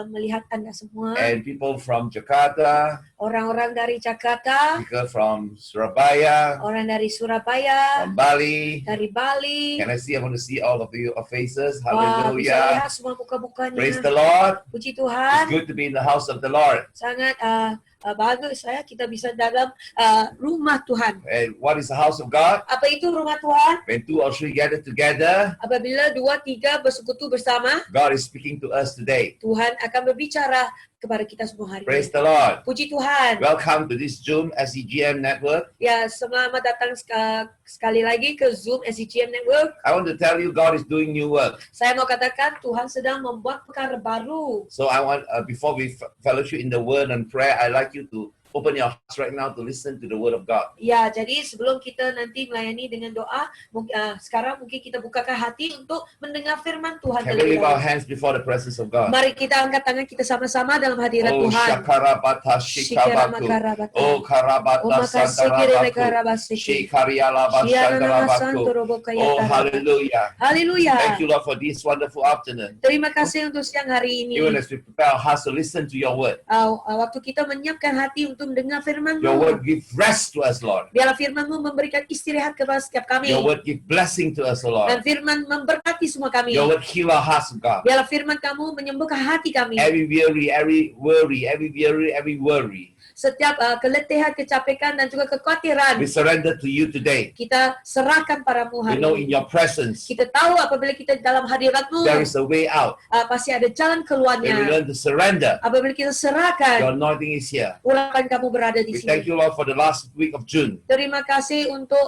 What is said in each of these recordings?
melihat Anda semua. And people from Jakarta, Orang-orang dari Jakarta, people from Surabaya, orang dari Surabaya, from Bali. dari Bali. Can I want to see all of your faces? Wah, bisa Hallelujah. lihat semua muka-mukanya. Praise the Lord. Puji It's Tuhan. good to be in the house of the Lord. Sangat bagus kita bisa dalam rumah Tuhan. And what is the house of God? Apa itu rumah Tuhan? When 2 or 3 gather together, Apabila 2-3 bersekutu bersama, God is speaking to us today. Tuhan akan berbicara kepada kita semua hari Praise ini. the Lord. Puji Tuhan. Welcome to this Zoom SEGM network. Ya, selamat datang sekali lagi ke Zoom SEGM Network. I want to tell you God is doing new work. Saya mau katakan Tuhan sedang membuat perkara baru. So I want, before we fellowship in the word and prayer, I like you to open your hearts right now to listen to the word of God. Ya, jadi sebelum kita nanti melayani dengan doa, sekarang mungkin kita bukakan hati untuk mendengar firman Tuhan. Can we lift our hands before the presence of God? Mari kita angkat tangan kita sama-sama dalam hadirat Oh, Tuhan. shakarabata shikabatu. Oh, karabata santarabaku. Shikarialaba shandarabaku. Oh, hallelujah. Haleluya. Thank you, Lord, for this wonderful afternoon. Terima kasih untuk siang hari ini. Even as we prepare our hearts to listen to your word. Waktu kita menyiapkan hati untuk mendengar firman-Mu. Your word give rest to us, Lord. Biarlah firman-Mu memberikan istirahat kepada setiap kami. Your word give blessing to us, Lord. Dan firman memberkati semua kami. Your word heal our hearts, God. Biarlah firman Kamu menyembuhkan hati kami. Every weary, every worry. Setiap keletihan, kecapekan dan juga kekhawatiran, We surrender to you today. kita serahkan padamu We hari know ini. in your presence, Kita tahu apabila kita dalam hadirat-Mu, there is a way out. pasti ada jalan When we keluarnya. learn to surrender, Apabila kita serahkan, your anointing is here. urapan Kamu berada di We thank sini. you, Lord, for the last week of June. Terima kasih untuk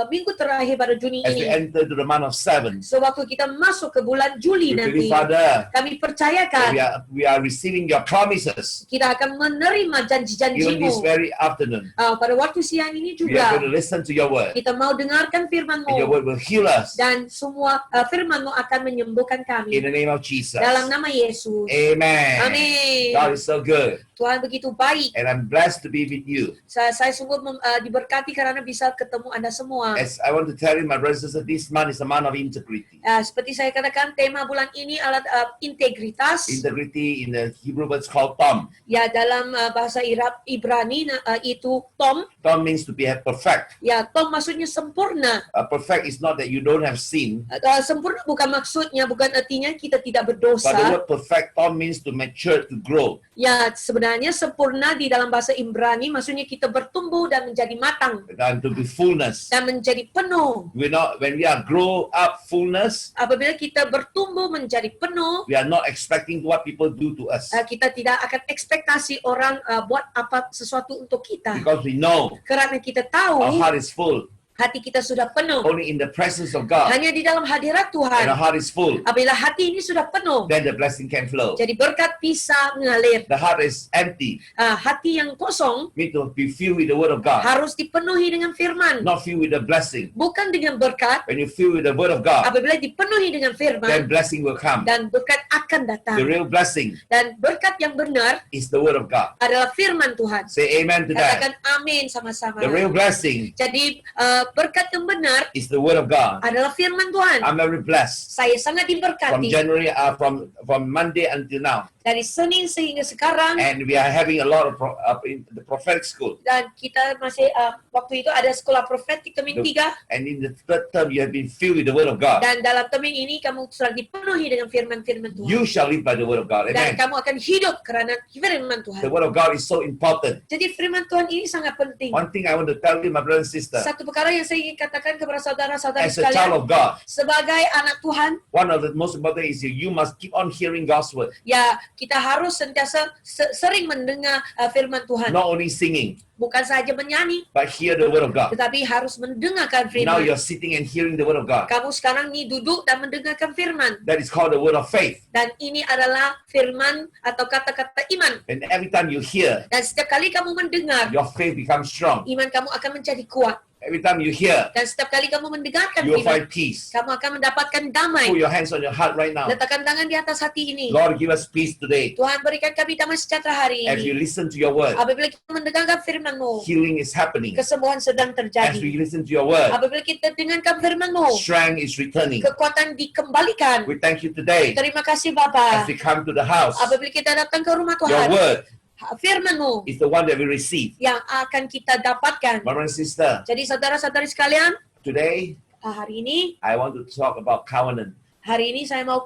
minggu terakhir pada Juni As we ini. enter to the month of 7, Sewaktu kita masuk ke bulan Juli we believe, nanti, Father, kami that percayakan we are receiving your promises. kita akan menerima Even janji-janji-Mu. this very afternoon, Pada waktu siang ini we are going to juga, listen to your word. kita mau dengarkan And your firman-Mu. word will heal us. Dan semua firman-Mu akan menyembuhkan In kami. the name of Jesus. Dalam nama Yesus. Amen. Amin. God is so good. Tuhan begitu baik. And I'm blessed to be with you. Saya sungguh diberkati karena bisa ketemu Anda semua. As I want to tell you, my brothers and sisters, this month is a month of integrity. Seperti saya katakan, tema bulan ini adalah integritas. Integrity in the Hebrew word is called Tom. Ya, dalam bahasa Ibrani itu Tom. Tom means to be perfect. Ya, Tom maksudnya sempurna. Perfect is not that you don't have sin, Sempurna bukan maksudnya, bukan artinya kita tidak but the berdosa. word perfect, Tom means to mature, to grow. Ya, sebenarnya sempurna di dalam bahasa Ibrani maksudnya kita bertumbuh dan menjadi matang And to be fullness. dan menjadi penuh. When we are grow up fullness, Apabila kita bertumbuh menjadi penuh, we are not expecting what people do to us. kita tidak akan ekspektasi orang buat apa sesuatu untuk kita. Because we know Karena kita our tahu heart is full. hati kita sudah penuh. Only in the presence of God. Hanya di dalam hadirat And our Tuhan. heart is full. Apabila hati ini sudah penuh, Then the blessing can flow. jadi berkat bisa mengalir. The heart is empty. Hati yang kosong Need to be filled with the word of God. harus dipenuhi dengan firman. Not filled with the blessing. Bukan dengan berkat. When you fill with the word of God, Apabila dipenuhi dengan then firman, blessing will come. dan berkat akan datang. The real blessing Dan berkat yang benar is the word of God. adalah firman Tuhan. Say amen to that. Katakan amin sama-sama. The real blessing Jadi berkat yang benar is the word of God. adalah firman Tuhan. I'm very blessed. Saya sangat From diberkati January, from Monday until now. dari Senin sehingga sekarang. And we are having a lot of in the prophetic school. Dan kita masih waktu itu ada sekolah profetik termin 3. And in the third term, you have been filled with the word of God. Dan dalam termin ini kamu sudah dipenuhi dengan firman-firman Tuhan. You shall live by the word of God. Dan Amen. kamu akan hidup karena firman Tuhan. The word of God is so important. Jadi firman Tuhan ini sangat penting. One thing I want to tell you, my brother and sister, Satu perkara yang saya ingin katakan kepada saudara-saudara as a child of sekalian, God, sebagai anak Tuhan, one of the most important is you must keep on hearing God's word. ya kita harus sentiasa sering mendengar firman Tuhan. Not only singing, Bukan saja menyanyi, but hear the word of God. tetapi harus mendengarkan Now firman. you're sitting and hearing the word of God. Kamu sekarang ini duduk dan mendengarkan firman. That is called the word of faith. Dan ini adalah firman atau kata-kata iman. And every time you hear, Dan setiap kali kamu mendengar, your faith becomes strong. iman kamu akan menjadi kuat. Every time you hear, Dan setiap kali kamu mendengarkan you will firman, find peace. kamu akan mendapatkan damai. Put your hands on your heart right now. Letakkan tangan di atas hati ini. Lord, give us peace today. Tuhan, berikan kami damai sejahtera hari As we ini. listen to your word, Apabila kita mendengarkan firman-Mu, healing is happening. kesembuhan sedang As terjadi. we listen to your word, Apabila kita dengarkan firman-Mu, strength is returning. kekuatan dikembalikan. We thank you today Terima kasih as Bapa. we come to the house. Apabila kita datang ke rumah Your Tuhan, word firman-Mu is the one that we receive. yang akan kita dapatkan. Brother and sister, Jadi saudara-saudari sekalian, today hari ini I want to talk about covenant, saya mau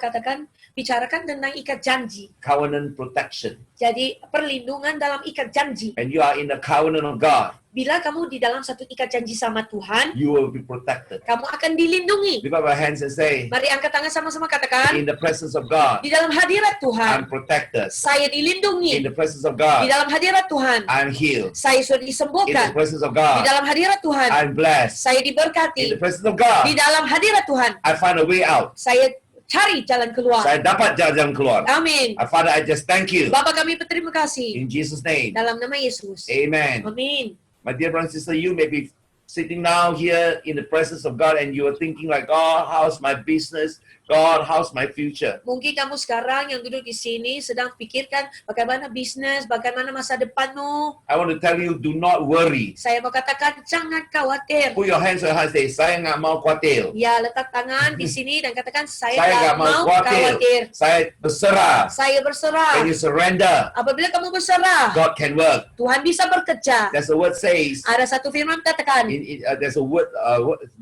bicarakan tentang ikat janji. covenant protection. Jadi perlindungan dalam ikat janji. When you are in the covenant of God, Bila kamu di dalam satu ikat janji sama Tuhan, you will be protected. kamu akan dilindungi. Lift up our hands and say, Mari angkat tangan sama-sama katakan, in the presence of God, di dalam hadirat I'm Tuhan, protected. saya In dilindungi. the presence of Di God, dalam hadirat Tuhan, I'm healed. saya sudah In the disembuhkan. presence of Di God, dalam hadirat Tuhan, I'm blessed. saya In diberkati. the presence of God, Di dalam hadirat Tuhan, I find a way out. saya cari jalan keluar. Saya dapat jalan keluar. Amin. Father, I just thank you. Bapa kami berterima kasih. In Jesus' name, Dalam nama Yesus. amen. Amin. My dear brother and sister, you may be sitting now here in the presence of God and you are thinking like, God, how's my business? God, how's my future? Mungkin kamu sekarang yang duduk di sini sedang pikirkan bagaimana bisnis, bagaimana masa depanmu. I want to tell you, do not worry. Saya mau katakan jangan khawatir. Put your hands on your heart and say, saya nggak mau khawatir. Ya, letak tangan di sini dan katakan saya Saya nggak nggak mau mau khawatir. khawatir. Saya berserah. Saya berserah. When you surrender, Apabila kamu berserah, God can work. Tuhan bisa bekerja. There's a word says, Ada satu firman katakan, there's a word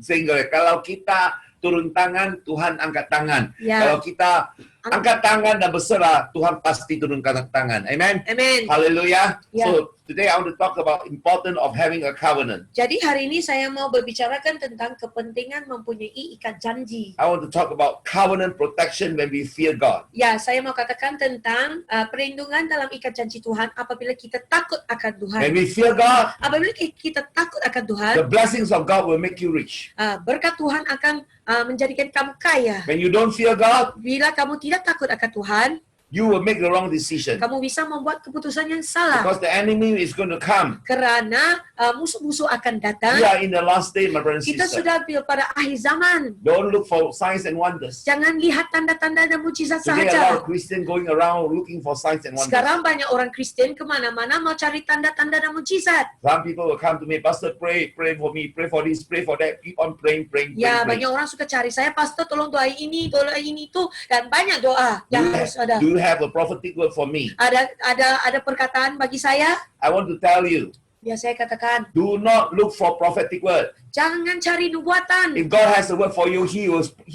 saying, kalau kita turun tangan, Tuhan angkat tangan. Ya. Kalau kita angkat tangan dan berserah, Tuhan pasti turunkan tangan. Amen. Amen. Hallelujah. Ya. So today I want to talk about important of having a covenant. Jadi hari ini saya mau berbicarakan tentang kepentingan mempunyai ikat janji. I want to talk about covenant protection when we fear God. Ya, saya mau katakan tentang perlindungan dalam ikat janji Tuhan apabila kita takut akan Tuhan. When we fear God, Apabila kita takut akan Tuhan, the blessings of God will make you rich. berkat Tuhan akan menjadikan kamu kaya. When you don't fear God, Bila kamu tidak takut akan Tuhan, you will make the wrong decision. kamu bisa membuat keputusan yang salah. Because the enemy is going to come. Karena musuh-musuh akan We datang. are in the last day, my brother and Kita sister. sudah pada akhir zaman. Don't look for signs and wonders. Jangan lihat tanda-tanda dan mujizat Today, a lot saja. of Christians going around looking for signs and wonders. Sekarang banyak orang Kristen kemana-mana mau cari tanda-tanda dan mujizat. Some people will come to me, Pastor, pray for me, pray for this, pray for that. Keep on praying. Ya, banyak orang suka cari saya, Pastor tolong doain ini, itu, dan banyak doa yang harus ada. Do you have a prophetic word for me? Ada perkataan bagi saya. I want to tell you, Ya, saya katakan, do not look for prophetic word. jangan cari nubuatan. If God has a word for you, He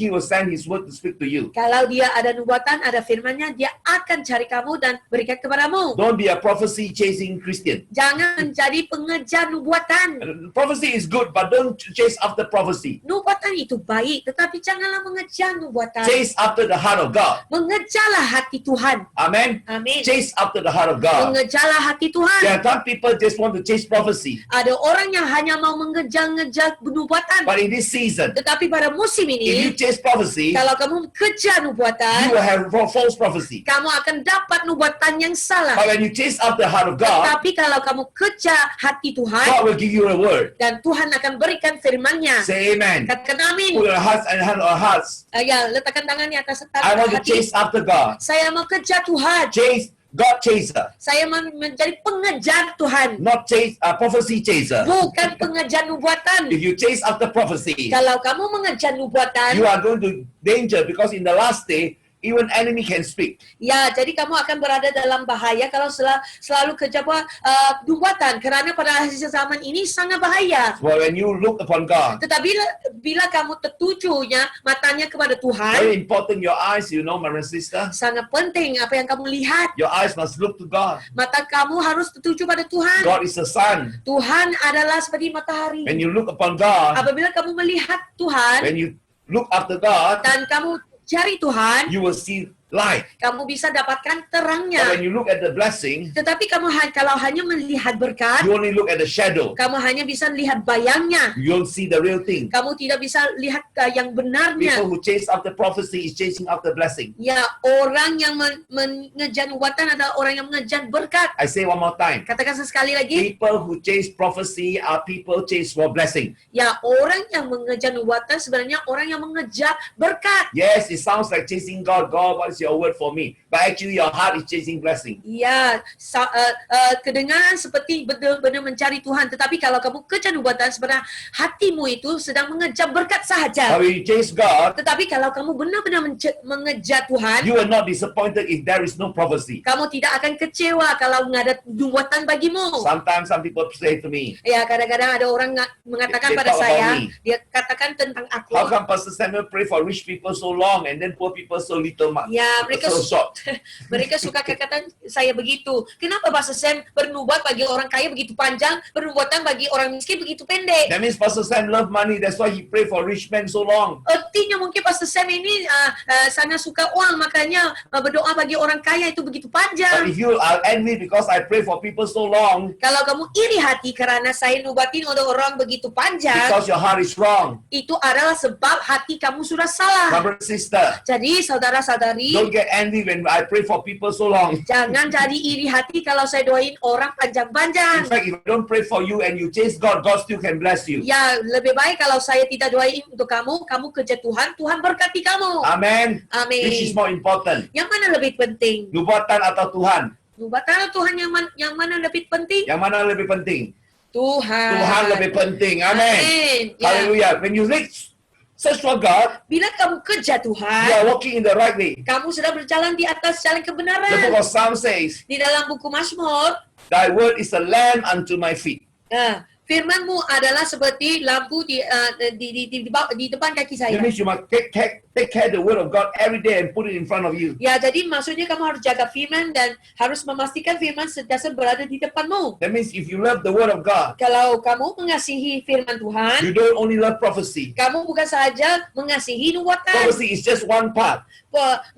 will send His word to speak to you. Kalau dia ada nubuatan, ada firman-Nya, dia akan cari kamu dan berikan kepadamu. Don't be a prophecy chasing Christian. Jangan menjadi pengejar nubuatan. Prophecy is good, but don't chase after prophecy. Nubuatan itu baik, tetapi janganlah mengejar nubuatan. Chase after the heart of God. Mengejarlah hati Tuhan. Amen. Amin. Chase after the heart of God. Mengejarlah hati Tuhan. There are some people just want to chase prophecy, Ada orang yang hanya mau mengejar-ngejar nubuatan. but in this season, Tetapi pada musim if ini, you chase prophecy, kalau kamu kejar you nubuatan, will have false prophecy. kamu akan dapat nubuatan yang salah. But when you chase after the heart of God, Tetapi kalau kamu kejar hati Tuhan, God will give you a word. dan Tuhan akan berikan firman-Nya. Say amen. Katakan amin. Put your hearts and hand on our hearts. Ya, letakkan tangan di atas I want to hati. chase after God. Saya mau kejar Tuhan. Chase God chaser, Saya mau menjadi pengejar Tuhan. not chase prophecy chaser. Bukan pengejar nubuatan. If you chase after prophecy, Kalau kamu mengejar nubuatan, you are going to danger because in the last day, even enemy can speak. ya, jadi kamu akan berada dalam bahaya kalau selalu kejar nubuatan. Karena pada akhir zaman ini sangat bahaya. But when you look upon God, Tetapi bila kamu tertujunya matanya kepada very Tuhan, important your eyes, you know, my brother and sister. sangat penting apa yang kamu lihat. Your eyes must look to God. Mata kamu harus tertuju pada Tuhan. God is the sun. Tuhan adalah seperti matahari. When you look upon God, Apabila kamu melihat Tuhan when you look after God, dan kamu cari Tuhan, you will see light. Kamu bisa dapatkan But terangnya. when you look at the blessing, Tetapi kalau hanya melihat berkat, you only look at the shadow. kamu hanya bisa lihat bayangnya. You don't see the real thing. Kamu tidak bisa lihat yang benarnya. People who chase after prophecy is chasing after blessing. Ya, orang yang mengejar nubuatan adalah orang yang mengejar berkat. I say one more time. Katakan sekali lagi. People who chase prophecy are people chase for blessing. Ya, orang yang mengejar nubuatan sebenarnya orang yang mengejar berkat. Yes, it sounds like chasing God. God, what is your word for me? But actually your heart is chasing blessing. Ya, kedengaran seperti benar-benar mencari Tuhan. Tetapi kalau kamu kejar nubuatan, sebenarnya hatimu itu sedang mengejar berkat sahaja. But when you chase God, Tetapi kalau kamu benar-benar mengejar Tuhan, you will not disappointed if there is no prophecy. kamu tidak akan kecewa kalau nggak ada nubuatan bagimu. Sometimes some people say to me, Ya, kadang-kadang ada orang mengatakan They pada talk saya, about me. dia katakan tentang aku. how come Pastor Samuel pray for rich people so long and then poor people so little much? Ya, mereka So short. mereka suka katakan saya begitu. Kenapa Pastor Sam bernubuat bagi orang kaya begitu panjang, bernubuatan bagi orang miskin begitu pendek? That means Pastor Sam love money. That's why he pray for rich men so long. Artinya mungkin Pastor Sam ini sangat suka uang, makanya berdoa bagi orang kaya itu begitu But panjang. if you are envy because I pray for people so long, Kalau kamu iri hati karena saya nubatin untuk orang begitu panjang, because your heart is wrong, itu adalah sebab hati kamu sudah salah. brother and sister, Jadi saudara-saudari, don't get envy when I pray for people so long. jangan jadi iri hati kalau saya doain orang In panjang-panjang. fact, if I don't pray for you and you chase God, God still can bless you. Ya, lebih baik kalau saya tidak doain untuk kamu, kamu kerja Tuhan, Tuhan berkati kamu. Amen. Amin. Which is more important? Yang mana lebih penting? Nubuatan atau Tuhan? Nubuatan atau Tuhan yang mana lebih penting? Yang mana lebih penting? Tuhan. Tuhan lebih penting. Amen. Amin. Ya. Hallelujah. When you search for God, Bila kamu kerja you Tuhan, are walking in the right way. kamu sudah berjalan di atas jalan The book kebenaran. of Psalm says, Di dalam buku Mazmur, Thy word is a lamp unto my feet. firman-Mu adalah seperti lampu di depan kaki That saya. means you must take care of the word of God every day and put it in front of you. Ya, jadi maksudnya kamu harus jaga firman dan harus memastikan firman sentiasa berada di depanmu. That means if you love the word of God, Kalau kamu mengasihi firman Tuhan, you don't only love prophecy. kamu bukan saja mengasihi nubuatan. Prophecy is just one part.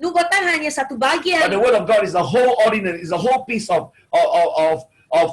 Nubuatan hanya satu But bagian. the word of God is a whole ordinary, is a whole piece of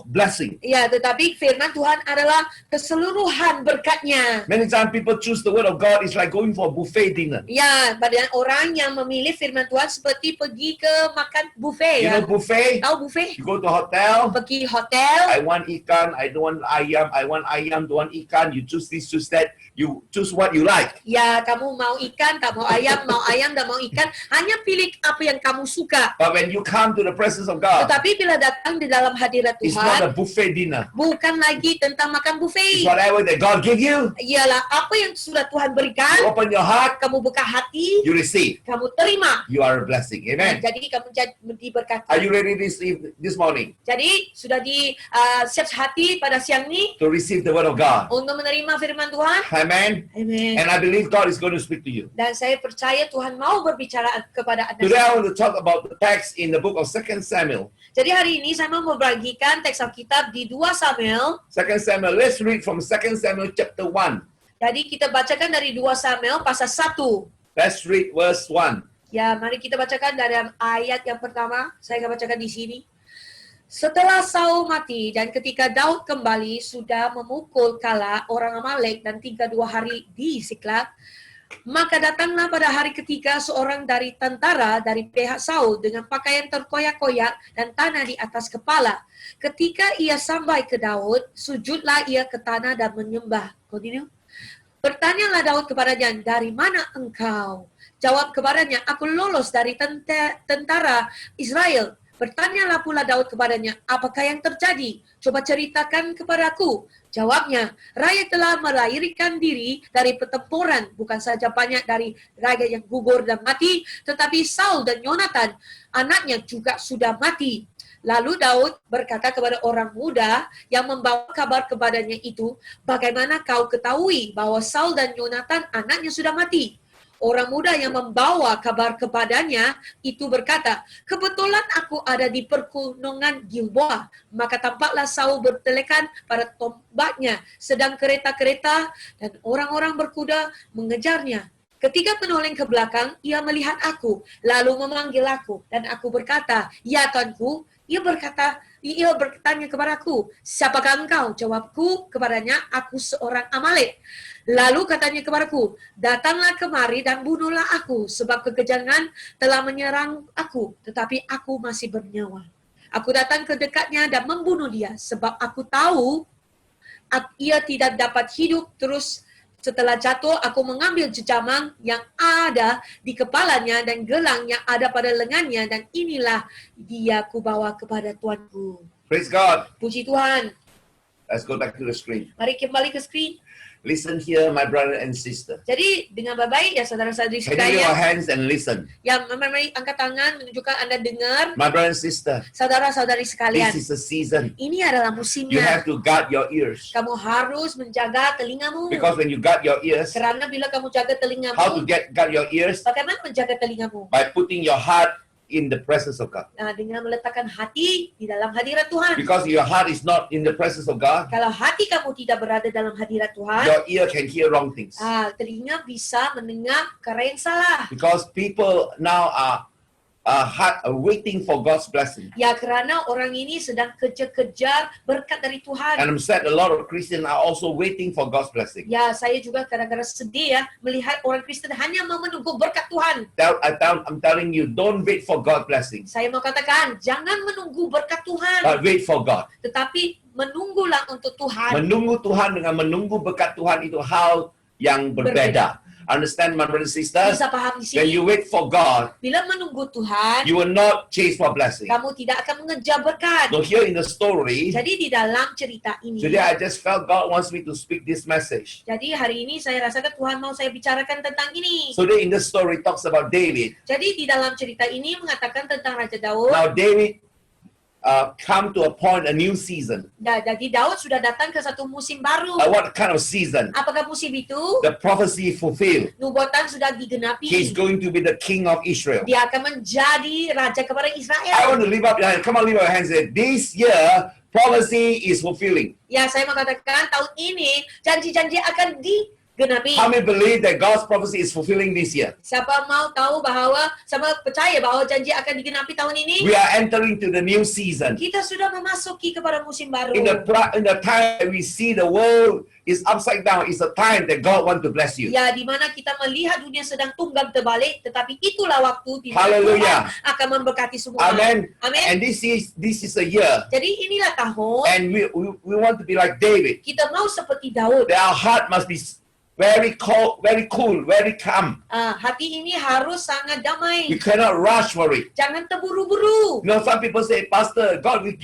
blessing. Ya, tetapi firman Tuhan adalah keseluruhan berkatnya. Many times people choose the word of God, it's like going for buffet dinner. Ya, pada orang yang memilih firman Tuhan seperti pergi ke makan buffet. You know Ya. buffet? Tahu buffet? You go to a hotel, Pergi hotel. I want ikan, I don't want ayam, I want ayam, don't want ikan, you choose this, choose that, you choose what you like. Ya, kamu mau ikan, kamu mau ayam dan mau ikan. Hanya pilih apa yang kamu suka. But when you come to the presence of God, Tetapi bila datang di dalam hadirat it's not a Tuhan, buffet dinner. bukan lagi tentang makan It's buffet. whatever that God give you, Ialah apa yang sudah Tuhan you berikan, open your heart, kamu buka hati, you receive. kamu terima. You are a blessing. Amen. Jadi kamu diberkati. Are you ready this morning Jadi sudah siap hati pada siang ini to receive the word of God? untuk menerima firman Tuhan. Amen. Amin. And I believe God is going to speak to you. Dan saya percaya Tuhan mau berbicara kepada Anda. Today I want to talk about the text in the book of 2 Samuel. Jadi hari ini saya mau membagikan teks Alkitab di 2 Samuel. 2 Samuel, let's read from 2 Samuel chapter 1. Jadi kita bacakan dari 2 Samuel pasal 1. Let's read verse 1. Ya, mari kita bacakan dari ayat yang pertama. Saya akan bacakan di sini. Setelah Saul mati dan ketika Daud kembali sudah memukul kala orang Amalek dan 3 hari di Siklag, maka datanglah pada hari ketiga seorang dari tentara dari pihak Saul dengan pakaian terkoyak-koyak dan tanah di atas kepala. Ketika ia sampai ke Daud, sujudlah ia ke tanah dan menyembah. Continue. Bertanyalah Daud kepadanya, dari mana engkau? Jawab kepadanya, aku lolos dari tentara Israel. Bertanyalah pula Daud kepadanya, apakah yang terjadi? Coba ceritakan kepadaku. Jawabnya, rakyat telah melahirkan diri dari pertempuran, bukan saja banyak dari rakyat yang gugur dan mati, tetapi Saul dan Yonatan, anaknya juga sudah mati. Lalu Daud berkata kepada orang muda yang membawa kabar kepadanya itu, bagaimana kau ketahui bahwa Saul dan Yonatan anaknya sudah mati? Orang muda yang membawa kabar kepadanya itu berkata, kebetulan aku ada di pergunungan Gilboa. Maka tampaklah Saul bertelekan pada tombaknya, sedang kereta-kereta dan orang-orang berkuda mengejarnya. Ketika menoleh ke belakang, ia melihat aku, lalu memanggil aku, dan aku berkata, "Ya Tuanku." Ia bertanya kepadaku, "Siapakah engkau?" Jawabku kepadanya, "Aku seorang Amalek." Lalu katanya kepadaku, "Datanglah kemari dan bunuhlah aku, sebab kekejangan telah menyerang aku, tetapi aku masih bernyawa." Aku datang ke dekatnya dan membunuh dia, sebab aku tahu ia tidak dapat hidup terus. Setelah jatuh, aku mengambil jejamang yang ada di kepalanya dan gelang yang ada pada lengannya, dan inilah dia kubawa kepada Tuanku. Praise God. Puji Tuhan. Let's go back to the screen. Mari kembali ke screen. Listen here, my brother and sister. Jadi dengan baik-baik ya saudara-saudari Can you lift your sekalian, hands and listen? yang mari angkat tangan menunjukkan Anda dengar. My brother and sister, Saudara-saudari sekalian, this is the season. ini adalah You musimnya. have to guard your ears. Kamu harus menjaga telingamu. Because when you guard your ears, Karena bila kamu jaga how to telingamu, guard your ears? bagaimana menjaga telingamu? By putting your heart in the presence of God. Nah, dengan meletakkan hati di dalam hadirat Tuhan. Because your heart is not in the presence of God, Kalau hati kamu tidak berada dalam hadirat Tuhan, your ear can hear wrong things. telinga bisa mendengar perkara yang salah. Because people now are waiting for God's blessing. Ya, karena orang ini sedang kejar-kejar berkat dari Tuhan. And I'm sad a lot of Christians are also waiting for God's blessing. Ya, saya juga kadang-kadang sedih ya melihat orang Kristen hanya mau menunggu berkat Tuhan. I'm telling you, don't wait for God's blessing, Saya mau katakan, jangan menunggu berkat Tuhan, but wait for God. tetapi menunggulah untuk Tuhan. Menunggu Tuhan dengan menunggu berkat Tuhan itu hal yang berbeda. Understand, my brothers and sisters? Bisa paham di When sini? you wait for God, Bila menunggu Tuhan, you will not chase for blessing. kamu tidak akan mengejar berkat. So here in the story, Jadi di dalam cerita ini, today I just felt God wants me to speak this message. jadi hari ini saya rasakan Tuhan mau saya bicarakan tentang ini. So today in the story talks about David. Jadi di dalam cerita ini mengatakan tentang Raja Daud. Now David come to a point, a new season. Jadi Daud sudah datang ke satu musim baru. What kind of season? Apakah musim itu? The prophecy fulfilled. Nubuatan sudah digenapi. He's going to be the king of Israel. Dia akan menjadi raja kepada I Israel. want to lift up your hand. Come on, lift up your hands. Say, this year, prophecy is fulfilling. Ya, saya mau katakan tahun ini janji-janji akan digenapi. How many believe that God's prophecy is fulfilling this year? Siapa mau tahu bahwa, siapa percaya bahwa janji akan digenapi tahun ini? We are entering to the new season. Kita sudah memasuki kepada musim baru. In the time that we see the world is upside down, it's a time that God wants to bless you. Ya, di mana kita melihat dunia sedang tunggang terbalik, tetapi itulah waktu di mana Hallelujah. Tuhan akan memberkati semua. Amen. Amin. And this is a year, Jadi inilah tahun and we want to be like David. kita mau seperti Daud. That our heart must be very cold, very cool, very calm. Hati ini harus sangat damai. We cannot rush for it. Jangan terburu-buru. You know, some people say, Pastor, God will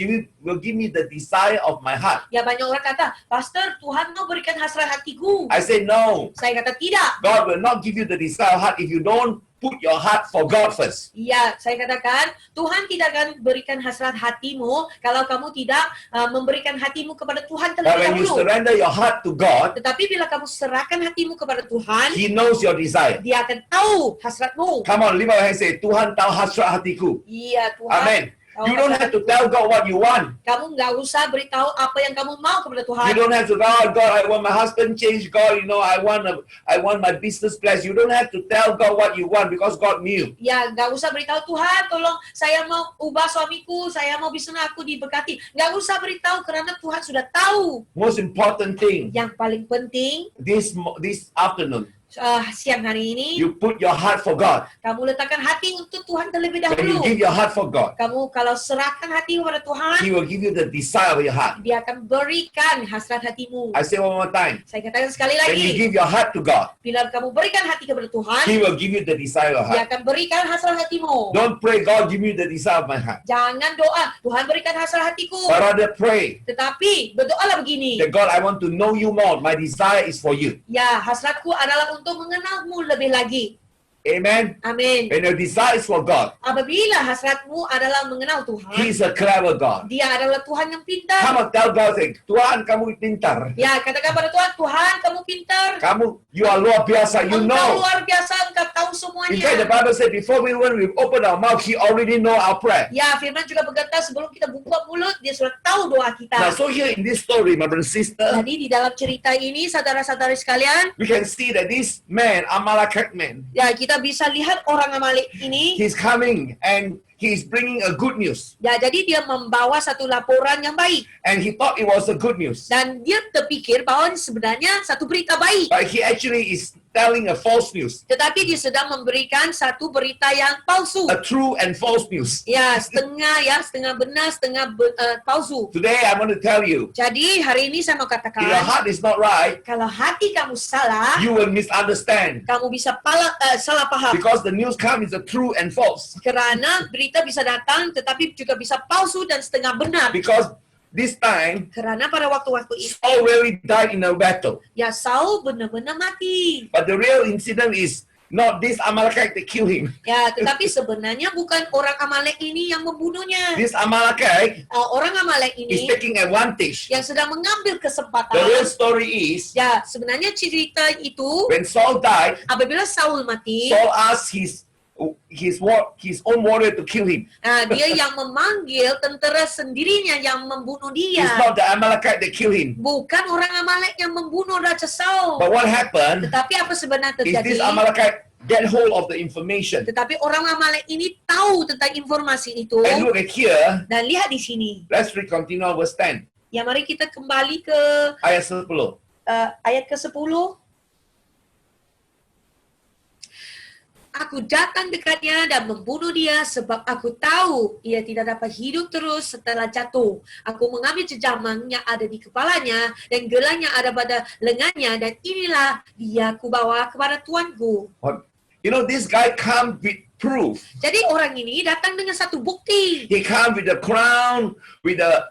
give me the desire of my heart. Ya, banyak orang kata, Pastor, Tuhan mau berikan hasrat hatiku. I say, no. Saya kata tidak. God will not give you the desire of heart if you don't put your heart for God first. Ya, saya katakan, Tuhan tidak akan berikan hasrat hatimu kalau kamu tidak memberikan hatimu kepada Tuhan But terlebih when you dahulu. surrender your heart to God, Tetapi bila kamu serahkan hatimu kepada Tuhan, He knows your desire. Dia akan tahu hasratmu. Come on, lift up your hand and say, Tuhan tahu hasrat hatiku. Iya, Tuhan. Amen. Tahu You don't have hasratku. to tell God what you want. Kamu nggak usah beritahu apa yang kamu mau kepada Tuhan. You don't have to, God, I want my husband changed. God, you know, I want my business blessed. You don't have to tell God what you want because God knew. Ya, nggak usah beritahu Tuhan, tolong saya mau ubah suamiku, saya mau bisnis aku diberkati. Nggak usah beritahu karena Tuhan sudah tahu. Most important thing, Yang paling penting, this afternoon, siang hari ini, you put your heart for God. kamu letakkan hati untuk Tuhan terlebih When you dahulu. give your heart for God, Kamu kalau serahkan hati kepada Tuhan, He will give you the desire of your heart. Dia akan berikan hasrat hatimu. I say one more time. Saya katakan sekali When you lagi, give your heart to God, bila kamu berikan hati kepada Tuhan, He will give you the desire of your Dia heart. akan berikan hasrat hatimu. Don't pray, God, give me the desire of my heart. Jangan doa, Tuhan berikan hasrat hatiku. But rather pray Tetapi berdoalah begini, that God, I want to know you more. My desire is for you. ya hasratku adalah untuk mengenalmu lebih lagi. Amen. Amin. When your desire is for God, Apabila hasratmu adalah mengenal Tuhan, He's a clever God. Dia adalah Tuhan yang pintar. Come and tell God, say, Tuhan, kamu pintar. Ya, katakan pada Tuhan, Tuhan kamu pintar. You are luar biasa. You Engkau know. luar biasa, engkau tahu In fact, the semuanya. Bible said, before when we open our mouth, He already know our prayer. Ya, firman juga berkata sebelum kita buka mulut, dia sudah tahu doa Now, kita. so here in this story, my brother and sister, Jadi di dalam cerita ini, saudara-saudari sekalian, we can see that this man, Amalekite man, ya kita bisa lihat orang Amalek ini. he's coming and he's bringing a good news. Ya, jadi dia membawa satu laporan yang baik. And he thought it was a good news. Dan dia terpikir bahwa ini sebenarnya satu berita baik. But he actually is telling a false news. Tetapi dia sedang memberikan satu berita yang palsu. A true and false news. Ya, setengah benar, setengah palsu. Today, I want to tell you, Jadi hari ini saya mau if your katakan, heart is not right, kalau hati kamu salah, you will misunderstand. kamu bisa salah paham. Because the news comes is a true and false. Karena berita bisa datang, tetapi juga bisa palsu dan setengah benar. Because this time, Karena pada waktu-waktu itu, Saul really died in a battle. ya Saul benar-benar mati. But the real incident is not this Amalekite that killed him. Ya, tetapi sebenarnya bukan orang Amalek ini yang membunuhnya. This Amalekite Orang Amalek is ini taking advantage. yang sedang mengambil The real kesempatan. story is, Ya, sebenarnya cerita itu when Saul died, apabila Saul mati, Saul asked his own warrior to kill him. dia yang memanggil tentara sendirinya yang membunuh dia. It's not the Amalekite that killed him. Bukan orang Amalek yang membunuh Raja Saul. But what happened Tetapi apa sebenarnya is this terjadi? Amalekite get hold of the information. Tetapi orang Amalek ini tahu tentang informasi itu. And look at here, Dan lihat di sini. let's read continue on verse 10. Ya, mari kita kembali ke Ayat 10. ayat ke-10. Aku datang dekatnya dan membunuh dia sebab aku tahu ia tidak dapat hidup terus setelah jatuh. Aku mengambil jejamang yang ada di kepalanya dan gelangnya ada pada lengannya dan inilah dia kubawa kepada tuanku. You know, this guy come with proof. Jadi orang ini datang dengan satu bukti. He come with the crown, with the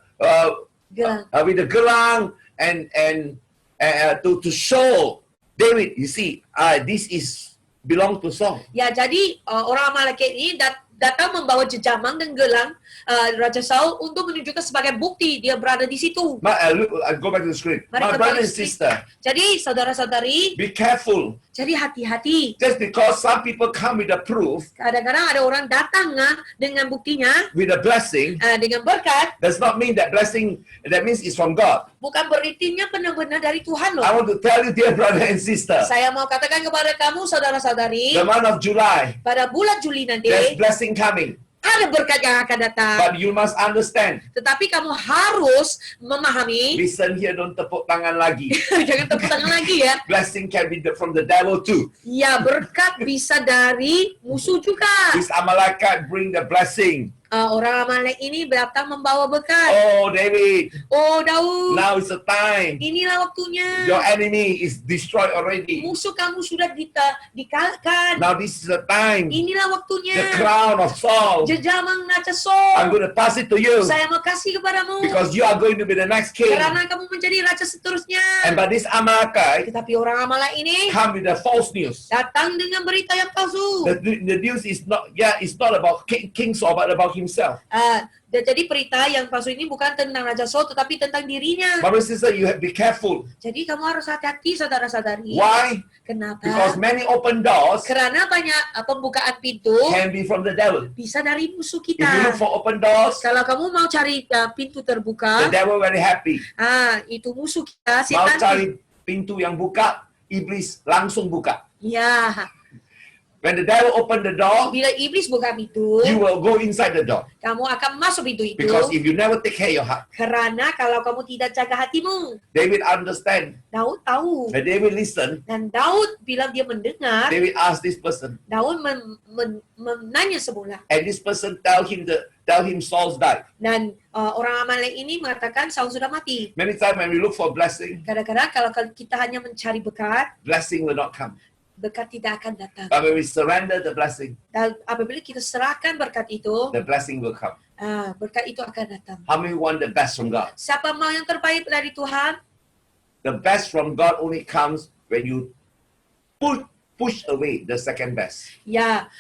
Gelang. with the gelang, and to show David. You see, this is belong to Saul. Ya, jadi orang Amalek ini datang membawa jejamang dan gelang Raja Saul untuk menunjukkan sebagai bukti dia berada di situ. Go back to the screen. Mari My kembali brother and ke screen. sister, Jadi saudara-saudari, be careful. jadi hati-hati. Just because some people come with the proof, Kadang-kadang ada orang datang dengan buktinya, with a blessing, dengan berkat, does not mean that blessing, that means it's from God. bukan berartinya benar-benar dari Tuhan I loh. want to tell you, dear brother and sister, Saya mau katakan kepada kamu, saudara-saudari, the month of July, pada bulan Juli nanti, there's blessing coming. ada berkat yang akan datang. But you must understand, Tetapi kamu harus memahami, listen here, don't tepuk tangan lagi. jangan tepuk tangan lagi ya. Blessing can be from the devil too. Ya, berkat bisa dari musuh juga. This Amalekite bring the blessing. Orang Amalek ini datang membawa berkat. Oh, David, Oh, Daud, now is the time. inilah waktunya. Your enemy is destroyed already. Musuh kamu sudah dikalahkan. Now this is the time. Inilah The waktunya. crown of Saul. Jejamang Raja I'm Saul. going to pass it to you Saya mau kasih kepadamu. because you are going to be the next king. Karena kamu menjadi raja seterusnya. And but this Amalekite Tetapi orang Amalek ini come with the false news. datang dengan berita yang palsu. The news is not, it's not about King Saul, but about himself. Jadi berita yang palsu ini bukan tentang Raja Saul, tetapi tentang dirinya. Brother and sister, you have to be careful. Jadi kamu harus hati-hati, saudara-saudari. Why? Kenapa? Because many open doors Karena banyak pembukaan pintu can be from the devil. bisa dari musuh If you look kita. for open doors, Kalau kamu mau cari pintu the terbuka, devil very happy. itu musuh kita, Mau setan. cari pintu yang buka, iblis langsung buka. Ya, When the devil open the door, bila iblis buka pintu, you will go inside the door. kamu akan masuk pintu itu. Because if you never take care of your heart, Karena kalau kamu tidak jaga hatimu, David understand. Daud tahu. When David listen, Dan Daud bila dia mendengar, David ask this person, Daud menanya semula. and this person tell him Saul's died. Dan orang Amalek ini mengatakan Saul sudah mati. Many times when we look for blessing, Kadang-kadang kalau kita hanya mencari berkat, blessing will not come. berkat tidak akan datang. But when we surrender the blessing, Dan apabila kita serahkan berkat itu, the blessing will come. berkat itu akan datang. How many want the best from God? Siapa mau yang terbaik dari Tuhan? The best from God only comes when you put push away the second best. Ya,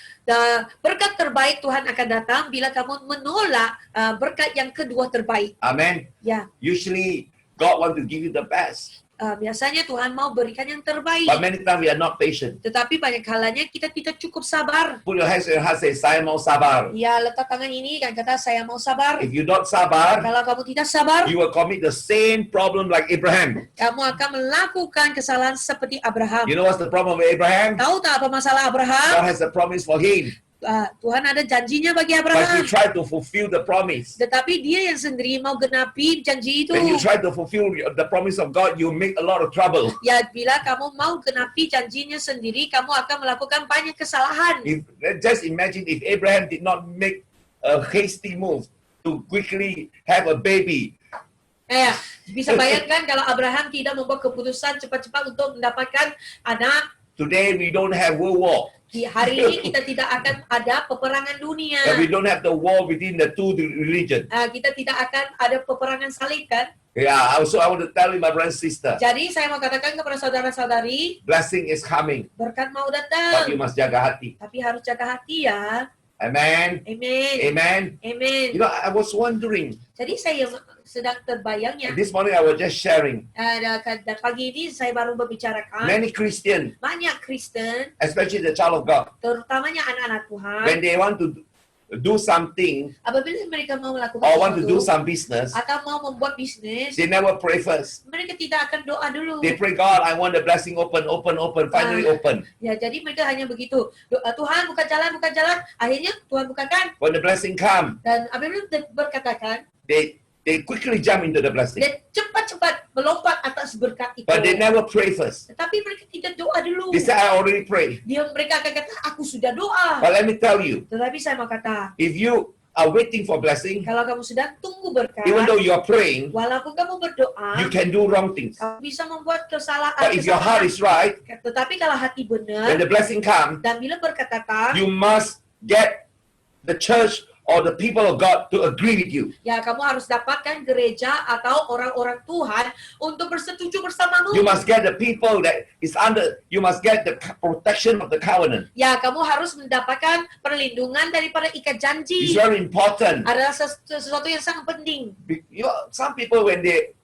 berkat terbaik Tuhan akan datang bila kamu menolak berkat yang kedua terbaik. Amen. Ya, Usually, God wants to give you the best. biasanya Tuhan mau berikan yang terbaik. But many times we are not patient. Tetapi banyak kalanya kita tidak cukup sabar. Put your hands on your heart, say, saya mau sabar. Ya, letak tangan ini dan kata saya mau sabar. If you don't sabar, Kalau kamu tidak sabar, you will commit the same problem like Abraham. kamu akan melakukan kesalahan seperti Abraham. You know what's the problem with Abraham? Tahu tak apa masalah Abraham? God has a promise for him, Tuhan ada janjinya bagi but Abraham. he tried to fulfill the promise. Tetapi dia yang sendiri mau genapi janji itu. When you try to fulfill the promise of God, you make a lot of trouble. Ya, bila kamu mau genapi janjinya sendiri, kamu akan melakukan banyak kesalahan. Just imagine if Abraham did not make a hasty move to quickly have a baby. Bisa bayangkan kalau Abraham tidak membuat keputusan cepat-cepat untuk mendapatkan anak. Today we don't have world war. Di hari ini kita tidak akan ada peperangan dunia. And we don't have the war within the two religions. Kita tidak akan ada peperangan salib kan? Yeah, also I want to tell you, my brother and sister, Jadi saya mau katakan kepada saudara-saudari, blessing is coming, berkat mau but you datang. must jaga hati. Tapi harus jaga hati ya. Amen. Amen. Amen. Amen. You know, I was wondering, Jadi saya sedang terbayangnya. this morning I was just sharing, Dan pagi ini saya baru berbicarakan. many Christians, Banyak Kristen, especially the child of God, terutamanya anak-anak Tuhan, when they want to do something apabila mereka mau melakukan or want to do sesuatu some business, atau mau membuat bisnis, they never pray first. mereka tidak akan doa dulu. They pray, God, I want the blessing open, finally open. Ya, jadi mereka hanya begitu. Doa, Tuhan buka jalan. Akhirnya Tuhan bukakan. When the blessing come, Dan apabila berkatakan, they quickly jump into the blessing. dan cepat-cepat melompat atas berkat itu. But they never pray first. Tetapi mereka tidak doa dulu. They say, I already prayed. Mereka akan kata, aku sudah doa. But let me tell you, Tetapi saya mau kata, if you are waiting for blessing, kalau kamu sedang tunggu berkat, even though you are praying, walaupun kamu berdoa, you can do wrong things. kamu bisa membuat kesalahan. But if your heart is right, Tetapi kalau hati when benar, the blessing comes, dan bila berkat datang, you must get the church or the people of God to agree with you. ya kamu harus dapatkan gereja atau orang-orang Tuhan untuk bersetuju bersamamu. You must get the people that is under, you must get the protection of the covenant. Ya, kamu harus mendapatkan perlindungan daripada ikat It's janji. very important. Adalah sesuatu yang sangat penting. You know, some people when they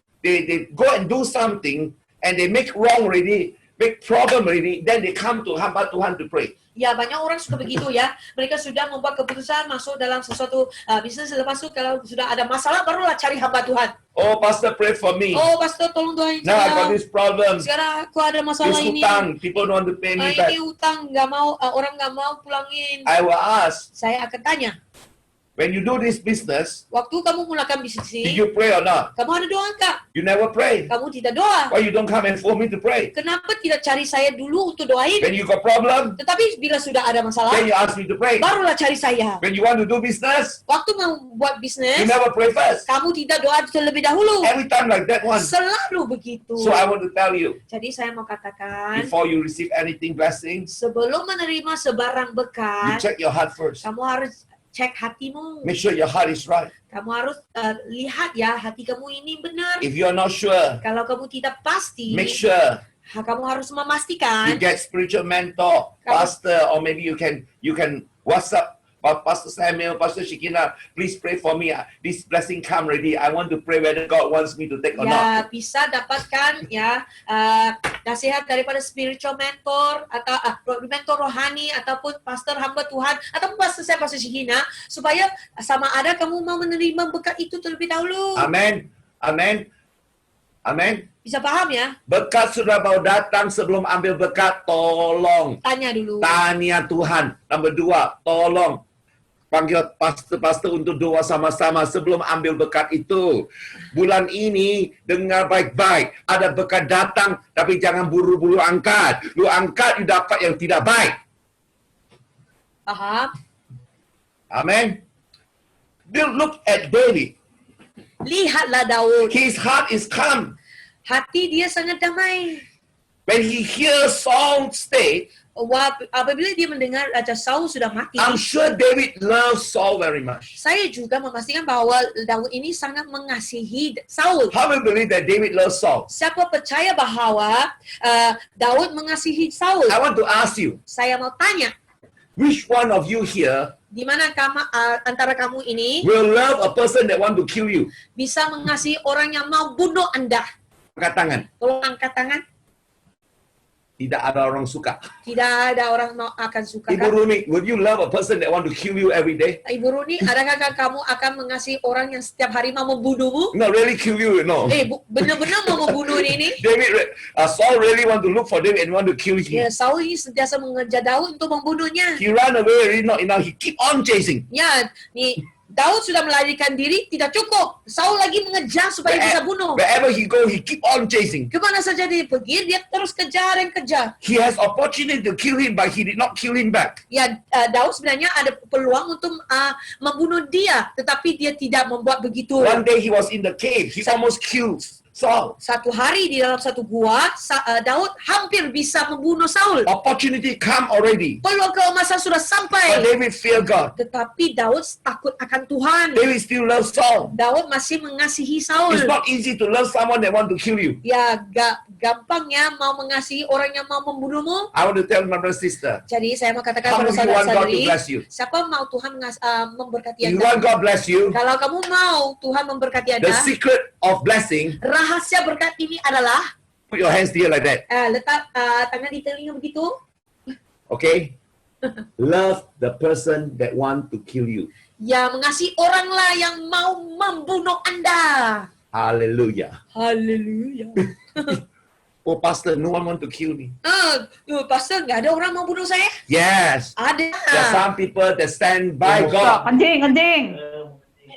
go and do something and they make wrong already, make problem already, then they come to hamba Tuhan to pray. Ya, banyak orang suka begitu ya. Mereka sudah membuat keputusan masuk dalam sesuatu bisnis, lepas itu kalau sudah ada masalah barulah cari hamba Tuhan. Oh, pastor, pray for me. Oh, pastor tolong doain Now I got saya. this problem. Sekarang aku ada masalah This ini. hutang, people don't want to pay me Ini back. utang orang nggak mau pulangin. I will ask, Saya akan tanya, when you do this business, waktu kamu mulakan bisnis did ini, you pray or not? kamu ada doa nggak? You never pray. Kamu tidak doa. Why you don't come and phone me to pray? Kenapa tidak cari saya dulu untuk doain? When you got problem, Tetapi bila sudah ada masalah, then you ask me to pray. barulah cari saya. When you want to do business, Waktu mau buat you bisnis, never pray first. kamu tidak doa terlebih dahulu. Every time like that one. Selalu begitu. So I want to tell you, Jadi saya mau katakan, before you receive anything blessings, sebelum menerima sebarang you berkat, check your heart first. kamu harus cek hatimu. Make sure your heart is right. Kamu harus lihat ya, hati kamu ini benar. If you are not sure, Kalau kamu tidak pasti, make sure kamu harus you memastikan. get spiritual mentor, pastor, or maybe you can WhatsApp Pastor Samuel, Pastor Shikina, please pray for me. This blessing come ready. I want to pray whether God wants me to take or Ya, not. bisa dapatkan ya nasihat daripada spiritual mentor atau mentor rohani ataupun pastor hamba Tuhan ataupun pastor saya, pastor Shikina, supaya sama ada kamu mau menerima berkat itu terlebih dahulu. Amen. Amen. Amen. Bisa paham ya? Berkat sudah mau datang, sebelum ambil berkat, tolong Tanya dulu. tanya Tuhan. Nomor 2, tolong panggil pastor-pastor untuk doa sama-sama sebelum ambil berkat itu. Bulan ini dengar baik-baik, ada berkat datang, tapi jangan buru-buru angkat. Lu angkat, you dapat yang tidak baik. Paham? Amen. Look at David. Lihatlah Daud. His heart is calm. Hati dia sangat damai. When he hears Saul's state, apabila dia mendengar Raja Saul sudah mati, I'm sure David loved Saul very much. saya juga memastikan bahwa Daud ini sangat mengasihi Saul. How many believe that David loves Saul? Siapa percaya bahwa Daud mengasihi Saul? I want to ask you, Saya mau tanya, which one of you here di mana antara kamu ini will love a person that want to kill you? bisa mengasihi orang yang mau bunuh Anda? Angkat tangan. Tolong angkat tangan. Tidak ada orang suka. Tidak ada orang mau akan suka. Ibu Runi, would you love a person that want to kill you every day? Ibu Runi, adakah kamu akan mengasihi orang yang setiap hari mau membunuhmu? No, really kill you, no. Benar-benar mau membunuh ini? Saul really want to look for David and want to kill him. Ya, Saul ini sentiasa mengejar Daud untuk membunuhnya. He ran away, really not enough. He keep on chasing. Ya, nih Daud sudah melarikan diri, tidak cukup. Saul lagi mengejar supaya bisa bunuh. Wherever he go, he keep on chasing. Kemana saja dia pergi, dia terus kejar dan kejar. He has opportunity to kill him, but he did not kill him back. Ya, Daud sebenarnya ada peluang untuk membunuh dia, tetapi dia tidak membuat begitu. One day he was in the cave. He almost killed Saul. Satu hari di dalam satu gua, Daud hampir bisa membunuh Saul. Opportunity come already. Peluang keemasan sudah But sampai. David fear God. Tetapi Daud takut akan Tuhan. David still loves Saul. Daud masih mengasihi Saul. It's not easy to love someone that want to kill you. Ya, gampangnya mau mengasihi orang yang mau membunuhmu. I want to tell my brother sister. Jadi saya mau katakan How pada many you want God to saudara-saudari, bless you? siapa mau Tuhan memberkati If you Anda? want God bless you, Kalau kamu mau Tuhan memberkati the Anda, secret of blessing, rahasia berkat ini adalah put your hands here like that. letak tangan di telinga begitu. Okay? Love the person that want to kill you. Ya, mengasihi oranglah yang mau membunuh Anda. Hallelujah. Haleluya. Oh, pastor, no one want to kill me. Pastor, nggak ada orang mau bunuh saya? Yes. Ada. There are some people that stand by God. Kencing.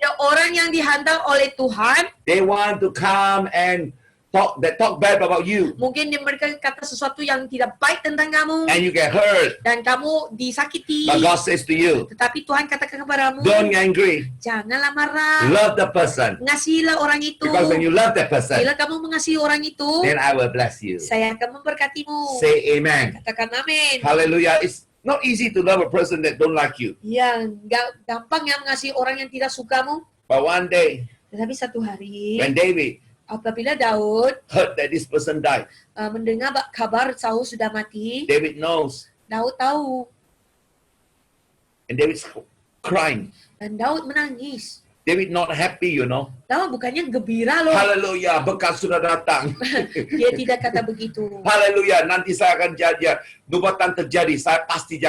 Ada orang yang dihantar oleh Tuhan. They want to come and talk bad about you. Mungkin mereka kata sesuatu yang tidak baik tentang kamu. And you get hurt. Dan kamu disakiti. But God says to you, Tetapi Tuhan katakan kepadamu, don't get angry. janganlah marah. Love the person. Ngasihilah orang itu. Because when you love that person, Bila kamu mengasihi orang itu, then I will bless you. saya akan memberkatimu. Say amen. Katakan amin. Hallelujah. It's not easy to love a person that don't like you. Ya, nggak gampang ya mengasihi orang yang tidak sukamu. But one day, Tetapi satu hari, when David apabila Daud heard that this person died, mendengar kabar Saul sudah mati, David knows. Daud tahu. And David's crying. Dan Daud menangis. David not happy, you know. Daud bukannya gembira loh. Hallelujah, berkat sudah datang. Dia tidak kata begitu. Hallelujah, nanti saya akan jadi, nubatan terjadi, saya pasti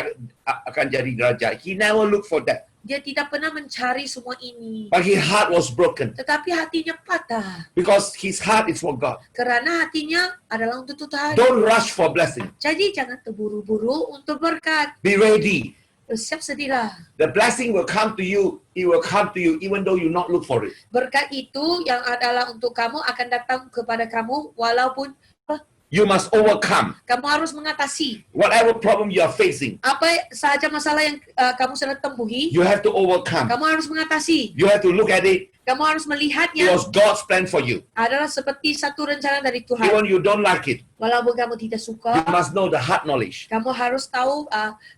akan jadi raja. He never look for that. Dia tidak pernah mencari semua ini. But his heart was broken. Tetapi hatinya patah. Because his heart is for God. Karena hatinya adalah untuk Tuhan. Don't rush for blessing. Jadi jangan terburu-buru untuk berkat. Be ready. Siap sedilah. The blessing will come to you. It will come to you even though you not look for it. Berkat itu yang adalah untuk kamu akan datang kepada kamu walaupun You must overcome kamu harus mengatasi whatever problem you are facing. apa saja masalah yang kamu sedang tempuhi. You have to overcome. Kamu harus mengatasi. You have to look at it. Kamu harus It melihatnya was God's plan for you. adalah seperti satu rencana dari Tuhan. Even you don't like it, Walaupun kamu tidak you suka, must know the heart knowledge. kamu harus tahu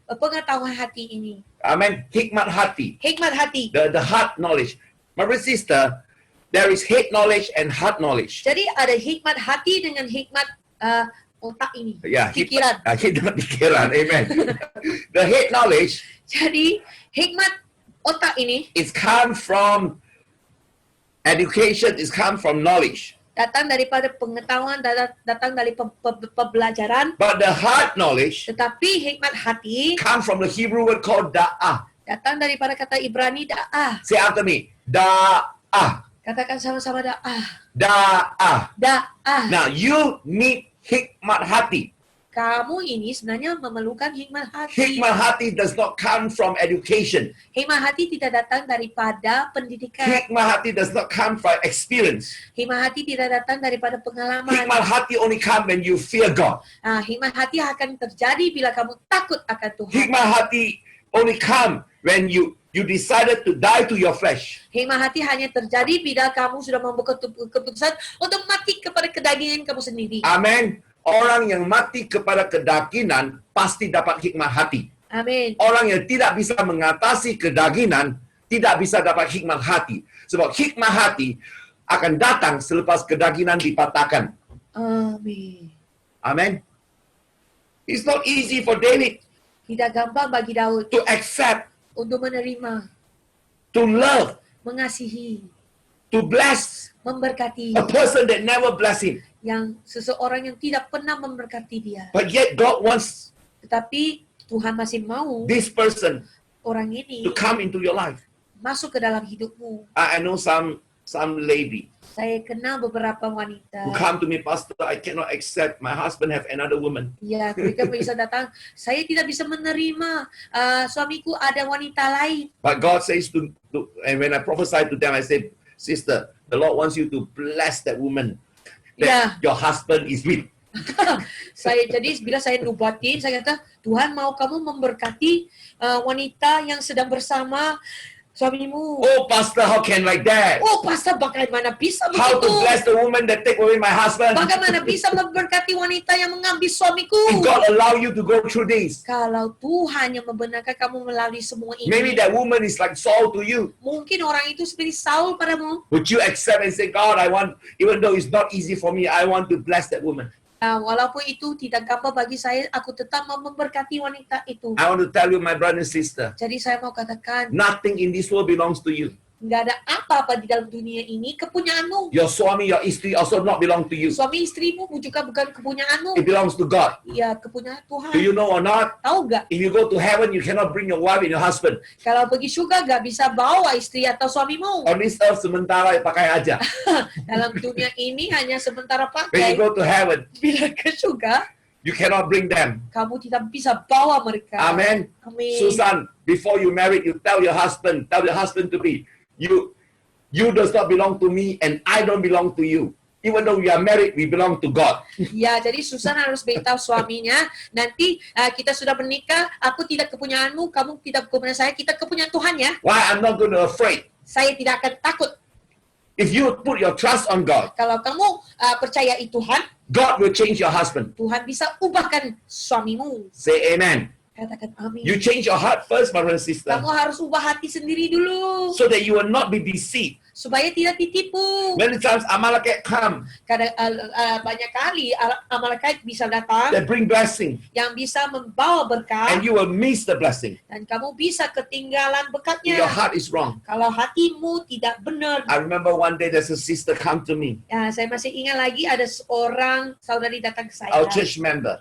pengetahuan hati ini. Amen. Hikmat hati. Hikmat hati. The heart knowledge. My brother, sister, there is head knowledge and heart knowledge. Jadi ada hikmat hati dengan hikmat otak ini. Yeah, Pikiran. hikmat pikiran. Amen. The head knowledge Jadi hikmat otak ini is come from education, is come from knowledge. datang daripada pengetahuan, datang dari pembelajaran. But the heart knowledge Tetapi hikmat hati come from the Hebrew word called da'ah. datang daripada kata Ibrani da'ah. Say after me. Da'ah. Katakan sama-sama da'ah. Da'ah. Da'ah. Now, you need hikmat hati. Kamu ini sebenarnya memerlukan hikmat hati. Hikmat hati does not come from education. Hikmat hati tidak datang daripada pendidikan. Hikmat hati does not come from experience. Hikmat hati tidak datang daripada pengalaman. Hikmat hati only come when you fear God. Hikmat hati akan terjadi bila kamu takut akan Tuhan. Hikmat hati only come when you decided to die to your flesh. Hikmat hati hanya terjadi bila kamu sudah membuat keputusan untuk mati kepada kedagingan kamu sendiri. Amen. Orang yang mati kepada kedagingan pasti dapat hikmat hati. Amin. Orang yang tidak bisa mengatasi kedagingan tidak bisa dapat hikmat hati. Sebab hikmat hati akan datang selepas kedagingan dipatahkan. Amin. Amen. It's not easy for David Tidak gampang bagi Daud to accept, untuk menerima, to love, mengasihi, to bless memberkati a person that never blessed him. yang seseorang yang tidak pernah memberkati dia. But yet God wants Tetapi Tuhan masih mau this person orang ini to come into your life. masuk ke dalam hidupmu. I know some lady Saya kenal beberapa who wanita. come to me, Pastor, I cannot accept my husband have another woman. Ya, mereka bisa datang. Saya tidak bisa menerima suamiku ada wanita lain. But God says and when I prophesy to them, I say, sister, the Lord wants you to bless that woman that your husband is with. Jadi bila saya nubatin, saya kata Tuhan mau kamu memberkati wanita yang sedang bersama suamimu. Oh, Pastor, how can like that? Oh, pastor, bagaimana bisa How to begitu? bless the woman that take away my husband? Bagaimana bisa memberkati wanita yang mengambil suamiku? If God allow you to go through this, Kalau Tuhan yang membenarkan kamu melalui semua ini, maybe that woman is like Saul to you. mungkin orang itu seperti Saul padamu. Would you accept and say, God, I want, even though it's not easy for me, I want to bless that woman. Nah, walaupun itu tidak gampang bagi saya, aku tetap mau memberkati wanita itu. I want to tell you, my brother and sister, Jadi saya mau katakan, nothing in this world belongs to you. nggak ada apa-apa di dalam dunia ini kepunyaanmu. Your swami, your istri also not belong to you. Suami istrimu juga bukan kepunyaanmu. It belongs to God. Ya, kepunyaan Do Tuhan. you know or not? Tahu nggak? If you go to heaven, you cannot bring your wife and your husband. Kalau pergi surga nggak bisa bawa istri atau suamimu. On this earth, sementara pakai aja. Dalam dunia ini hanya sementara When you pakai. go to heaven, Bila ke surga, you cannot bring them. kamu tidak bisa bawa mereka. Amen. Amin. Susan, before you married, you tell your husband to be, you does not belong to me and I don't belong to you. Even though we are married, we belong to God. Ya, jadi Susan harus beritahu suaminya, nanti kita sudah menikah, aku tidak kepunyaanmu, kamu tidak kepunyaan saya, kita kepunyaan Tuhan ya. Why? I'm not going to afraid. Saya tidak akan takut. If you put your trust on God, Kalau kamu percayai Tuhan, God will change your husband. Tuhan bisa ubahkan suamimu. Say amen. Katakan amin. You change your heart first, brother and sister, Kamu harus ubah hati sendiri dulu, so that you will not be deceived. supaya tidak ditipu. Many times Amalekite come, Kadang banyak kali Amalekite bisa datang they bring blessing, yang bisa membawa berkat, and you will miss the blessing. dan kamu bisa ketinggalan If berkatnya. your heart is wrong. Kalau hatimu tidak benar. I remember one day there's a sister come to me, Saya masih ingat lagi ada seorang saudari datang ke saya. our church member.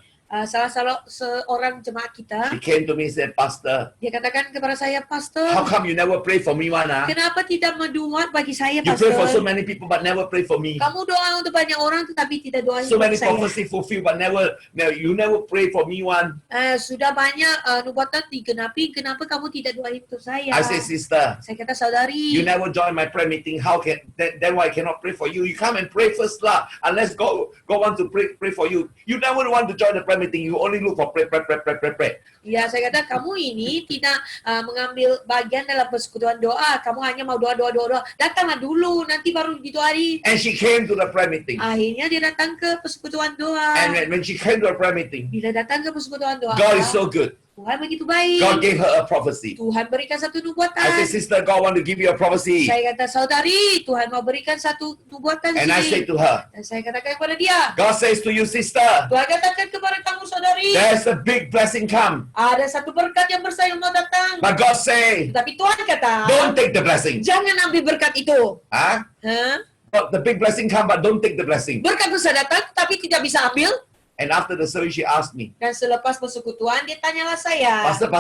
Seorang jemaat kita. She came to me and said, Pastor, Dia katakan kepada saya, Pastor, how come you never pray for me, Wana? kenapa tidak mendoa bagi saya, You pray for so Pastor? many people but never pray for me. Kamu doa untuk banyak orang tetapi tidak doa So untuk many saya. prophecy fulfilled but you never pray for me, one. Sudah banyak nubuatan digenapi, kenapa kamu tidak doain untuk saya? I say, sister, Saya kata, saudari, you never join my prayer meeting. How can then why I cannot pray for you? You come and pray first lah. Unless God want to pray for you. You never want to join the prayer meeting. You only look for pray. ya saya kata kamu ini tidak mengambil bagian dalam persekutuan doa. Kamu hanya mau doa. Datanglah dulu, nanti baru didoain. And she came to the prayer meeting. Akhirnya dia datang ke persekutuan doa. And when she came to the prayer meeting, Bila datang ke persekutuan doa, God is so good. Tuhan begitu baik. God gave her a prophecy. Tuhan berikan satu nubuatan. I say, sister, God want to give you a prophecy. Saya kata, saudari, Tuhan mau berikan satu nubuatan And I say sini. to her, Dan saya katakan kepada dia, God says to you, sister, Tuhan katakan kepada kamu, saudari, there's a big blessing come. ada satu berkat yang besar yang mau datang. But God say, Tapi Tuhan kata, don't take the blessing. jangan ambil berkat itu. Huh? Hah? But the big blessing come, but don't take the blessing. Berkat besar datang, tapi tidak bisa ambil. And after the service, she asked me, Dan selepas persekutuan, dia tanyalah saya, Pastor,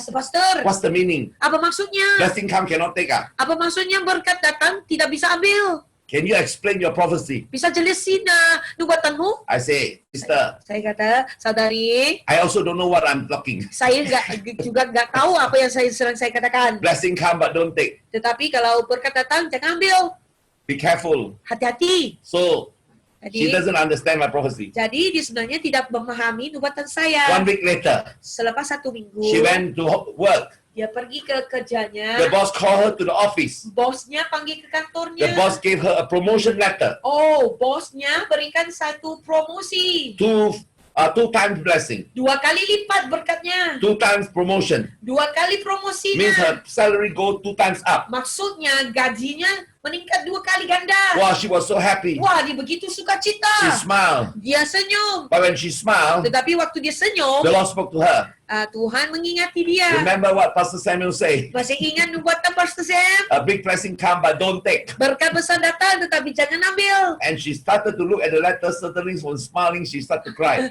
Pastor, what's the meaning? apa maksudnya? Blessing come, cannot take ah. Apa maksudnya berkat datang, tidak bisa ambil? Can you explain your prophecy? Bisa jelasin nubuatanmu? I say, sister, Saya kata, saudari, I also don't know what I'm talking. saya juga nggak tahu apa yang sedang saya katakan. Blessing come, but don't take. Tetapi kalau berkat datang, jangan ambil. Be careful. Hati-hati. So, she Jadi, doesn't understand my prophecy. dia sebenarnya tidak memahami nubuatan saya. 1 week later, Selepas 1 minggu, she went to work. Dia pergi ke kerjanya. The boss called her to the office. Bosnya panggil ke The kantornya. boss gave her a promotion letter. Oh, bosnya berikan satu promosi. Two times blessing. 2 kali lipat berkatnya. 2 times promotion. 2 kali Means promosinya. her salary go 2 times up. Maksudnya gajinya meningkat 2 kali ganda. Wow, she was so happy. Wah, dia begitu She sukacita. smiled. Dia senyum. But when she smiled, Tetapi waktu dia senyum, the Lord spoke to her. Tuhan mengingati dia. Remember what Pastor Samuel said? Masih ingat nubuatan Pastor Sam? A big blessing come, but don't take. Berkat besar datang tetapi jangan ambil. And she started to look at the letter. Suddenly, was smiling. She started to cry.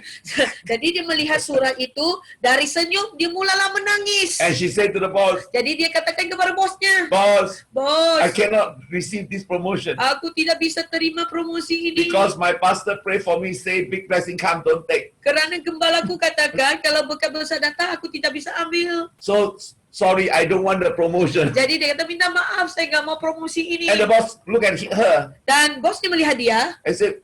Jadi dia melihat surat itu, dari senyum dia mulalah menangis. And she said to the boss, Jadi dia katakan kepada bosnya, "Boss, "Bos, I cannot receive this promotion aku tidak bisa terima promosi ini. because my pastor prayed for me. Say big blessing come, don't take. Kerana gembalaku katakan kalau berkat besar datang aku tidak bisa ambil." So sorry, I don't want the promotion." Jadi dia kata, "Minta maaf, saya nggak mau promosi ini." And the boss looked at her Dan bosnya melihat dia, and said,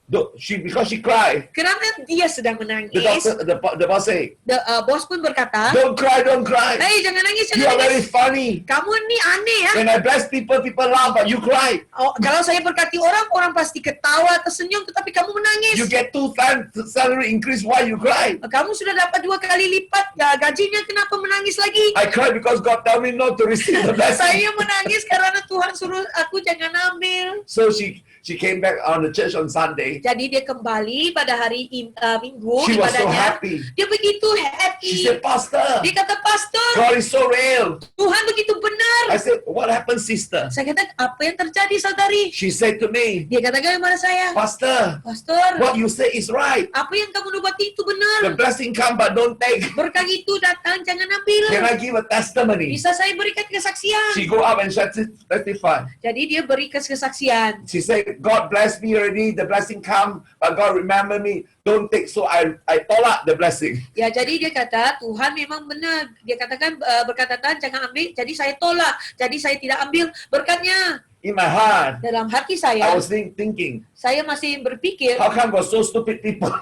because she cried. kerana dia sedang The menangis. the boss said, Bos pun berkata, don't cry. "Hei, jangan nangis, You jangan are very nangis. funny. Kamu ni aneh ya. When I bless people, people laugh, but you cry. Kalau saya berkati orang, orang pasti ketawa, tersenyum, tetapi kamu menangis. You get 2 times the salary increase. Why you cry? Kamu sudah dapat 2 kali lipat gajinya, kenapa menangis lagi?" I cry because God tell me not to receive the blessing. Saya menangis karena Tuhan suruh aku jangan ambil. So she came back on the church on Sunday. Jadi dia kembali pada hari Minggu She was so ibadahnya. happy. Dia begitu She happy. said, Pastor, Dia kata, "Pastor, God is so real. Tuhan begitu I benar." said, what happened, sister? Saya kata, "Apa yang terjadi, saudari?" She said to me, Dia katakan kepada saya, Pastor, "Pastor, what you say is right. apa yang kamu nubati itu The benar. blessing come, but don't take. Berkat itu datang, jangan ambil." Can I give a testimony? Bisa saya berikan kesaksian. She go up and testify. Jadi dia beri kesaksian. She said, God bless me already. The blessing come, but God remember me. Don't take. So I tolak the blessing. Ya, jadi dia kata, Tuhan memang benar. Dia katakan berkata-kata jangan ambil, jadi saya tolak. Jadi saya tidak ambil berkatnya. In my heart, Dalam hati I saya, was thinking, saya masih berpikir, how come got so stupid people?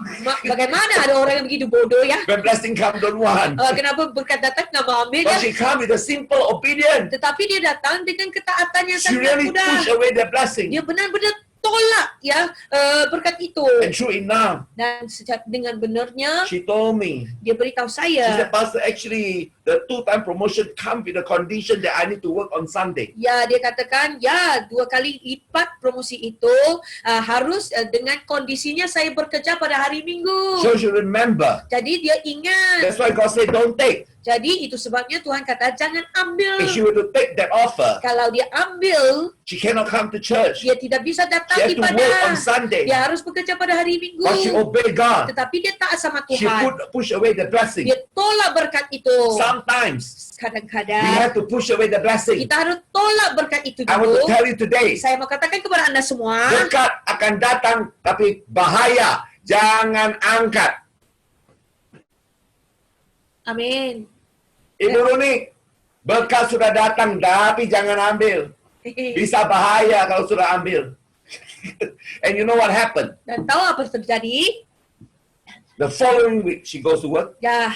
bagaimana ada orang yang begitu bodoh ya? When blessing come, don't want. Kenapa berkat datang nggak mau ambil But ya? she come with a simple obedience. Tetapi dia datang dengan ketaatan yang She sangat really mudah. push away the blessing. Dia benar-benar tolak ya berkat itu. And true enough, Dan dengan benarnya, she told me, dia beritahu she saya, said, Pastor, actually, the 2-time promotion come with the condition that I need to work on Sunday. ya dia katakan, ya 2 kali lipat promosi itu harus dengan kondisinya saya bekerja pada hari Minggu. So she remember. Jadi dia ingat. That's why God said, don't take. Jadi itu sebabnya Tuhan kata jangan ambil. If she were to take that offer, Kalau dia ambil, she cannot come to church. dia tidak bisa She datang has to work on ibadah. Sunday. Dia harus bekerja pada hari Minggu. But she obeyed God. Tetapi dia taat sama She Tuhan. push away the blessing. Dia tolak berkat itu. Sometimes we Kadang-kadang have to push away the blessing. kita harus tolak berkat itu I want to dulu. tell you today, Saya mau katakan kepada Anda semua, berkat akan datang, tapi bahaya. Jangan angkat. amin. Ibu Runi, berkat sudah datang, tapi jangan ambil. Bisa bahaya kalau sudah ambil. And you know what happened? Dan tahu apa yang terjadi? The following week, she goes to work. Ya,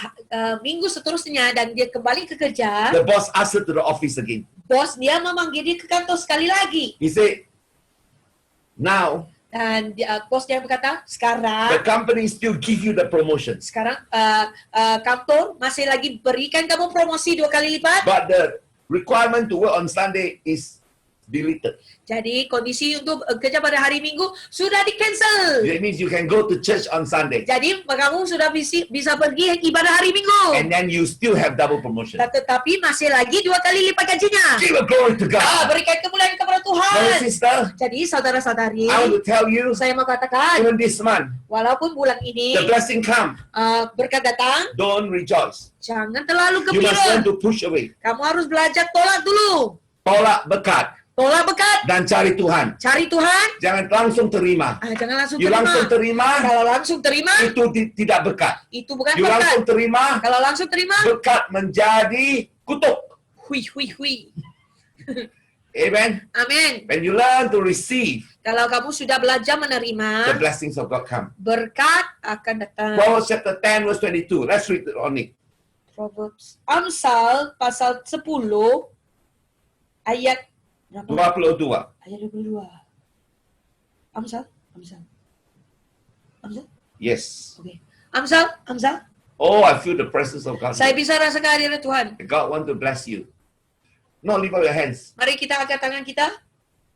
minggu seterusnya dan dia kembali ke kerja. The boss asked her to the office again. Bos dia memanggil dia ke kantor sekali lagi. He said, now, Dan bos dia berkata, the sekarang company still give you the promotion. kantor masih lagi berikan kamu promosi 2 kali lipat. But the requirement to work on Sunday is deleted. Jadi kondisi untuk kerja pada hari Minggu sudah di-cancel. That means you can go to church on Sunday. Jadi kamu sudah bisa pergi ibadah hari Minggu. And then you still have double promotion. Tetapi masih lagi 2 kali lipat gajinya. Give a glory to God. Berikan kemuliaan kepada Brother Tuhan. sister, Jadi saudara-saudari, I want to tell you, saya mau katakan, even this month, walaupun bulan ini the blessing come. berkat datang, Don't rejoice. jangan terlalu You must learn gembira. to push away. Kamu harus belajar tolak dulu. Tolak berkat Tolak berkat, dan cari Tuhan. cari Tuhan. Jangan langsung terima. Jangan langsung You terima. langsung terima, Kalau langsung terima, itu tidak berkat. itu bukan You langsung berkat. terima, Kalau langsung terima, berkat menjadi kutuk. hui hui hui. Amen. Amin. When you learn to receive, Kalau kamu sudah belajar the menerima, blessings of God come. berkat akan datang. Proverbs chapter 10 verse 22. Let's read it on it. Proverbs. Amsal pasal 10 ayat berapa? 22. Ayat 22. Amsal. Yes. Okey. Amsal. Oh, I feel the presence of God. Saya bisa rasakan hadirat Tuhan. God want to bless you. No, lift up your hands. Mari kita angkat tangan kita.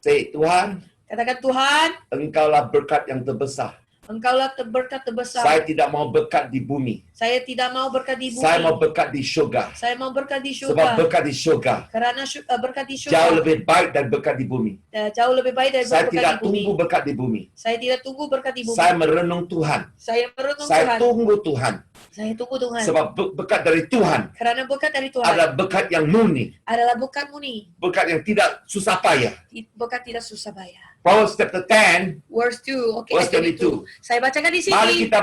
Say, Tuhan, Katakan, Tuhan, Engkaulah berkat yang terbesar. Engkaulah berkat terbesar. Saya tidak mau berkat di bumi. Saya tidak mau berkat di bumi. Saya mau berkat di syurga. Saya mau berkat di Sebab syurga. berkat di syurga Karena berkat di jauh syurga lebih baik dan berkat di bumi. jauh lebih baik dari Saya berkat tidak di bumi. tunggu berkat di bumi. Saya tidak tunggu berkat di bumi. Saya merenung Tuhan. Saya merenung Saya Tuhan. tunggu Tuhan. Saya tunggu Tuhan. Sebab berkat dari Tuhan Karena berkat dari Tuhan adalah berkat yang murni. adalah berkat murni. Berkat yang tidak susah payah. Berkat tidak susah payah. Proverbs chapter 10, Verse 2. Oke, verse ayat 22. Saya bacakan di sini. Mari kita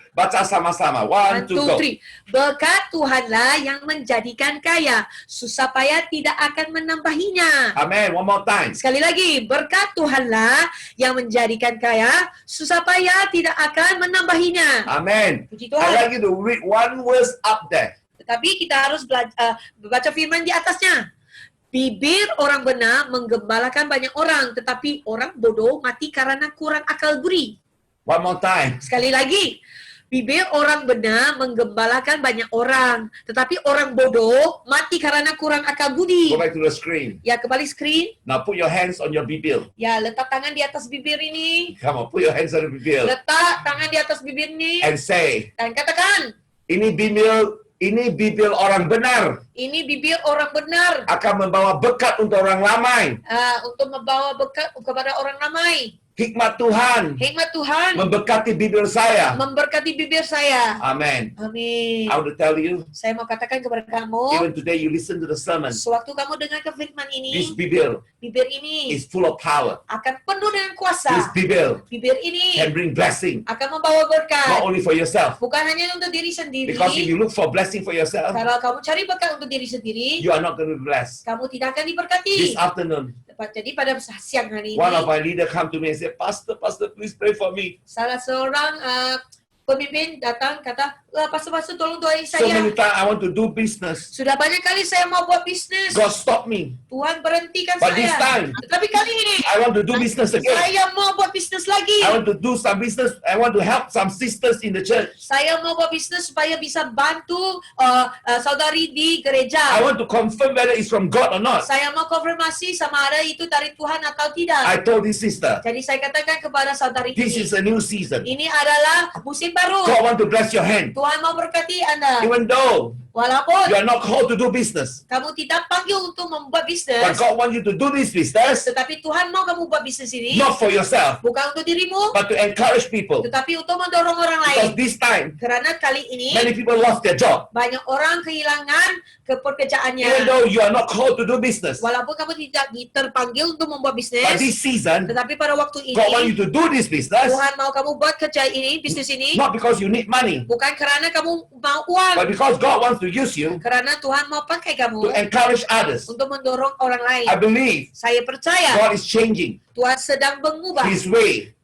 baca sama-sama. 1, 2, go. 3. Berkat Tuhanlah yang menjadikan kaya, susah payah tidak akan menambahinya. Amen. One more time. Sekali lagi, berkat Tuhanlah yang menjadikan kaya, susah payah tidak akan menambahinya. Amen. Puji I'd Tuhan. like you to read one verse up there. Tetapi kita harus baca firman di atasnya. Bibir orang benar menggembalakan banyak orang, tetapi orang bodoh mati karena kurang akal budi. One more time. Sekali lagi, bibir orang benar menggembalakan banyak orang, tetapi orang bodoh mati karena kurang akal budi. Go back to the screen. Ya, kembali screen. Now put your hands on your bibir. Ya, letak tangan di atas bibir ini. Come on, put your hands on the bibir. Letak tangan di atas bibir ini. And say, Dan katakan, ini bibir orang benar ini bibir orang benar akan membawa berkat untuk orang ramai. untuk membawa berkat kepada orang ramai. Hikmat Tuhan Hikmat Tuhan memberkati bibir saya. memberkati bibir saya. Amen. Amin. I want to tell you, Saya mau katakan kepada kamu, even today you listen to the sermon, sewaktu kamu dengarkan firman this ini, bibir bibir ini is full of power. akan penuh dengan This kuasa. bibir Bibir ini can bring blessing, akan membawa not berkat, only for yourself. bukan hanya untuk diri sendiri. Because if you look for blessing for yourself, Kalau kamu cari berkat untuk diri sendiri, you are not going to be blessed. kamu tidak akan diberkati. This afternoon, Jadi pada siang hari one of ini, my leader come to me and said, Pastor, please pray for me. salah seorang pemimpin datang kata, pastor tolong doain So many saya. times I want to do business. Sudah banyak kali saya mau buat bisnis. God stop me. Tuhan berhentikan But this saya. time, Tetapi kali ini, I want to do business again. saya mau buat bisnis lagi. I want to do some business. I want to help some sisters in the church. Saya mau buat bisnis supaya bisa bantu saudari di I gereja. want to confirm whether it's from God or not. Saya mau konfirmasi sama ada itu dari Tuhan atau tidak. I told this sister, Jadi saya katakan kepada saudari this is ini, a new season. ini adalah musim baru. God want to bless your hand. Tuhan mau berkati Anda. Even though Walaupun you are not called to do business, kamu tidak panggil untuk membuat but bisnis, God want you to do this business, tetapi Tuhan mau kamu buat bisnis ini not for yourself, bukan untuk dirimu, but to encourage people. tetapi untuk mendorong orang Because lain. this time, Karena kali ini many people lost their job. banyak orang kehilangan Even pekerjaannya. though you are not called to do business, Walaupun kamu tidak terpanggil untuk membuat but bisnis, this season, tetapi pada waktu God want you ini to do this business, Tuhan mau kamu buat kerja ini, bisnis ini, not because you need money, bukan karena kamu mau uang, but because God wants to use you karena Tuhan mau pakai to kamu encourage others. untuk mendorong orang lain. I believe Saya percaya God is changing Tuhan sedang mengubah His way,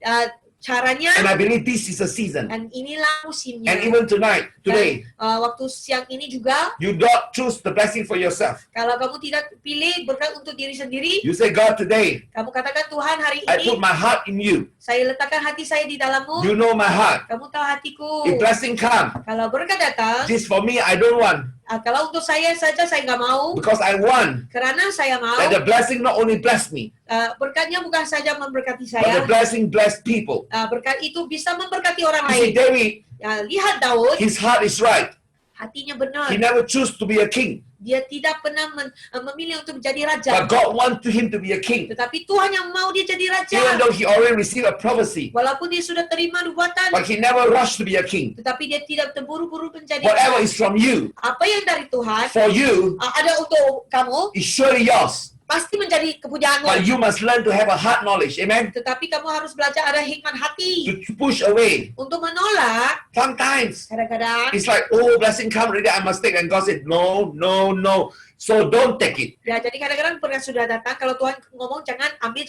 caranya, and I believe this is a season. dan inilah musimnya. And even today, Waktu siang ini juga, you don't choose the blessing for yourself. kalau kamu tidak pilih berkat untuk diri sendiri, You say, God, today, kamu katakan, Tuhan hari I put ini, my heart in you. saya letakkan hati saya di dalammu, You know my heart. kamu tahu hatiku. If blessing come, Kalau berkat datang, this for me, I don't want. kalau untuk saya saja saya nggak mau, Because I want karena saya mau, that the blessing not only bless me, berkatnya bukan saja memberkati but the saya, blessing bless people. berkat itu bisa memberkati orang You see, lain. David, Lihat Daud, his heart is right. hatinya benar. He never chose to be a king, Dia tidak pernah memilih untuk menjadi raja. but God wanted him to be a king. Tetapi Tuhan yang mau dia jadi raja. Even though he already received a prophecy, Walaupun dia sudah terima nubuatan, but he never rushed to be a king. tetapi dia tidak terburu-buru menjadi Whatever raja. is from you, Apa yang dari Tuhan, for you, ada untuk kamu, is surely yours. pasti menjadi kepujaanmu. But you must learn to have a heart knowledge. Amen. Tetapi kamu harus belajar ada hikmat hati To push away. untuk menolak. Sometimes Kadang-kadang, it's like, oh, blessing come already, I must take. And God said, no, no, no. So don't take it. ya jadi kadang-kadang pernah sudah datang, kalau Tuhan ngomong jangan ambil,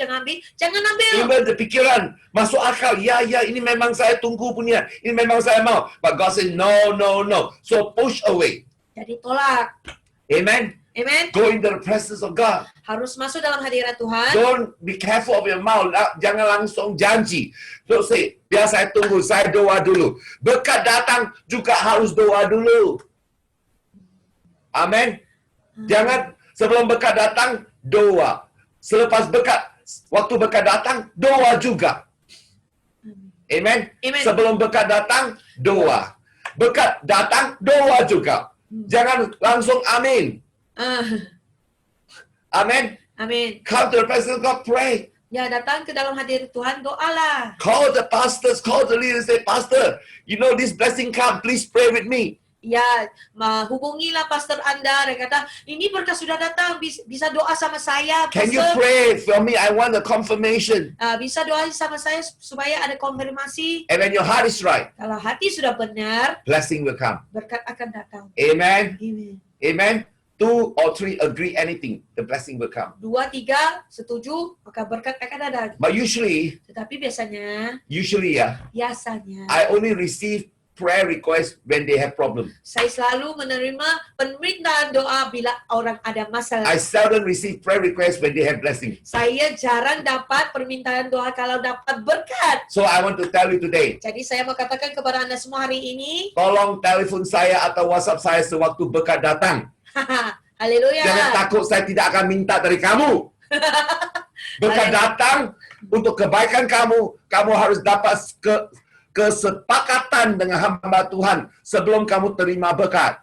jangan ambil. Even the pikiran, masuk akal. Ya, ini memang saya tunggu punya. Ini memang saya mau. But God said, no, no, no. So push away. Jadi tolak. Amen. Amen. Go into the presence of God. Harus masuk dalam hadirat Tuhan. Don't be careful of your mouth. Jangan langsung janji. So say, biar saya tunggu, saya doa dulu. Berkat datang juga harus doa dulu. Amin. Jangan sebelum berkat datang, doa. Selepas berkat, waktu berkat datang, doa juga. Amen. Amen. Sebelum berkat datang, doa. Berkat datang, doa juga. Jangan langsung amin. Amen. Amin. Come to the presence of God, pray. Ya, datang ke dalam hadirat Tuhan, doalah. Call the pastors, call the leaders, say, Pastor, you know this blessing come, please pray with me. Ya, hubungilah pastor Anda dan kata, ini berkat sudah datang, bisa doa sama saya, Can you pastor. pray for me? I want a confirmation. Bisa doa sama saya supaya ada konfirmasi. And when your heart is right, Kalau hati sudah benar, blessing will come. berkat akan datang. Amen. Amin. Amen. 2 or 3 agree anything, the blessing will come. 2, 3 setuju, maka berkat akan datang. But usually, Tetapi biasanya, I only receive prayer requests when they have problem. saya selalu menerima permintaan doa bila orang ada masalah. I seldom receive prayer requests when they have blessing. Saya jarang dapat permintaan doa kalau dapat berkat. So I want to tell you today, Jadi saya mau katakan kepada Anda semua hari ini, tolong telefon saya atau WhatsApp saya sewaktu berkat datang. haleluya. Jangan takut saya tidak akan minta dari kamu. Berkat datang untuk kebaikan kamu, kamu harus dapat kesepakatan dengan hamba Tuhan sebelum kamu terima berkat.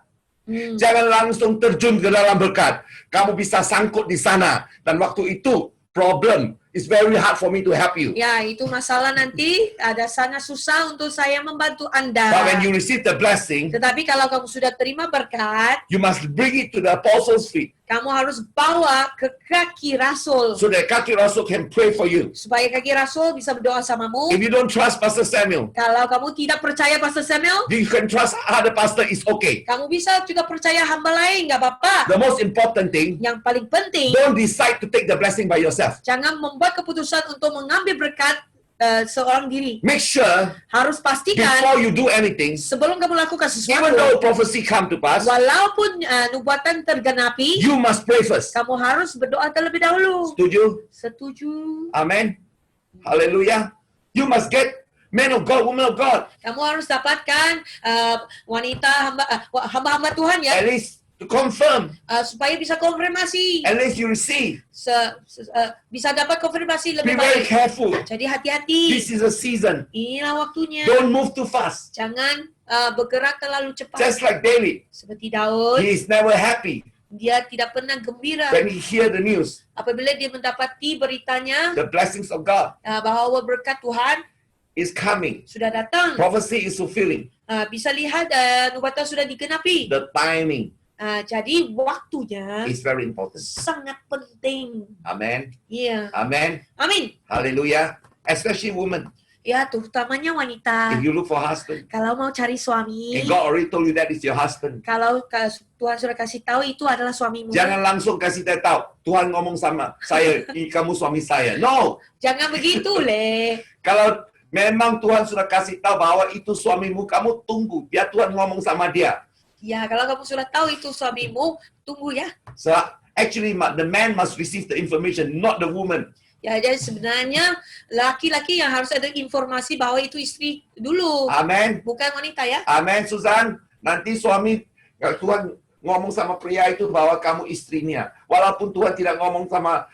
Jangan langsung terjun ke dalam berkat. Kamu bisa sangkut di sana. Dan waktu itu, problem. It's very hard for me to help you. Ya, itu masalah nanti ada sangat susah untuk saya membantu Anda. But when you receive the blessing, Tetapi kalau kamu sudah terima berkat, you must bring it to the apostles' feet kamu harus bawa ke kaki Rasul. so that kaki rasul can pray for you. Supaya kaki Rasul bisa berdoa samamu. If you don't trust Pastor Samuel, Kalau kamu tidak percaya Pastor Samuel, you can trust other pastor, is okay. kamu bisa juga percaya hamba lain, nggak apa-apa. The most important thing, Yang paling penting, don't decide to take the blessing by yourself. jangan membuat keputusan untuk mengambil berkat seorang diri. Make sure Harus pastikan before you do anything, sebelum kamu lakukan even though sesuatu, prophecy come to pass, walaupun nubuatan tergenapi, you must pray first. kamu harus berdoa terlebih dahulu. Setuju? Setuju? Amen. Hallelujah. You must get men of God, women of God. Kamu harus dapatkan wanita hamba-hamba Tuhan ya, At least to confirm. supaya bisa konfirmasi, At least you receive. bisa dapat konfirmasi Be lebih very baik. careful. Jadi hati-hati. This is a season. Inilah waktunya. Don't move too fast. Jangan bergerak terlalu cepat. Just like David. Seperti Daud, He is never happy dia tidak pernah gembira when he hear the news. apabila dia mendapati beritanya The blessings of God bahwa berkat Tuhan is coming. sudah datang. Prophecy is fulfilling. Bisa lihat nubuatan sudah digenapi. The timing Jadi waktunya is very important. sangat penting. Amen. Iya. Amen. Amin. Hallelujah. Especially women. Ya, terutamanya wanita. If you look for husband, Kalau mau cari suami, and God already told you that is your husband, kalau Tuhan sudah kasih tahu itu adalah suamimu. jangan langsung kasih tahu. Tuhan ngomong sama saya, kamu suami saya. No. Jangan begitu, Le. Kalau memang Tuhan sudah kasih tahu bahwa itu suamimu, kamu tunggu. Biar Tuhan ngomong sama dia. Ya, kalau kamu sudah tahu itu suamimu, tunggu ya. So actually, the man must receive the information, not the woman. Ya, jadi sebenarnya laki-laki yang harus ada informasi bahwa itu istri dulu, Amen. bukan wanita ya. Amen, Susan. Nanti suami, Tuhan ngomong sama pria itu bahwa kamu istrinya. Walaupun Tuhan tidak ngomong sama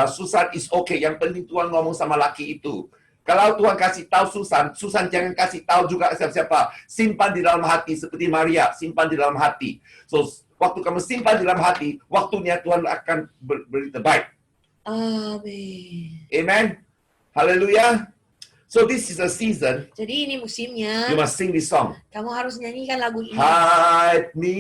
Susan, is okay. Yang penting Tuhan ngomong sama laki itu. Kalau Tuhan kasih tahu Susan, Susan jangan kasih tahu juga siapa-siapa. Simpan di dalam hati seperti Maria, simpan di dalam hati. So, waktu kamu simpan di dalam hati, waktunya Tuhan akan berita baik. Amin. Amen. Hallelujah. So this is a season. Jadi ini musimnya. You must sing this song. Kamu harus nyanyikan lagu ini. Hide me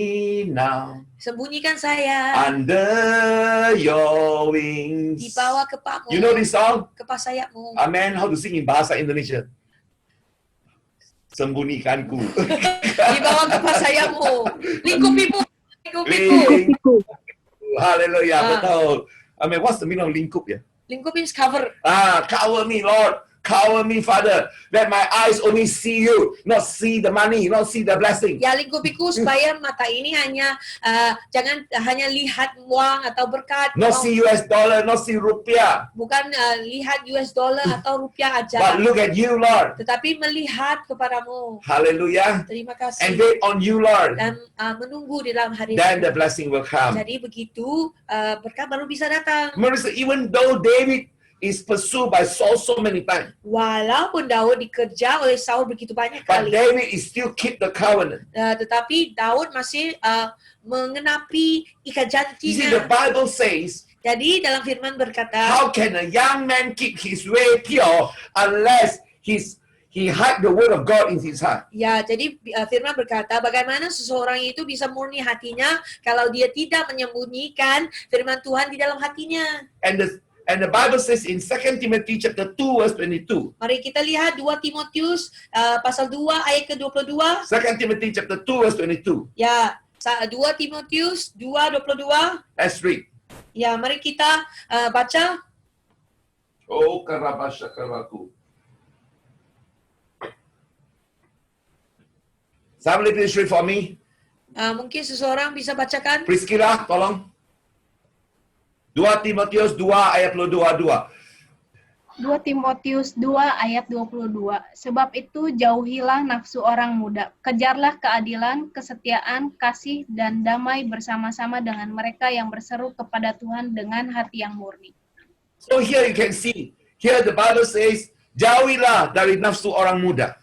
now Sembunyikan saya under your wings. di bawah kepakmu, You know this song? kepas sayapmu. Amen. How to sing in bahasa Indonesia? Sembunyikanku. Di bawah kepas sayapmu. Lingkupimu. Lingkupiku. Hallelujah. Ah. Betul. I mean, what's the meaning of lingkup ya? Lingkup means cover. Cover me, Lord. Cover me, Father. Let my eyes only see you, not see the money, not see the blessing. Ya lingkupiku supaya mata ini hanya jangan hanya lihat uang atau berkat, Not see US dollar, not see rupiah. bukan lihat US dollar atau rupiah aja, But look at you, Lord. tetapi melihat kepadamu. Hallelujah. Terima And kasih wait on you, Lord. dan menunggu di dalam hari Then the itu. blessing will come. Jadi begitu berkat baru bisa datang. Remember, even though David is pursued by Saul so many times, Walaupun Daud dikejar oleh Saul begitu banyak but kali, David is still keep the covenant. tetapi Daud masih mengenapi ikat You see, the janjinya. Bible says, Jadi dalam firman berkata, how can a young man keep his way pure unless he hide the word of God in his heart? ya, jadi firman berkata, bagaimana seseorang itu bisa murni hatinya kalau dia tidak menyembunyikan firman Tuhan di dalam hatinya. And the Bible says in 2 Timothy chapter 2 verse 22. Mari kita lihat 2 Timotius pasal 2 ayat ke-22. 2 Timothy chapter 2 verse 22. Ya, 2 Timotius 2:22. Let's read. Ya, mari kita baca. Oh, karabashakaraku. Somebody please read for me. Mungkin seseorang bisa bacakan. Priscilla, tolong. 2 Timotius 2 ayat 22. 2 Timotius 2 ayat 22. Sebab itu jauhilah nafsu orang muda, kejarlah keadilan, kesetiaan, kasih, dan damai bersama-sama dengan mereka yang berseru kepada Tuhan dengan hati yang murni. So here you can see, here the Bible says, jauhilah dari nafsu orang muda.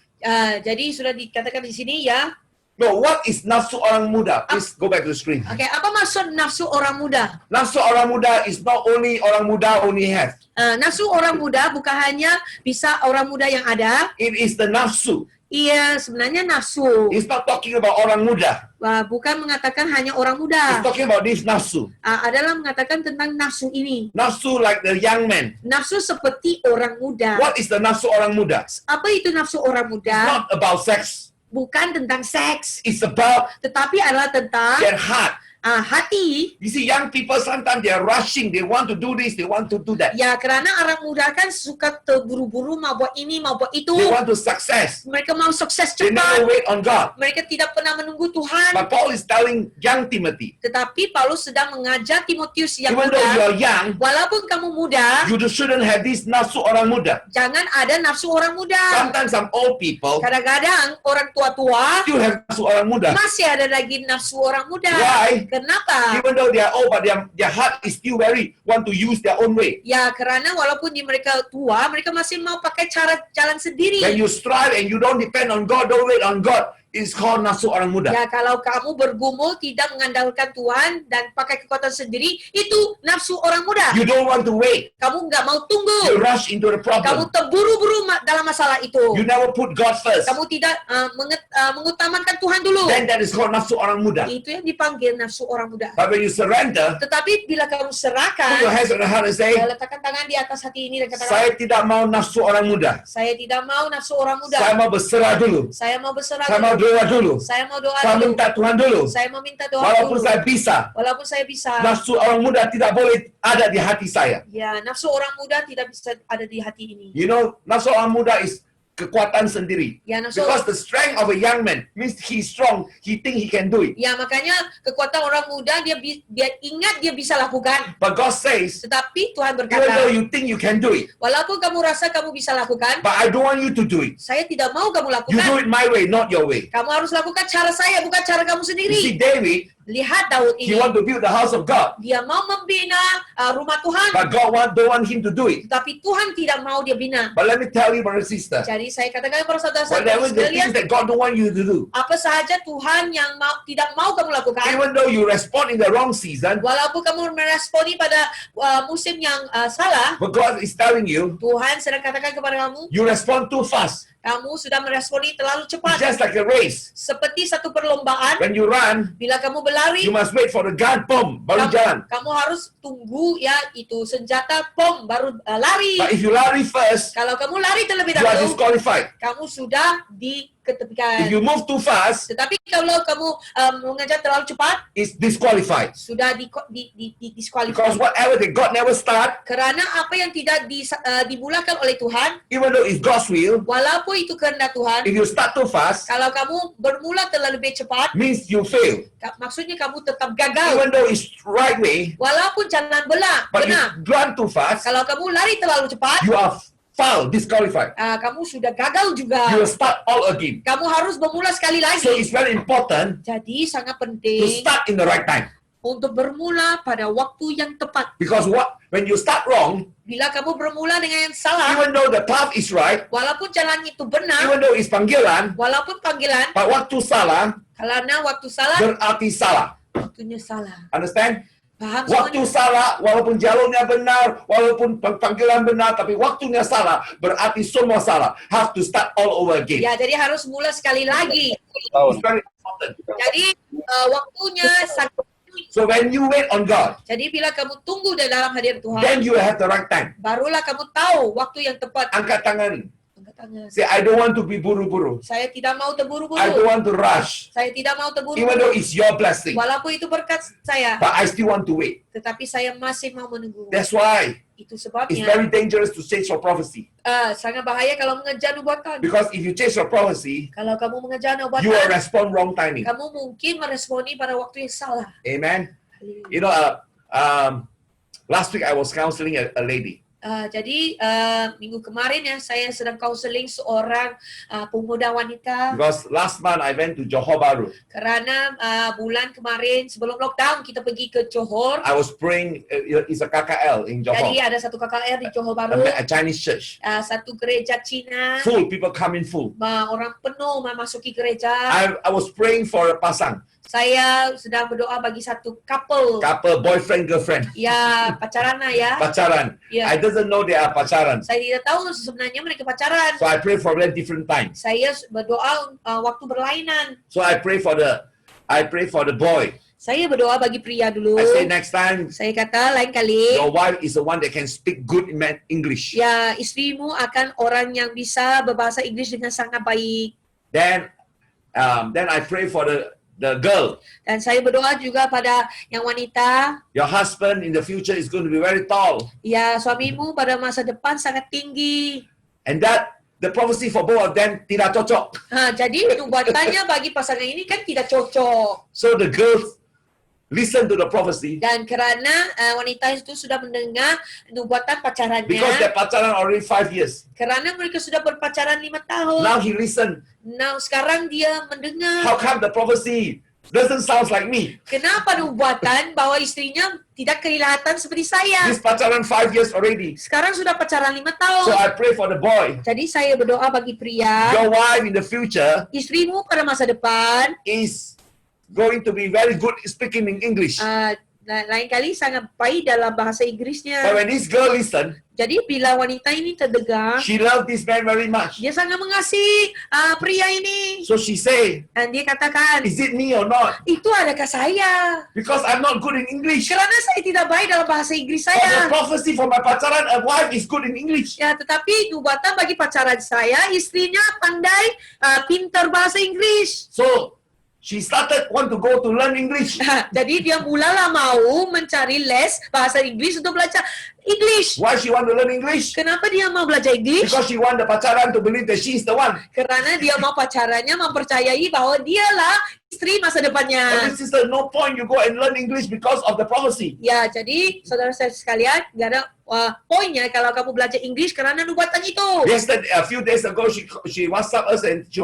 Jadi sudah dikatakan di sini ya. No, what is nafsu orang muda? Please go back to the screen. Oke, apa maksud nafsu orang muda? Nafsu orang muda is not only orang muda only have. Nafsu orang muda bukan hanya bisa orang muda yang ada. It is the nafsu. Iya, sebenarnya nafsu. It's not talking about orang muda. Bukan mengatakan hanya orang It's muda. talking about this nafsu. Adalah mengatakan tentang nafsu ini. Nafsu like the young man. Nafsu seperti orang muda. What is the nafsu orang muda? Apa itu nafsu orang It's muda? not about sex. Bukan tentang seks, It's about tetapi adalah tentang their heart. hati. You see, young people sometimes they are rushing. They want to do this. They want to do that. Ya, karena orang muda kan suka terburu-buru mau buat ini, mau buat itu. They want to success. Mereka mau sukses They cepat. never wait on God. Mereka tidak pernah menunggu Tuhan. But Paul is telling young Timothy, Tetapi Paulus sedang mengajar Timotius yang even though you muda, are young, walaupun kamu muda, you shouldn't have this nafsu orang muda. jangan ada nafsu orang muda. Sometimes some old people Kadang-kadang orang tua-tua still have nafsu orang muda. masih ada lagi nafsu orang muda. Why? Kenapa? Even though they are old, but their heart is still very want to use their own way. Ya, karena walaupun mereka tua, mereka masih mau pakai cara jalan sendiri. When you strive and you don't depend on God, don't wait on God, it's called nafsu orang muda. Ya, kalau kamu bergumul tidak mengandalkan Tuhan dan pakai kekuatan sendiri, itu nafsu orang muda. You don't want to wait. Kamu nggak mau You tunggu. rush into the Kamu problem. terburu-buru dalam masalah itu. You never put God first. Kamu tidak mengutamakan Tuhan dulu. Then that is called nafsu orang muda. Itu yang dipanggil nafsu orang muda. But when you surrender, Tetapi bila kamu put your serahkan, hands on the heart and say, letakkan tangan di atas hati ini dan katakan, saya tidak mau nafsu orang muda. saya tidak mau nafsu orang muda. Saya mau berserah dulu. Saya mau berserah Saya mau dulu. doa dulu. Saya mau doa Saya dulu. minta Tuhan dulu. Saya mau minta doa Walaupun dulu. saya bisa, Walaupun saya bisa. nafsu orang muda tidak boleh ada di hati saya. Ya, nafsu orang muda tidak bisa ada di hati ini. You know, nafsu orang muda is kekuatan sendiri. Ya, nafsu Because the strength of a young man means he's strong, he think he can do it. Ya, makanya kekuatan orang muda dia ingat dia bisa lakukan. But God says, Tetapi Tuhan even though berkata, you think you can do it, walaupun kamu rasa kamu bisa lakukan, but I don't want you to do it. saya tidak mau kamu You do lakukan. it my way, not your way. Kamu harus lakukan cara saya, bukan cara kamu You see, sendiri. David, Lihat Daud he ini. want to build the house of God, Dia mau membina rumah Tuhan. but God don't want him to do it. Tapi Tuhan tidak mau dia bina. But let me tell you, brother and sister, Jadi saya katakan kepada whatever saudara-saudara the sekalian, things that God don't want you to do, apa saja Tuhan yang tidak mau kamu lakukan, even though you respond in the wrong season, walaupun kamu meresponi pada musim yang salah, but God is telling you, Tuhan sedang katakan kepada kamu, you respond too fast. kamu sudah meresponi terlalu It's cepat. just like a race. Seperti satu perlombaan, When you run, bila kamu berlari, you must wait for the gun, boom, baru jalan. kamu harus tunggu ya itu senjata pom baru lari. But if you lari first, Kalau kamu lari terlebih you are dahulu, disqualified. kamu sudah If you ketepikan. move too fast, Tetapi kalau kamu mengajar terlalu cepat, it's disqualified. sudah Because diskualifikasi. whatever that God never start, Karena apa yang tidak dimulakan oleh Tuhan, even though it's God's will, walaupun itu kehendak Tuhan, if you start too fast, kalau kamu bermula terlalu cepat, means you fail. maksudnya kamu tetap gagal. Even though it's right way, Walaupun jalan benar, but you run too fast, kalau kamu lari terlalu cepat, you are foul, disqualified. kamu sudah gagal You juga. will start all again. Kamu harus bermula sekali So lagi. it's very important Jadi sangat to penting start in the right time. untuk bermula pada waktu yang tepat. Because when you start wrong, Bila kamu bermula dengan yang salah, even though the path is right, walaupun jalan itu benar, even though it's panggilan, walaupun panggilan, but waktu salah, karena waktu salah, berarti salah. waktunya salah. Understand? Paham Waktu semuanya? salah, walaupun jalurnya benar, walaupun panggilan benar, tapi waktunya salah, berarti semua salah. Have to start all over again. Ya, jadi harus mula sekali lagi. It's very important. Jadi waktunya sangat. So when you wait on God, Jadi bila kamu tunggu di dalam hadirat Tuhan, then you have the right time. barulah kamu tahu waktu yang tepat. Angkat tangan. Angkat tangan. Say, I don't want to be buru-buru. Saya tidak mau I don't terburu-buru. want to rush. Saya tidak mau Even terburu-buru. though it's your blessing. Walaupun itu berkat saya, But I still want to wait. tetapi saya masih mau menunggu. That's why Itu it's sebabnya very dangerous to change your prophecy. sangat bahaya kalau mengejar nubuatan. Because if you change your prophecy, Kalau kamu mengejar you will nubuatan, respond wrong timing. kamu mungkin meresponi pada waktu yang salah. Amen. Haleluya. You know, last week I was counseling a lady. Jadi minggu kemarin ya saya sedang counseling seorang pemuda wanita Because last month I went to Johor Bahru. karena bulan kemarin sebelum lockdown kita pergi ke Johor. I was praying, it's a KKL in Jadi Johor, ada satu KKR di Johor Bahru, a Chinese church. satu gereja Cina, Full, people come in full. orang penuh memasuki gereja. I was praying for a pasang, Saya sedang berdoa bagi satu couple. couple, boyfriend, girlfriend, Ya, pacaran lah ya. pacaran. Ya. I doesn't know they are pacaran. Saya tidak tahu sebenarnya mereka pacaran. So I pray for them different times. Saya berdoa waktu berlainan. So I pray for the boy. Saya berdoa bagi pria dulu. I say next time, Saya kata lain kali, your wife is the one that can speak good English. ya istrimu akan orang yang bisa berbahasa Inggris dengan sangat baik. Then I pray for the girl. Dan saya berdoa juga pada yang wanita, Your husband in the future is going to be very tall. ya suamimu pada masa depan sangat tinggi. And that the prophecy for both of them tidak cocok. Jadi nubuatannya bagi pasangan ini kan tidak cocok. So the girls listen to the prophecy Dan kerana wanita itu sudah mendengar nubuatan pacarannya, because they're pacaran already 5 years. kerana mereka sudah berpacaran 5 tahun. Now he listen. Nah, sekarang dia mendengar. How come the prophecy doesn't sound like me? Kenapa nubuatan bahwa istrinya tidak kelihatan seperti saya? This pacaran 5 years already. Sekarang sudah pacaran 5 tahun. So I pray for the boy. Jadi saya berdoa bagi pria, Your wife in the future istrimu pada masa depan is going to be very good speaking in English. lain kali sangat baik dalam bahasa But Inggrisnya. when this girl listen, Jadi bila wanita ini terdengar, she loved this man very much. dia sangat mengasihi pria ini. So she say, Dan dia katakan, is it me or not? itu adakah saya? Because I'm not good in English. Kerana saya tidak baik dalam bahasa Inggris But the saya. prophecy for my pacaran, a wife is good in English. Ya, tetapi nubuatan bagi pacaran saya, istrinya pandai, pintar bahasa Inggris. So she started want to go to learn English. Jadi dia mulalah mau mencari les bahasa Inggris untuk belajar English. Why she want to learn English? Kenapa dia mau belajar English? Because she want the pacaran to believe that she is the one. Kerana dia mau pacarannya mempercayai bahwa dialah istri masa And depannya. this sister, no point you go and learn English because of the prophecy. Ya, jadi saudara saya sekalian, gak ada poinnya kalau kamu belajar English kerana nubuatan itu. Yesterday, a few days ago, she WhatsApp us and she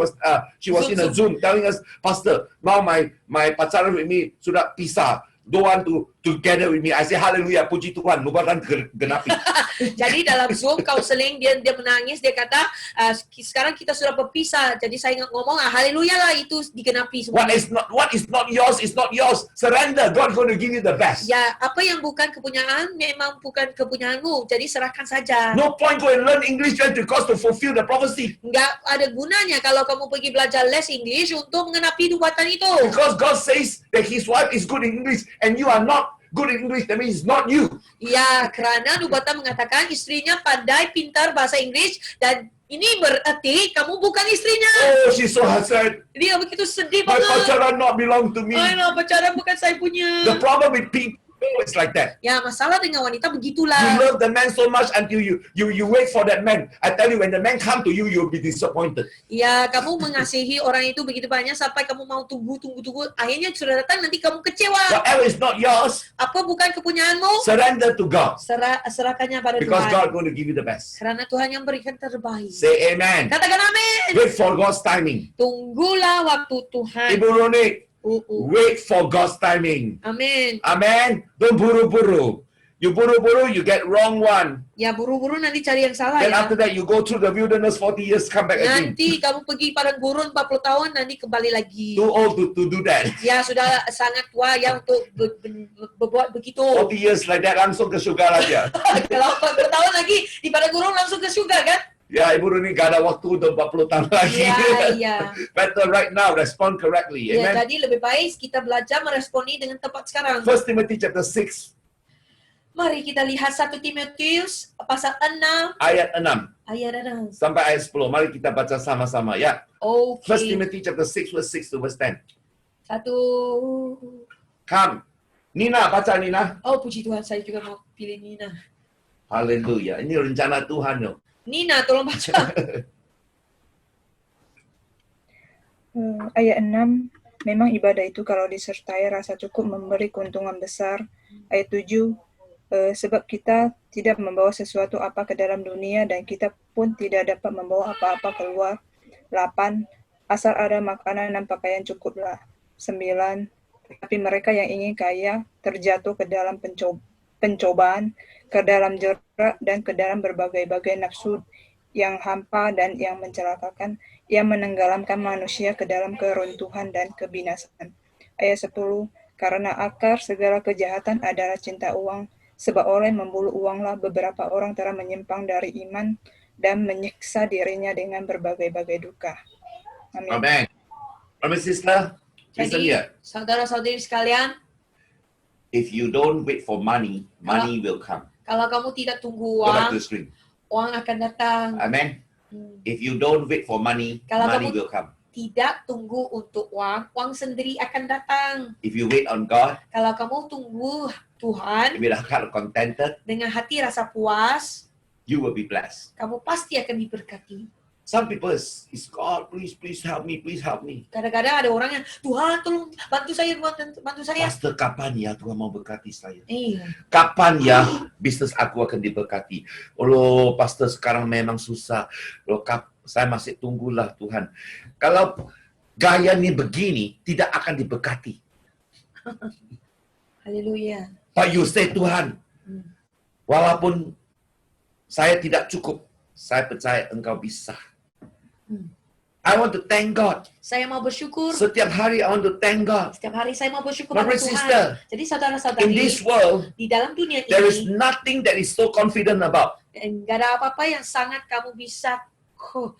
was in a Zoom telling us, Pastor, now my pacaran with me sudah pisah. Don't want to together with me. I say hallelujah, puji Tuhan, nubuatan genapi. Jadi dalam Zoom counseling dia menangis, dia kata sekarang kita sudah berpisah. Jadi saya ngomong haleluya lah itu digenapi semua. What is not yours is not yours. Surrender. God going to give you the best. Ya, apa yang bukan kepunyaan memang bukan kepunyaanmu. Jadi serahkan saja. No point go and learn English just because to fulfill the prophecy. Enggak ada gunanya kalau kamu pergi belajar les English untuk mengenapi nubuatan itu. Because God says that His wife is good in English and you are not good in English. That means it's not you. Ya, kerana nubuatan mengatakan istrinya pandai, pintar bahasa Inggris dan Ini berarti kamu bukan istrinya. Oh, she's so sad. Dia begitu sedih My banget. pacaran not belong to me. Ayolah, pacaran bukan saya punya. The problem with people is like that. Ya, masalah dengan wanita You begitulah. love the man so much until you wait for that man. I tell you, when the man come to you, you'll be disappointed. Ya, kamu mengasihi orang itu begitu banyak sampai kamu mau tunggu. Akhirnya sudah datang, nanti kamu kecewa. Whatever is not yours, Apa bukan kepunyaanmu? surrender to God. Serahkannya pada Because Tuhan. God going to give you the best. Karena Tuhan yang berikan terbaik. Say amen. Katakan amin. Wait for God's timing. Tunggulah waktu Tuhan. Ibu Roni, Uh-uh. wait for God's timing. Amin. Amen. Don't buru-buru. You buru-buru, you get wrong one. Ya, buru-buru nanti cari yang salah Then ya. after that, you go through the wilderness 40 years, come back again. Nanti kamu pergi padang gurun 40 tahun, nanti kembali lagi. Too old to do that. Ya, sudah sangat tua ya untuk berbuat begitu. 40 years like that, langsung ke surga aja. Kalau 40 tahun lagi di padang gurun langsung ke surga kan? Ya, Ibu Roni gak ada waktu untuk 40 tahun lagi. Ya. Better right now, respond correctly. Ya, Amen. jadi lebih baik kita belajar meresponi dengan tepat sekarang. 1 Timothy chapter 6, Mari kita lihat 1 Timotius pasal 6 ayat 6 ayat 6. sampai ayat 10. Mari kita baca sama-sama ya. 1 Oke. Timothy chapter 6, verse 6 to verse 10. Satu. Come. Nina, baca Nina. Oh, puji Tuhan, saya juga mau pilih Nina. Haleluya. Ini rencana Tuhan yo. Nina, tolong baca. Ayat 6, memang ibadah itu kalau disertai rasa cukup memberi keuntungan besar. Ayat 7, sebab kita tidak membawa sesuatu apa ke dalam dunia dan kita pun tidak dapat membawa apa-apa keluar. 8, asal ada makanan dan pakaian cukuplah. 9, tapi mereka yang ingin kaya terjatuh ke dalam pencobaan, ke dalam jerat dan ke dalam berbagai-bagai nafsu yang hampa dan yang mencelakakan, yang menenggelamkan manusia ke dalam keruntuhan dan kebinasaan. Ayat 10, karena akar segala kejahatan adalah cinta uang, sebab oleh memburu uanglah beberapa orang telah menyimpang dari iman dan menyiksa dirinya dengan berbagai-bagai duka. Amin. Amen. Amen, sister. Listen Jadi, here. saudara-saudari sekalian, If you don't wait for money, money will come. kalau kamu tidak tunggu Go back to uang, the screen. uang akan datang. Amen. Hmm. If you don't wait for money, Kalau money kamu- will come. Tidak tunggu untuk uang, uang sendiri akan datang. If you wait on God, Kalau kamu tunggu Tuhan with a heart contented, dengan hati rasa puas, you will be blessed. kamu pasti akan diberkati. Some people is God, please help me, please help me. Kadang-kadang ada orang yang, Tuhan tolong bantu saya, bantu saya. Pastor, kapan ya Tuhan mau berkati saya? Iya. Kapan ya bisnis aku akan diberkati? Oh, pastor sekarang memang susah. Oh, saya masih tunggulah Tuhan. Kalau gaya ini begini, tidak akan diberkati. Haleluya. But you say, Tuhan, Hmm. walaupun saya tidak cukup, saya percaya Engkau bisa. Hmm. I want to thank God. Saya mau bersyukur. Setiap hari I want to thank God. Setiap hari saya mau bersyukur My pada sister, Tuhan. Jadi In saudara-saudari, this world, di dalam dunia there is ini, nothing that is so confident about. nggak ada apa-apa yang sangat kamu bisa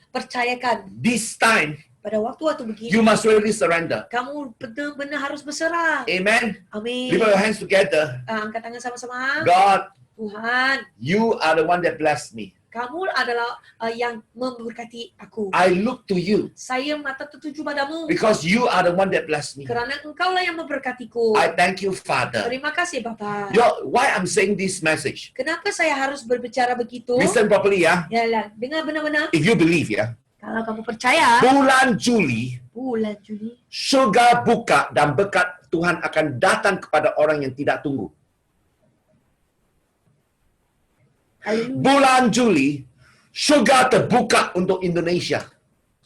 percayakan. This time, Pada waktu-waktu begini, you must really surrender. kamu benar-benar harus berserah. Amen. Amin. Lift your hands together. Angkat tangan sama-sama. God, Tuhan, you are the one that blessed me. kamu adalah yang memberkati aku. I look to you Saya mata tertuju padamu. because you are the one that blessed me. Karena engkaulah yang memberkatiku. I thank you, Father. Terima kasih, Bapak. Why I'm saying this message? Kenapa saya harus berbicara begitu? Listen properly, ya. Ya, dengar benar-benar. If you believe, ya. Kalau kamu percaya, Bulan Juli, bulan Juli, surga buka dan berkat Tuhan akan datang kepada orang yang tidak tunggu. haleluya. Bulan Juli, surga terbuka untuk Indonesia.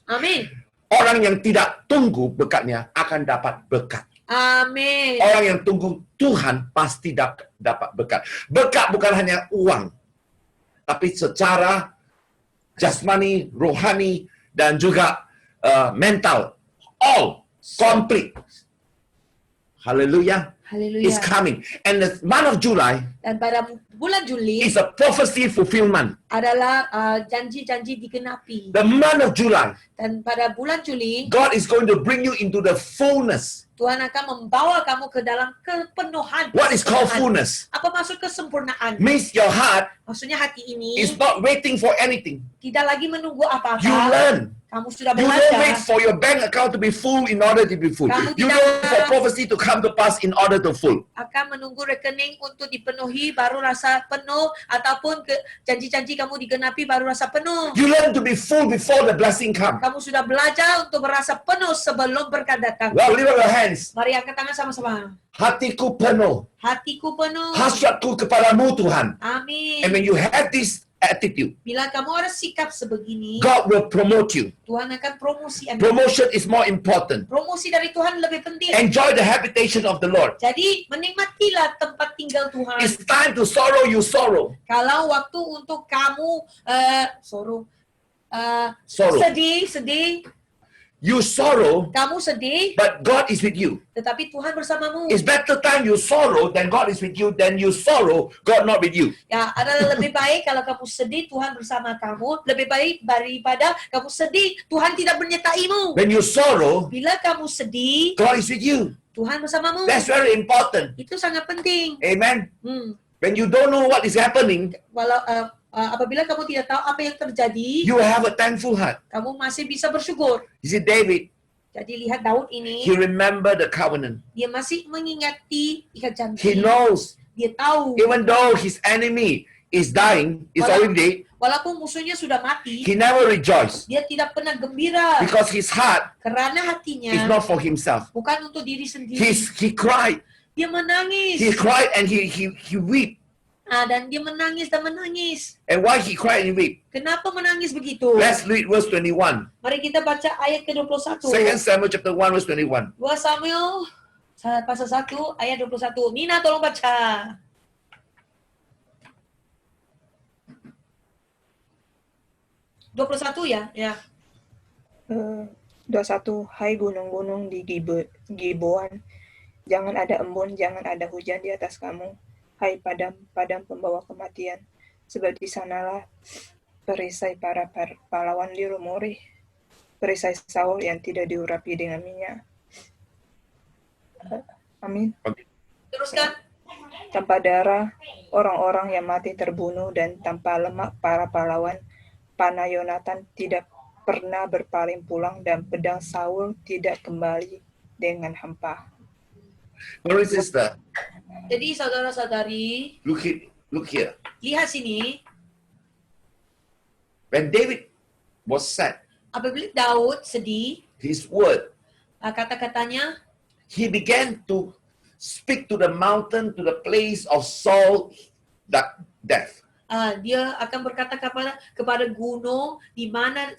Amin. Orang yang tidak tunggu berkatnya akan dapat berkat. Amin. Orang yang tunggu Tuhan pasti dapat berkat. Berkat bukan hanya uang, tapi secara jasmani, rohani, dan juga mental. All complete. Hallelujah. Haleluya. Is coming. And the month of July Dan pada bulan Juli is a prophecy fulfillment. adalah janji-janji digenapi. The month of July, Dan pada bulan Juli, God is going to bring you into the fullness Tuhan akan membawa kamu ke dalam kepenuhan. What is called kesempurnaan. fullness? Apa maksud kesempurnaan? Means your heart Maksudnya hati ini is not waiting for anything. tidak lagi menunggu apa-apa. You learn. Kamu sudah You don't wait belajar. for your bank account to be full in order to be full. Kamu You tidak- don't wait for prophecy to come to pass in order to full. Akan menunggu rekening untuk dipenuhi baru rasa penuh, ataupun janji-janji kamu digenapi baru rasa penuh. You learn to be full before the blessing comes. Kamu sudah belajar untuk merasa penuh sebelum berkat datang. Well, lift up your hands. Mari angkat tangan sama-sama. Hatiku penuh. Hatiku penuh. Hasratku kepadamu Tuhan. Amin. And when you have this attitude, Bila kamu ada sikap sebegini, God will promote you. Tuhan akan promosi Anda. Promotion is more important. Promosi dari Tuhan lebih penting. Enjoy the habitation of the Lord. Jadi menikmatilah tempat tinggal Tuhan. It's time to sorrow, you sorrow. Kalau waktu untuk kamu sorrow, Sorrow. sedih, You sorrow, kamu sedih, but God is with you. tetapi Tuhan bersamamu. It's better time you sorrow than God is with you than you sorrow, God not with you. Ya, adalah lebih baik kalau kamu sedih, Tuhan bersama kamu. Lebih baik daripada kamu sedih, Tuhan tidak menyertaimu. When you sorrow, Bila kamu sedih, God is with you. Tuhan bersamamu. That's very important. Itu sangat penting. Amen. Hmm. When you don't know what is happening, Walau apabila kamu tidak tahu apa yang terjadi, you have a thankful heart. kamu masih bisa bersyukur. You see, David, Jadi lihat Daud ini, he remembered the covenant. dia masih mengingati ikat janji. He knows, Dia tahu, even though his enemy is dying, is already dead, walaupun musuhnya sudah mati, he never rejoiced dia tidak pernah gembira because his heart karena is hatinya not for himself. bukan untuk diri sendiri. He cried. Dia menangis. He cried and he wept. Dan dia menangis dan menangis. And why he cried and he wept? Kenapa menangis begitu? Let's read verse 21. Mari kita baca ayat ke-21. 2 Samuel chapter 1 verse 21. 2 Samuel pasal 1 ayat 21. Nina tolong baca. 21 ya? Ya. 21. Hai gunung-gunung di Gibeon, jangan ada embun, jangan ada hujan di atas kamu. Hai padam pembawa kematian, sebab di sanalah perisai para pahlawan dirumuri, perisai Saul yang tidak diurapi dengan minyak. Amin. Teruskan. Tanpa darah, orang-orang yang mati terbunuh, dan tanpa lemak para pahlawan, panah Yonatan tidak pernah berpaling pulang, dan pedang Saul tidak kembali dengan hampa. Brother and sister, Jadi saudara-saudari, look here. lihat sini. When David was sad, Apabila Daud sedih, his word, kata-katanya, he began to speak to the mountain, to the place of Saul death. dia akan berkata kepada gunung di mana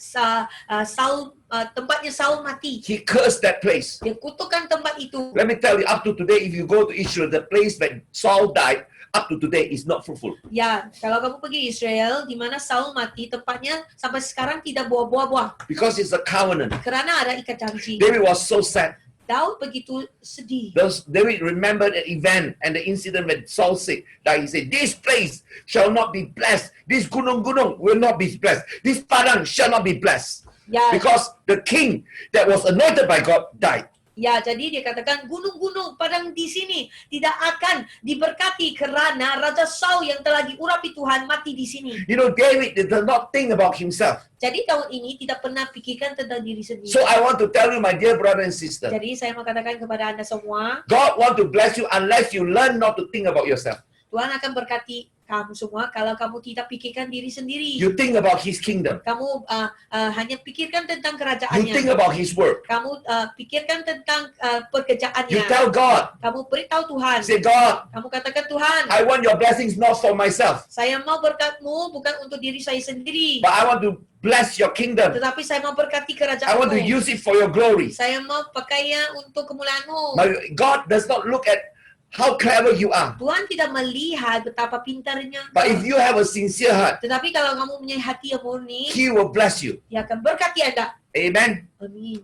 tempatnya Saul mati. He cursed that place. Dia kutukkan tempat itu. Let me tell you, up to today, if you go to Israel, the place where Saul died, up to today is not fruitful. Ya, kalau kamu pergi Israel, di mana Saul mati, tempatnya sampai sekarang tidak buah-buah. Because it's a covenant. Karena ada ikat janji. David was so sad. Daud begitu sedih. David remembered the event and the incident when Saul said that he said, this place shall not be blessed. This gunung-gunung will not be blessed. This padang shall not be blessed. Ya, Because the king that was anointed by God died. ya, jadi dia katakan gunung-gunung padang di sini tidak akan diberkati karena Raja Saul yang telah diurapi Tuhan mati di sini. You know, David did not think about himself. Jadi tahun ini tidak pernah pikirkan tentang diri sendiri. So I want to tell you, my dear brother and sister, Jadi saya mau katakan kepada Anda semua, God want to bless you unless you learn not to think about yourself. Tuhan akan berkati kamu semua kalau kamu tidak pikirkan diri sendiri. You think about His kingdom. Kamu hanya pikirkan tentang You kerajaannya. think about His work. Kamu pikirkan tentang You pekerjaannya. tell God, Kamu beritahu Tuhan. say, God, Kamu katakan Tuhan, I want your blessings not for myself, saya mau berkatmu bukan untuk diri saya sendiri. but I want to bless your kingdom. Tetapi saya mau berkati I want to kerajaanmu. use it for your glory. Saya mau pakainya untuk kemuliaanmu. But God does not look at how clever you are. Tuhan tidak melihat betapa pintarnya. But if you have a sincere heart, Tetapi kalau kamu punya hati yang murni, He will bless you. Dia akan berkati Anda. Amen. Amin.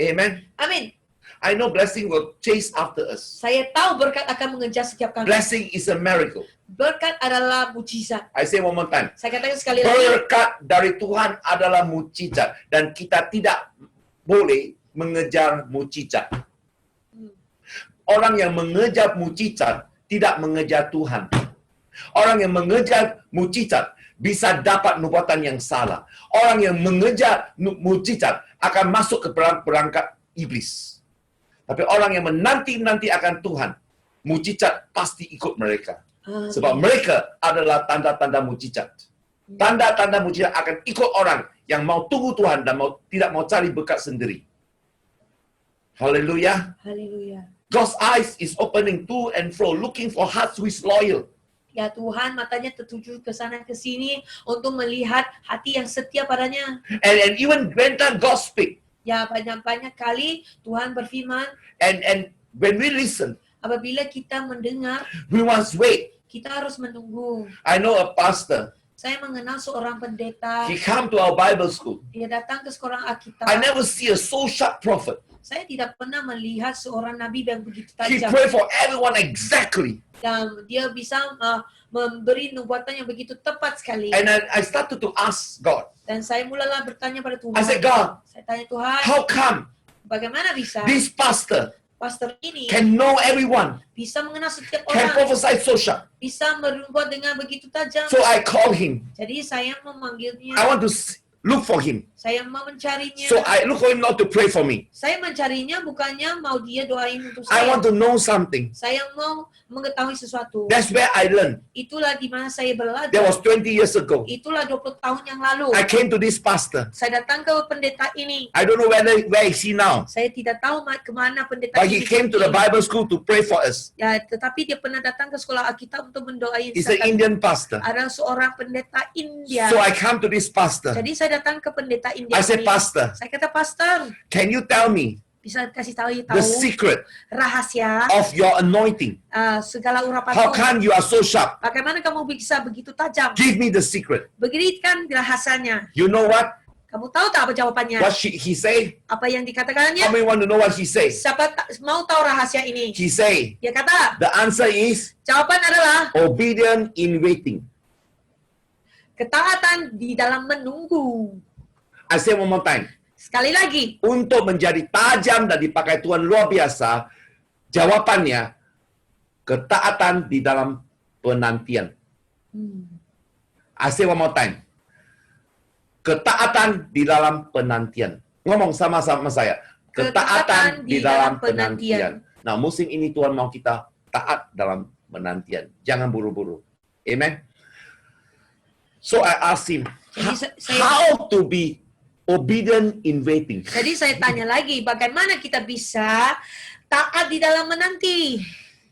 Amen. Amin. I know blessing will chase after us. Saya tahu berkat akan mengejar setiap kami. Blessing is a miracle. Berkat adalah mukjizat. I say one more time. Saya katakan sekali lagi, Berkat dari Tuhan adalah mukjizat dan kita tidak boleh mengejar mukjizat. Orang yang mengejar mujizat tidak mengejar Tuhan. Orang yang mengejar mujizat bisa dapat nubuatan yang salah. Orang yang mengejar mujizat akan masuk ke perangkap iblis. Tapi orang yang menanti-nanti akan Tuhan, mujizat pasti ikut mereka. Sebab mereka adalah tanda-tanda mujizat. Tanda-tanda mujizat akan ikut orang yang mau tunggu Tuhan dan tidak mau cari berkat sendiri. Haleluya. Haleluya. God's eyes is opening to and fro, looking for hearts who is loyal. Ya Tuhan, matanya tertuju ke sana ke sini untuk melihat hati yang setia padanya. And even when God speak, Ya, banyak-banyak kali Tuhan berfirman, and when we listen, apabila kita mendengar, we must wait. kita harus menunggu. I know a pastor. Saya mengenal seorang pendeta, He come to our Bible school. dia datang ke sekolah Alkitab. I never see a so sharp prophet. Saya tidak pernah melihat seorang nabi yang begitu He tajam. pray for everyone exactly. Dan dia bisa memberi nubuatan yang begitu tepat sekali. And I started to ask God. Dan saya mulalah bertanya pada Tuhan. I said, God, Saya tanya Tuhan, how come bagaimana bisa this pastor pastor ini can know everyone, bisa mengenal setiap can orang, prophesy so sharp? bisa bernubuat dengan begitu tajam. So I call him. Jadi saya memanggilnya, I want to look for him. saya mau mencarinya. So I look for him not to pray for me. Saya mencarinya bukannya mau dia doain untuk I saya. want to know something. Saya mau mengetahui sesuatu. That's where I learned. Itulah di mana saya That belajar. was 20 years ago. Itulah 20 tahun yang lalu. I came to this pastor. Saya datang ke pendeta ini. I don't know where is he now. Saya tidak tahu kemana pendeta But he ini came to the pergi. Bible school to pray for us. Ya, tetapi dia pernah datang ke sekolah Alkitab untuk mendoain He's an saya. Indian pastor. Ada seorang pendeta India. So I come to this pastor. Jadi saya datang ke pendeta India I said, ini. Pastor, Saya kata, Pastor, can you tell me bisa kasih tahu the secret rahasia of your anointing? segala urapan How Tuhan. come you are so sharp? Bagaimana kamu bisa begitu tajam? Give me the secret. Berikan rahasianya. You know what? Kamu tahu tak apa jawabannya? What he say? Apa yang dikatakannya? How many want to know what he say? Siapa mau tahu rahasia ini? He say, Dia kata, the answer is jawaban adalah obedient in waiting. ketaatan di dalam menunggu. I say one more time. Sekali lagi, Untuk menjadi tajam dan dipakai Tuhan luar biasa, jawabannya ketaatan di dalam penantian. I say one more time. Ketaatan di dalam penantian. Ngomong sama-sama saya. Ketaatan di dalam penantian. Nah, musim ini Tuhan mau kita taat dalam penantian. Jangan buru-buru. Amen. So I asked him, Jadi how to be obedient in waiting. Jadi saya tanya lagi, bagaimana kita bisa taat di dalam menanti?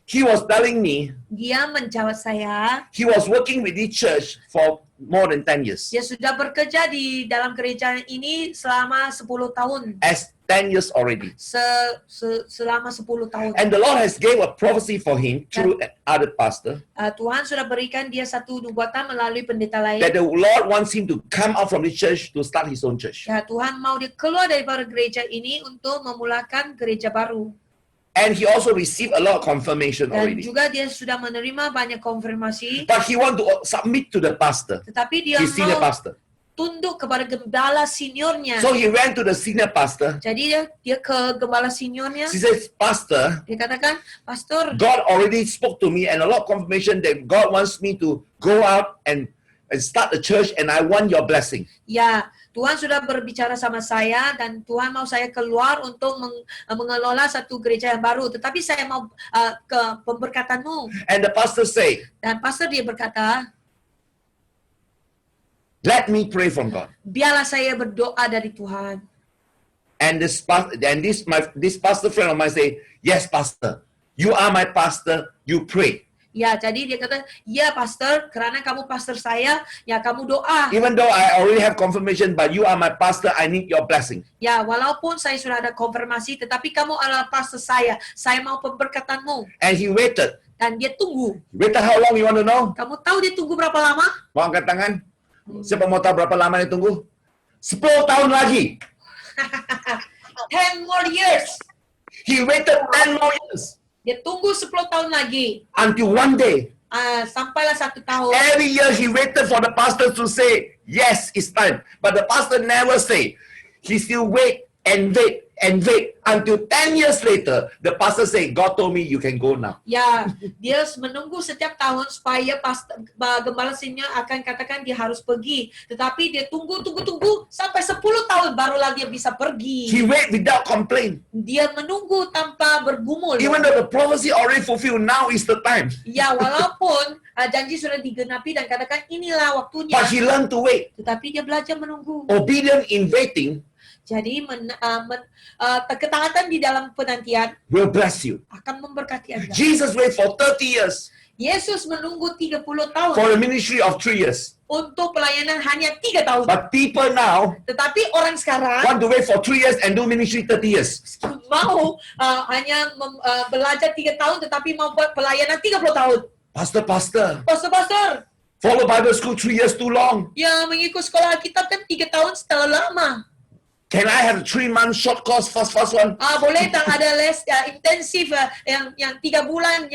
He was telling me Dia menjawab saya, he was working with the church for more than 10 years. dia sudah bekerja di dalam gereja ini selama 10 tahun. As 10 years already. Selama 10 tahun. And the Lord has gave a prophecy for him through other pastor Tuhan sudah berikan dia satu nubuatan melalui pendeta lain. that the Lord wants him to come out from the church to start his own church. Ya, Tuhan mau dia keluar dari gereja ini untuk memulakan gereja baru. And he also received a lot of confirmation Dan already. juga dia sudah menerima banyak konfirmasi. But he want to submit to the pastor, Tetapi dia his senior mau pastor. tunduk kepada gembala seniornya. So he went to the senior pastor. Jadi dia ke gembala seniornya. He says, Pastor, Dia katakan, Pastor, God already spoke to me and a lot of confirmation that God wants me to go out and start a church and I want your blessing. ya Tuhan sudah berbicara sama saya dan Tuhan mau saya keluar untuk mengelola satu gereja yang baru. Tetapi saya mau ke pemberkatanmu. And the pastor say, Dan pastor dia berkata, let me pray from God. biarlah saya berdoa dari Tuhan. And this pastor friend of mine say, yes, pastor, you are my pastor, you pray. Ya, jadi dia kata, ya pastor, karena kamu pastor saya, ya kamu doa. Even though I already have confirmation, but you are my pastor, I need your blessing. Ya, walaupun saya sudah ada konfirmasi, tetapi kamu adalah pastor saya mau pemberkatanmu. And he waited. Dan dia tunggu. Waited how long, you want to know? Kamu tahu dia tunggu berapa lama? Mau angkat tangan? Siapa mau tahu berapa lama dia tunggu? 10 tahun lagi. 10 more years. He waited 10 more years. Dia tunggu 10 tahun lagi. Until one day, Sampailah 1 tahun. every year he waited for the pastor to say, yes, it's time. But the pastor never say. He still wait and wait until 10 years later, the pastor say, God told me you can go now. Ya, dia menunggu setiap tahun supaya gembala senior akan katakan dia harus pergi. Tetapi dia tunggu sampai 10 tahun barulah dia bisa He pergi. wait without complaint. Dia menunggu tanpa bergumul. Even though the prophecy already fulfilled, now is the time. Ya, walaupun janji sudah digenapi dan katakan inilah waktunya. But he learned to wait. Tetapi dia belajar menunggu. Obedient in waiting Jadi ketaatan di dalam penantian will bless you. akan memberkati Anda. Jesus waited for 30 years Yesus menunggu 30 tahun for a ministry of 3 years. untuk pelayanan hanya 3 tahun. But people now Tetapi orang sekarang want to wait for 3 years and do ministry 30 years. mau hanya belajar 3 tahun tetapi mau buat pelayanan 30 tahun. Pastor, Pastor, follow Bible school 3 years too long. ya mengikut sekolah Alkitab kan 3 tahun setelah lama. Can I have a 3-month short course, fast one? Boleh tak ada les intensif yang 3 bulan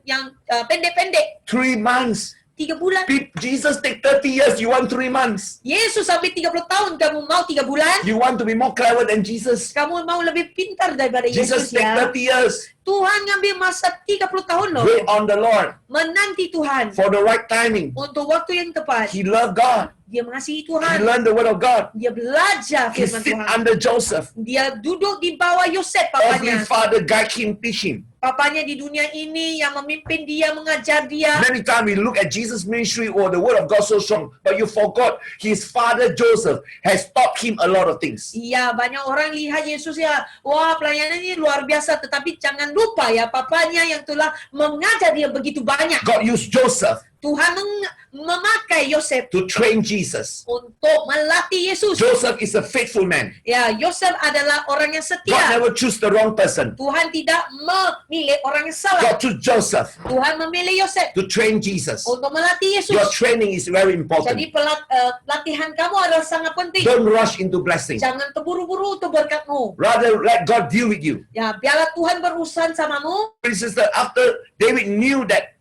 yang pendek-pendek. 3 months. 3 bulan. Jesus take 30 years, you want 3 months. Yesus sampai 30 tahun, kamu mau 3 bulan? You want to be more clever than Jesus. Kamu mau lebih pintar daripada Jesus Yesus take ya? 30 years. Tuhan ngambil masa 30 tahun loh. Wait on the Lord Menanti Tuhan for the right timing. untuk waktu yang tepat. He loved God. Dia mengasihi He Tuhan. learned the word of God. Dia belajar He firman sit Tuhan. under Joseph. Dia duduk di bawah Yosef Every papanya. father guide him, teach him. Papanya di dunia ini yang memimpin dia, mengajar dia. Many times we look at Jesus' ministry or the word of God so strong, but you forgot his father Joseph has taught him a lot of things. Iya, banyak orang lihat Yesus ya, wah pelayanan ini luar biasa. Tetapi jangan lupa ya, papanya yang telah mengajar dia begitu banyak. God used Joseph Tuhan memakai Yosef to train Jesus. untuk melatih Yesus. Joseph is a faithful man. Ya, Yosef adalah orang yang God setia. never choose the wrong person. Tuhan tidak memilih orang yang salah. God chose Joseph Tuhan memilih Yosef to train Jesus. untuk melatih Yesus. Your training is very Jadi important. latihan kamu adalah sangat penting. Don't rush into blessing. Jangan terburu-buru untuk berkatmu. Rather, let God deal with you. Ya, biarlah Tuhan berurusan samamu. Sister, after David knew that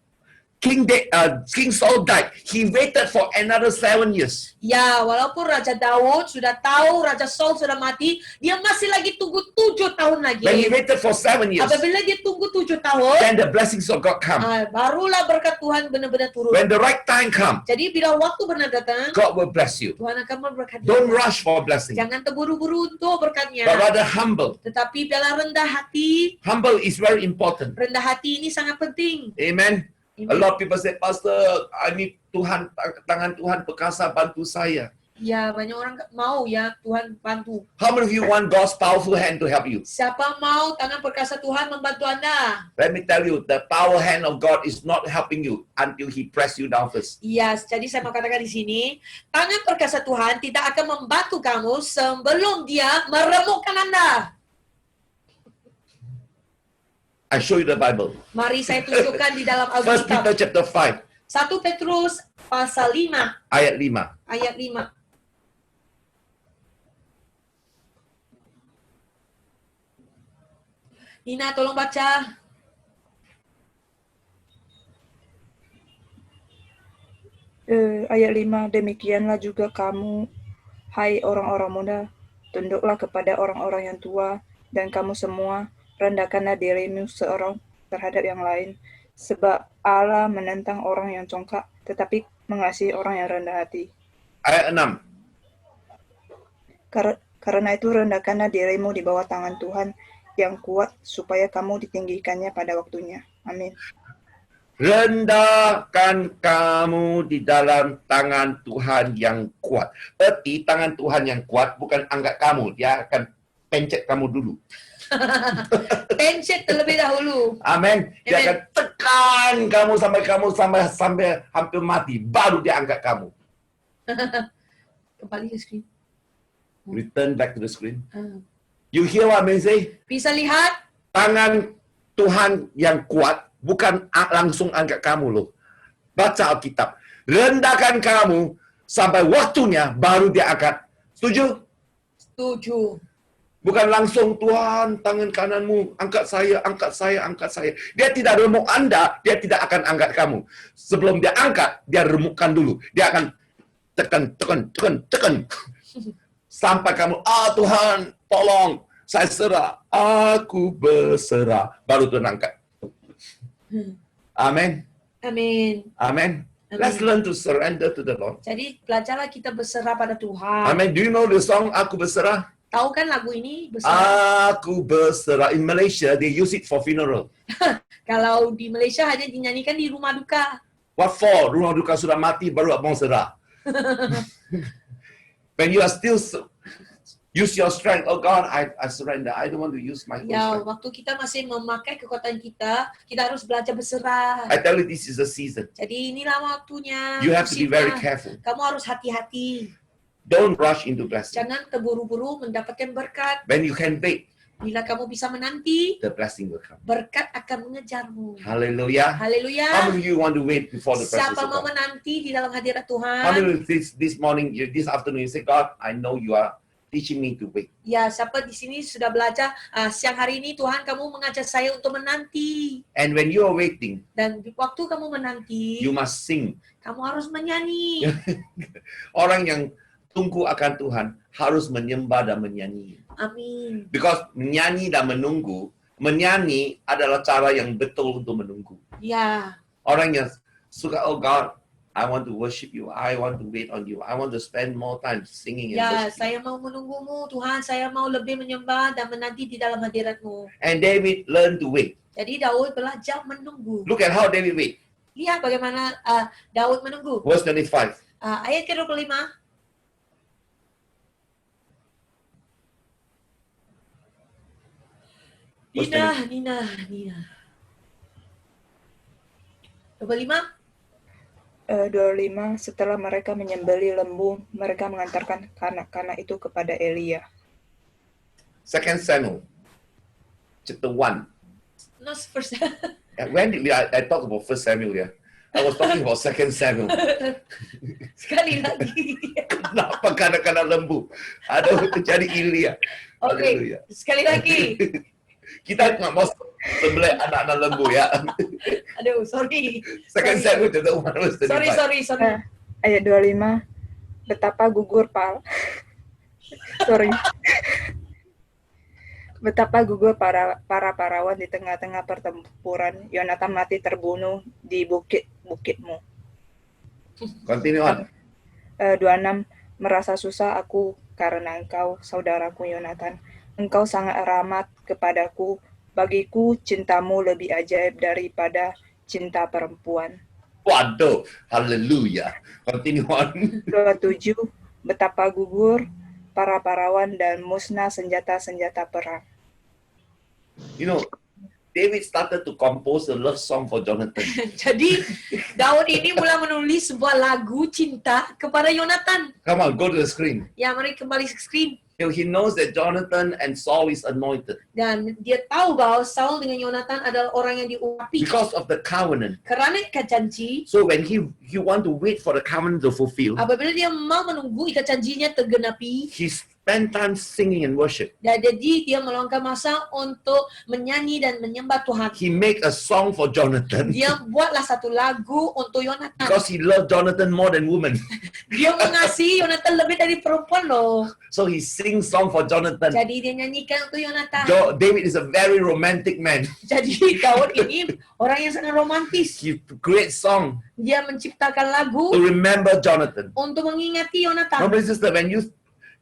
King Saul died, he waited for another 7 years. Ya, walaupun Raja Daud sudah tahu Raja Saul sudah mati, dia masih lagi tunggu 7 tahun lagi. When he waited for 7 years, Apabila dia tunggu 7 tahun, then the blessings of God come. barulah berkat Tuhan benar-benar turun. When the right time comes, Jadi bila waktu benar datang, God will bless you. Tuhan akan memberkati. Don't Anda. rush for blessing, Jangan terburu-buru untuk berkatnya. but rather humble. Tetapi biarlah rendah hati. Humble is very important. Rendah hati ini sangat penting. Amen. A Amen. lot of people say, Pastor, I need Tuhan, tangan Tuhan perkasa bantu saya. Ya, banyak orang mau ya Tuhan bantu. How many of you want God's powerful hand to help you? Siapa mau tangan perkasa Tuhan membantu Anda? Let me tell you, the power hand of God is not helping you until He press you down first. Iya, jadi saya mau katakan di sini, tangan perkasa Tuhan tidak akan membantu kamu sebelum dia meremukkan Anda. I show you the Bible. Mari saya tunjukkan di dalam 1 Alkitab. Peter chapter 5, 1 Petrus pasal 5 ayat 5. ayat 5. Nina, tolong baca. Ayat 5, demikianlah juga kamu, hai orang-orang muda, tunduklah kepada orang-orang yang tua, dan kamu semua, rendahkanlah dirimu seorang terhadap yang lain, sebab Allah menentang orang yang congkak, tetapi mengasihi orang yang rendah hati. Ayat 6. Karena itu rendahkanlah dirimu di bawah tangan Tuhan yang kuat, supaya kamu ditinggikannya pada waktunya. Amin. Rendahkan kamu di dalam tangan Tuhan yang kuat. Berarti tangan Tuhan yang kuat bukan angkat kamu. Dia akan pencet kamu dulu. Pencet terlebih dahulu. Amin. Dia Amen. akan tekan kamu sampai hampir mati. Baru dia angkat kamu. Kembali ke screen. Return back to the screen. Ah. You hear what I say? Bisa lihat? Tangan Tuhan yang kuat bukan langsung angkat kamu loh. Baca Alkitab. Rendahkan kamu sampai waktunya baru dia angkat. Setuju? Setuju. Bukan langsung, Tuhan, tangan kananmu, angkat saya, angkat saya, angkat saya. Dia tidak remuk Anda, dia tidak akan angkat kamu. Sebelum dia angkat, dia remukkan dulu. Dia akan tekan. Sampai kamu, Tuhan, tolong, saya serah, aku berserah. Baru Tuhan angkat. Amin. Amin. Amen. Let's learn to surrender to the Lord. Jadi belajarlah kita berserah pada Tuhan. Amen. Do you know the song Aku Berserah? Tahu kan lagu ini berserah? Aku berserah. In Malaysia, they use it for funeral. Kalau di Malaysia hanya dinyanyikan di rumah duka. What for? Rumah duka sudah mati, baru abang serah. When you are still use your strength. Oh God, I surrender. I don't want to use my own Ya, strength. waktu kita masih memakai kekuatan kita harus belajar berserah. I tell you, this is a season. Jadi inilah waktunya. You have to be very musimnya. careful. Kamu harus hati-hati. Don't rush into blessing. Jangan terburu-buru mendapatkan berkat. When you can wait, Bila kamu bisa menanti, the blessing will come. berkat akan mengejarmu. Hallelujah. How Haleluya. many of you want to wait before the presence Siapa of mau God? menanti di dalam hadirat How Tuhan? many of this morning, this afternoon, you say, God, I know you are teaching me to wait. Ya, siapa di sini sudah belajar siang hari ini Tuhan kamu mengajar saya untuk menanti. And when you are waiting, Dan di waktu kamu menanti, you must sing. kamu harus menyanyi. Orang yang tunggu akan Tuhan harus menyembah dan menyanyi. Amin. Because menyanyi dan menunggu, menyanyi adalah cara yang betul untuk menunggu. Ya, Orang yang suka, oh God, I want to worship you. I want to wait on you. I want to spend more time singing and ya, worshiping. saya mau menunggumu Tuhan, saya mau lebih menyembah dan menanti di dalam hadirat-Mu. And David learned to wait. Jadi Daud belajar menunggu. Look at how David wait. Lihat bagaimana Daud menunggu. Verse 25. Ayat ke-25. Nina. 25. 25, setelah mereka menyembelih lembu, mereka mengantarkan kanak-kanak itu kepada Elia. 2 Samuel, chapter 1. No, first. When did I talk about 1 Samuel? Yeah, I was talking about 2 Samuel. Sekali lagi. Kenapa kanak-kanak lembu? Ada terjadi Elia. Oke, Haleluya. sekali lagi. Kita nggak mau sembelih anak-anak lembu ya. Aduh, sorry. 2 Samuel chapter 1 verse 35. Sorry. Ayat 25, betapa gugur betapa gugur para parawan di tengah-tengah pertempuran. Yonatan mati terbunuh di bukit-bukitmu. Continue on. 26, merasa susah aku karena engkau, saudaraku Yonatan. Engkau sangat ramah kepadaku. Bagiku cintamu lebih ajaib daripada cinta perempuan. Waduh, haleluya. Continue on. 27, betapa gugur para parawan dan musnah senjata-senjata perang. You know, David started to compose a love song for Jonathan. Jadi, Daud ini mulai menulis sebuah lagu cinta kepada Yonatan. Come on, go to the screen. Ya, mari kembali ke screen. You know, he knows that Jonathan and Saul is anointed Dan dia tahu bahwa Saul dengan Yonatan adalah orang yang diurapi. because of the covenant. Kerana ikat janji, So when he want to wait for the covenant to fulfill, apabila dia mau menunggu ikat janjinya tergenapi, he spend time singing and worship. dan jadi dia meluangkan masa untuk menyanyi dan menyembah Tuhan. He make a song for Jonathan Dia buatlah satu lagu untuk Yonatan. because he loved Jonathan more than women. Dia mengasihi Yonatan lebih dari perempuan loh. So he sings song for Jonathan. Jadi dia nyanyikan untuk Yonatan. David is a very romantic man. Jadi Daud ini orang yang sangat romantis. He creates song Dia menciptakan lagu to remember Jonathan. untuk mengingati My Yonatan. brother and sister, when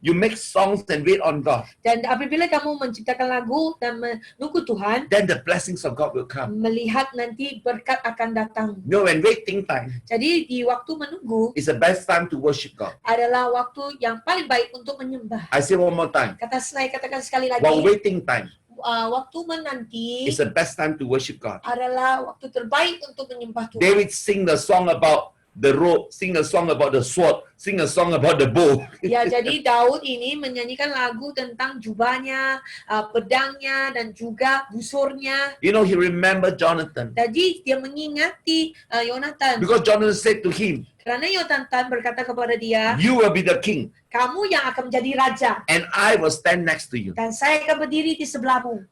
you make songs and wait on God, Dan apabila kamu menciptakan lagu dan menunggu Tuhan, then the blessings of God will come. melihat nanti berkat akan datang. You know, when waiting time Jadi di waktu menunggu is the best time to worship God. adalah waktu yang paling baik untuk menyembah. I say one more time. Saya katakan sekali lagi, While waiting time waktu menanti is the best time to worship God. adalah waktu terbaik untuk menyembah Tuhan. David sing the song about the robe, sing a song about the sword, sing a song about the bow. Ya, jadi Daud ini menyanyikan lagu tentang jubahnya, pedangnya, dan juga busurnya. You know, he remembered Jonathan Jadi dia mengingati Yonatan. because Jonathan said to him, Kerana Yonatan berkata kepada dia, you will be the king kamu yang akan menjadi raja, and I will stand next to you. dan saya akan berdiri di sebelahmu.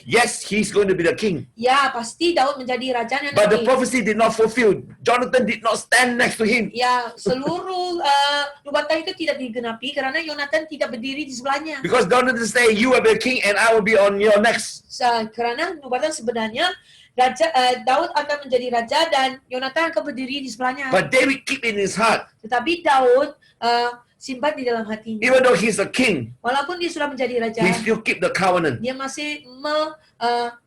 Yes, he's going to be the king. Ya, pasti Daud menjadi rajanya But the nanti. prophecy did not fulfill. Jonathan did not stand next to him. Ya, seluruh nubuatan itu tidak digenapi karena Yonatan tidak berdiri di sebelahnya. Because Jonathan say, you will be the king and I will be on your next. Karena nubuatan sebenarnya Daud akan menjadi raja dan Yonatan akan berdiri di sebelahnya. But David keep in his heart. Tetapi Daud simpan di dalam hatinya. Even though he's a king, Walaupun dia sudah menjadi raja, he still keep the covenant. dia masih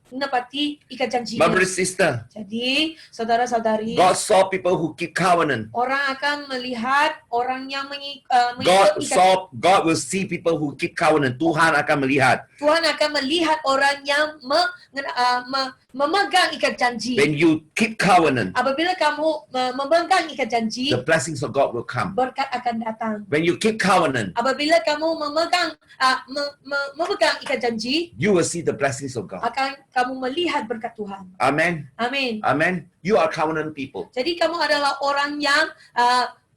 menepati ikat janjinya. My brother, sister, Jadi, saudara-saudari, God saw people who keep covenant. orang akan melihat orang yang mengikut ikat. God will see people who keep covenant. Tuhan akan melihat. Tuhan akan melihat orang yang memegang ikat janji. When you keep covenant, Apabila kamu memegang ikat janji, the blessings of God will come. berkat akan datang. When you keep covenant, Apabila kamu memegang ikat janji, you will see the blessings of God. akan kamu melihat berkat Tuhan. Amen. Amin. Amen. You are covenant people. Jadi kamu adalah orang yang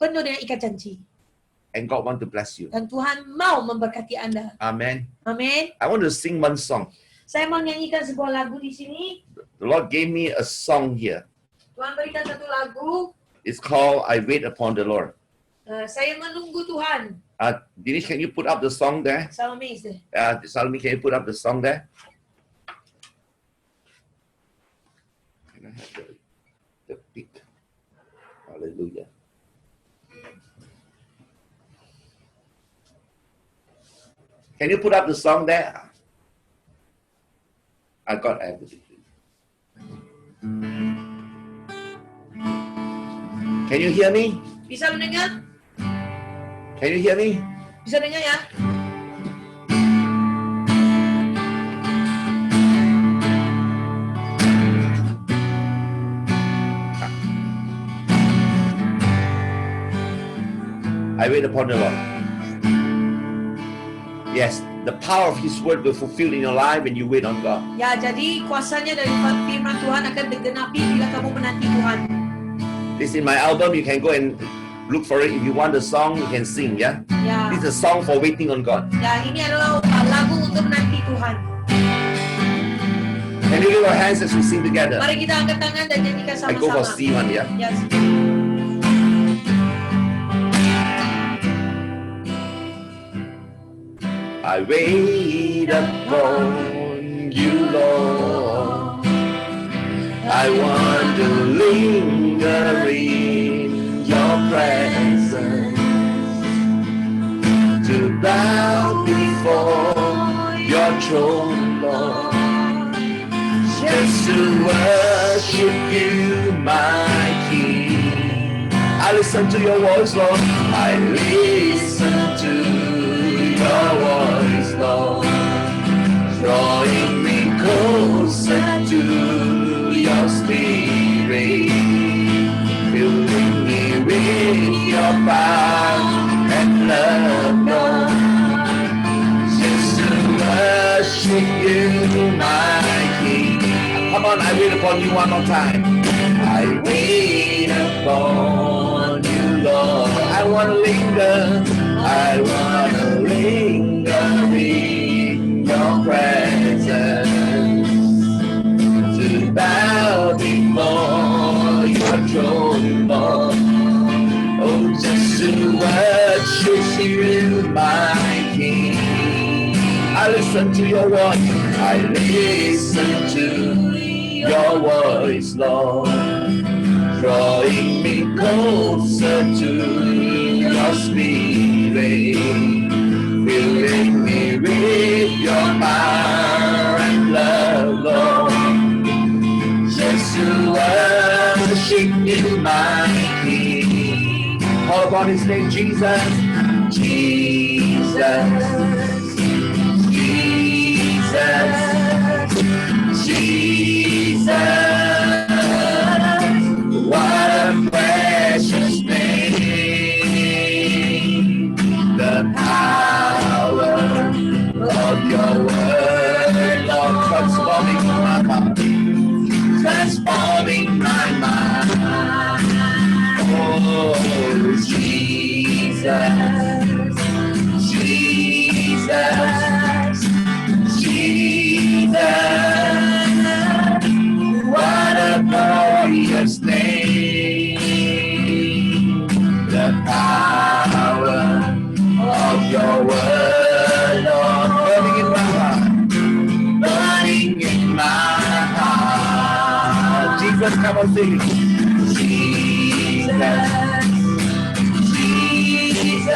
penuh dengan ikat janji. And God want to bless you. Dan Tuhan mau memberkati Anda. Amen. Amin. I want to sing one song. Saya mau nyanyikan sebuah lagu di sini. The Lord gave me a song here. Tuhan berikan satu lagu. It's called I Wait Upon the Lord. Saya menunggu Tuhan. Dinesh, can you put up the song there? Salome is there. Salome, can you put up the song there? Can I have the beat? Hallelujah. Can you put up the song there? I got everything. Can you hear me? Bisa mendengar? Can you hear me? Bisa dengar ya? I wait upon the Lord. Yes, the power of His word will fulfill in your life when you wait on God. Ya, jadi kuasanya dari firman Tuhan akan digenapi bila kamu menanti Tuhan. This is my album. You can go and look for it. If you want the song, you can sing. Yeah. Ya, This is a song for waiting on God. ya ini adalah lagu untuk menanti Tuhan. Can you lift your hands as we sing together? Mari kita angkat tangan dan nyanyikan I go for sama-sama. C1. Yeah. Yes. I wait upon you, Lord. I want to linger in your presence, to bow before your throne, Lord, just to worship you, my King. I listen to your voice, Lord. I listen to your voice, Lord, drawing me closer to your spirit, filling me with your power and love, Lord, just to worship you, my King. Come on, I wait upon you one more time. I wait upon you, Lord. I want to linger. I want to linger in your presence, to bow before your throne, Lord. Oh, just to worship you, my King. I listen to your voice. I listen to your voice, Lord, drawing me closer to your spirit, filling me with your power and love, Lord, just to worship you, my King. Call upon His name, Jesus, Jesus, Jesus, Jesus. What a precious name, the power of your word, Lord, transforming my heart, transforming my mind. Oh, Jesus, Jesus, Jesus. your word, Lord. Burning in my heart. Burning in my heart. Jesus, come on, sing it. Jesus. Jesus.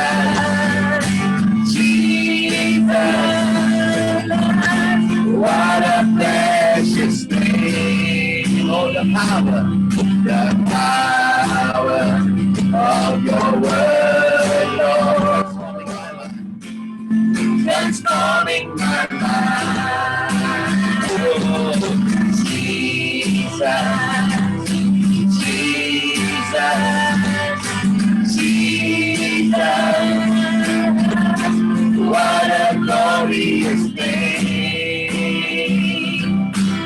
Jesus. What a precious name. Oh, the power of your word, Lord. Transforming my mind. Oh, Jesus, Jesus, Jesus. What a glorious name.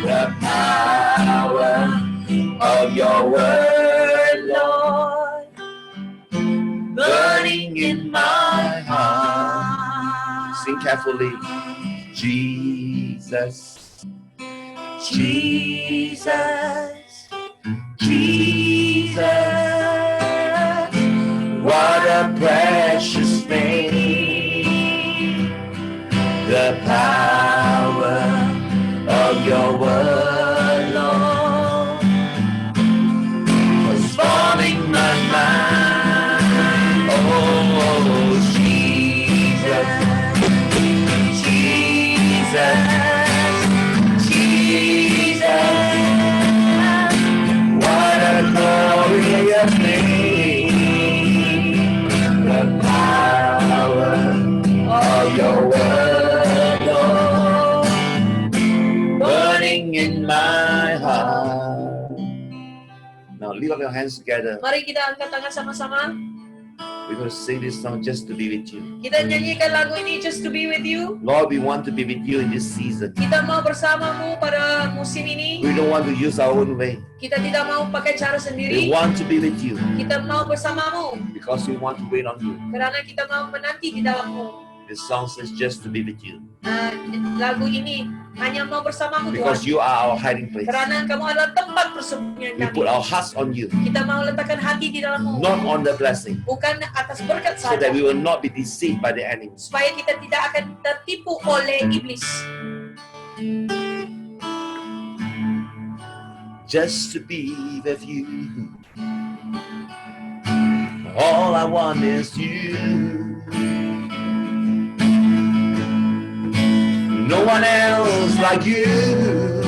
The power of your word, Lord, burning in my heart. Sing carefully. Jesus, Jesus, Jesus. What a precious name. The power of your word, Lord, transforming my mind. Oh, Jesus, Jesus, Jesus. What a glorious name. The power of your word, Lord, burning in my heart. Now lift up your hands together. Mari kita angkat tangan sama-sama. We're going to sing this song just to be with you. Kita nyanyikan lagu ini just to be with you. Lord, we want to be with you in this season. Kita mau bersamamu pada musim ini. We don't want to use our own way. Kita tidak mau pakai cara We sendiri. want to be with you Kita mau bersamamu. because we want to wait on you. Karena kita mau menanti di dalammu. This song says just to be with you Lagu ini hanya mau bersamamu because Tuhan. you are our hiding place. Karena Kamu adalah tempat persembunyian We kami. put our hearts on you, Kita mau letakkan hati di dalammu. not on the blessing, Bukan atas berkat so saja. that we will not be deceived by the enemy. Supaya kita tidak akan tertipu oleh iblis. Just to be with you. All I want is you. No one else like you.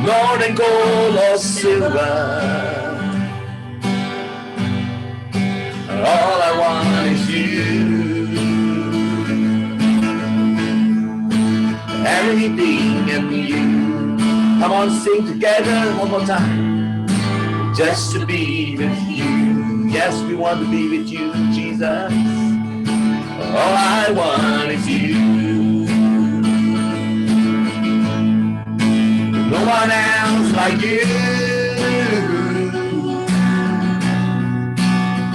More than gold or silver. All I want is you. Everything in you. Come on, sing together one more time. Just to be with you. Yes, we want to be with you, Jesus. All I want is you. No one else like you.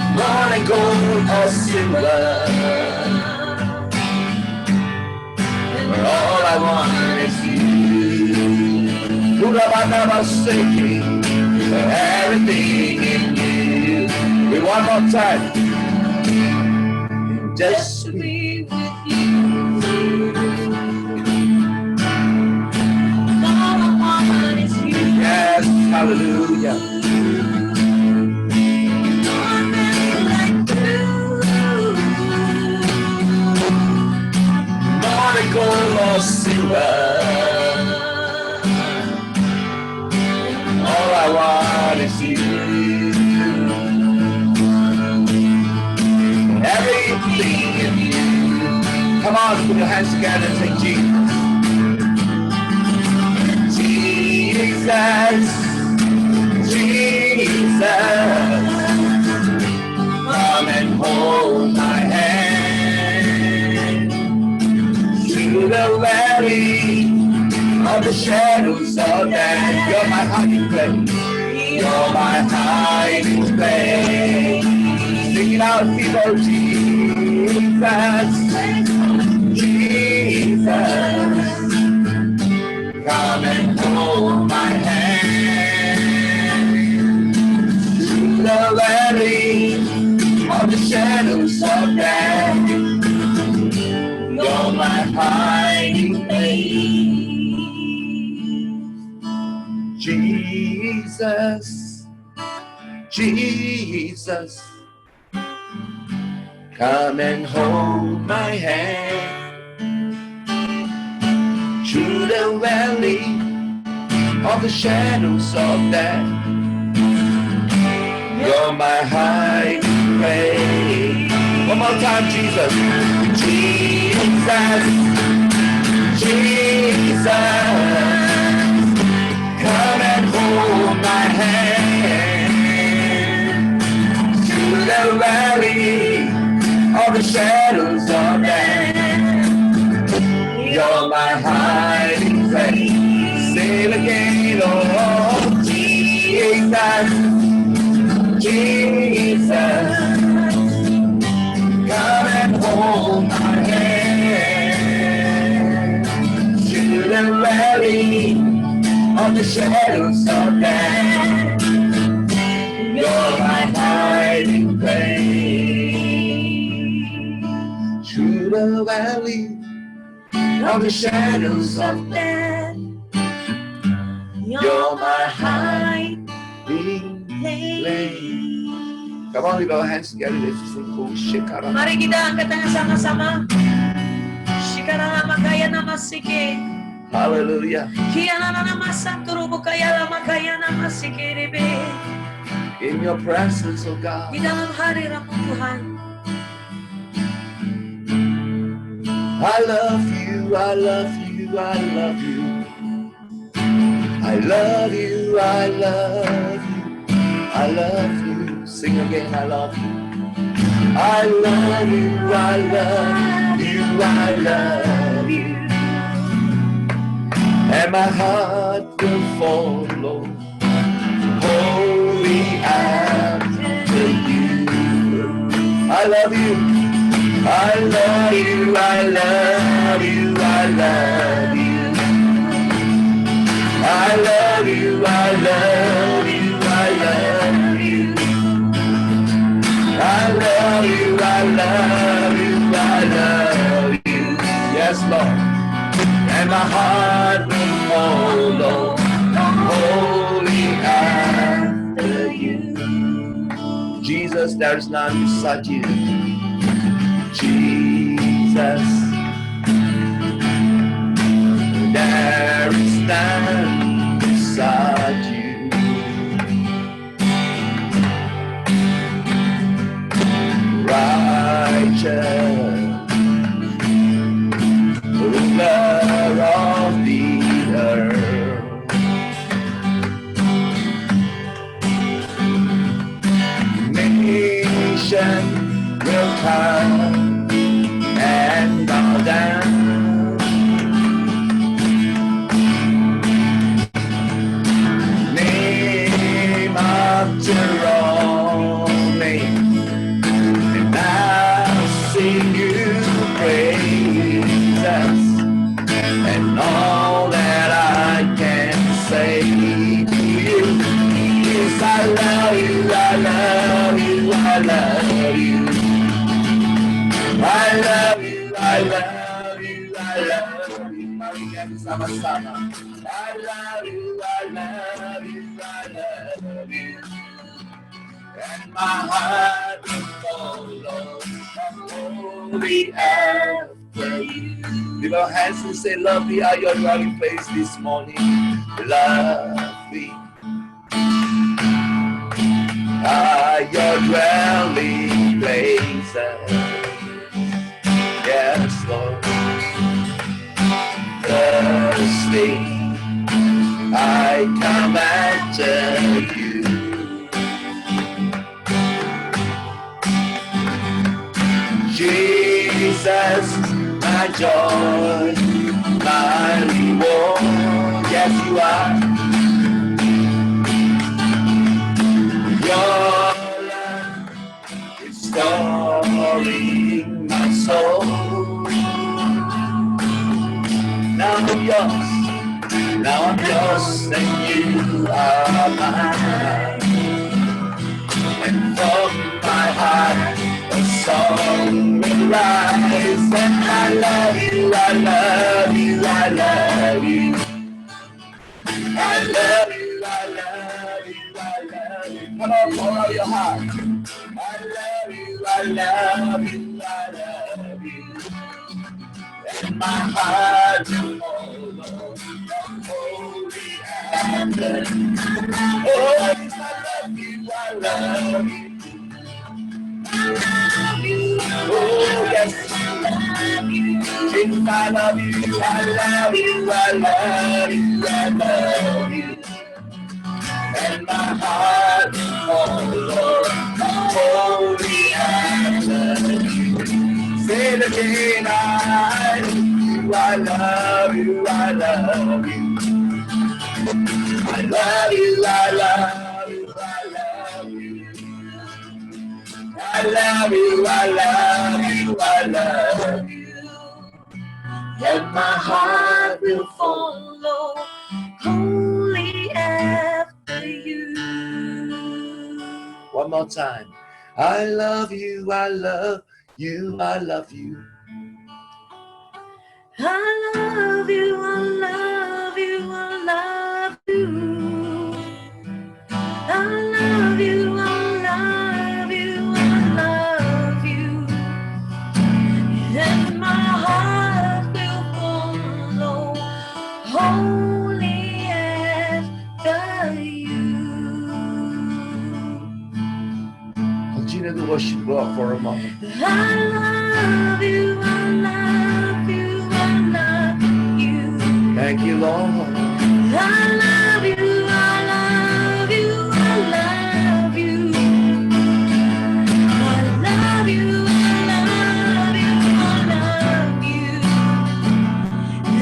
More than gold or silver. All I want is you. Everything in you. We one more time. Just to be with you. All I want is you. Yes, hallelujah. More than gold or silver. All I want is you. Everything in you. Come on, put your hands together and say Jesus. Jesus. Jesus. Come and hold my hand. Through the valley of the shadows of death, you're my hiding place. You're my hiding place. Sing it out, people. Jesus, Jesus, come and hold my hand. Through the valley of the shadows of death. You're my hiding place. Jesus, Jesus, come and hold my hand through the valley of the shadows of death. You're my hiding place. One more time, Jesus. Jesus, Jesus, come and hold my hand through the valley of the shadows of death. You're my hiding place. Say it again, oh Jesus, Jesus, come and hold my hand through the valley of the shadows of death. You're my hiding place. Through the valley of the shadows of death, you're my hiding place. Come on, leave our hands together. Let's sing. Oh, shikara. Mari kita angkat tangan sama-sama. Shikara makaya namasike. Hallelujah. Kiana namasanturu bukaya lamakaya namasike rebe. In your presence, oh God. Di dalam hadirat Tuhan. I love you, I love you, I love you. I love you, I love you, I love you. Sing again, I love you. I love you, I love you, I love you. And my heart will follow, wholly after you. I love you. I love you, I love you, I love you. I love you, I love you, I love you. I love you, I love you, I love you. Yes, Lord. And my heart will follow, wholly after you. Jesus, there is none beside you. Jesus, there is none beside you. Righteous, ruler of the earth. Nation will come and bow down. Name after all names, and I'll sing you praises, and all that I can say to you is I love you, I love you, I love you. I love you, I love you, I love you. Mari nyanyi sama-sama. I love you, I love you, I love you. And my heart will follow, wholly after you. Lift our hands and say, lovely are your dwelling place this morning. Lovely are your dwelling places. Yes, Lord. Thirsty, I come after you. Jesus, my joy, my reward. Yes, you are. Your love is restoring my soul. Now I'm yours, now I'm yours, and you are mine. And from my heart, oh the sun will rise, and I love you, I love you, I love you. I love you, I love you, I love you. Come on, pour out your heart. I love you, I love you, I love you. And my heart will follow the holy anthem. Oh, I love you, I love you. Oh, yes, I love you. Jesus, I love you, I love you, I love you, I love you. And my heart will follow the holy anthem. Say it again, I love you, I love you. I love you, I love you, I love you. I love you, I love you, I love you. And my heart will follow wholly after you. One more time. I love you, I love you, I love you. I love you, I love you, I love you. I love you, I love you, I love you. And my heart will follow wholly after you. Continue to worship God for a moment. I love you, I love you, I love you. Thank you, Lord. I love you, I love you, I love you. I love you, I love you, I love you.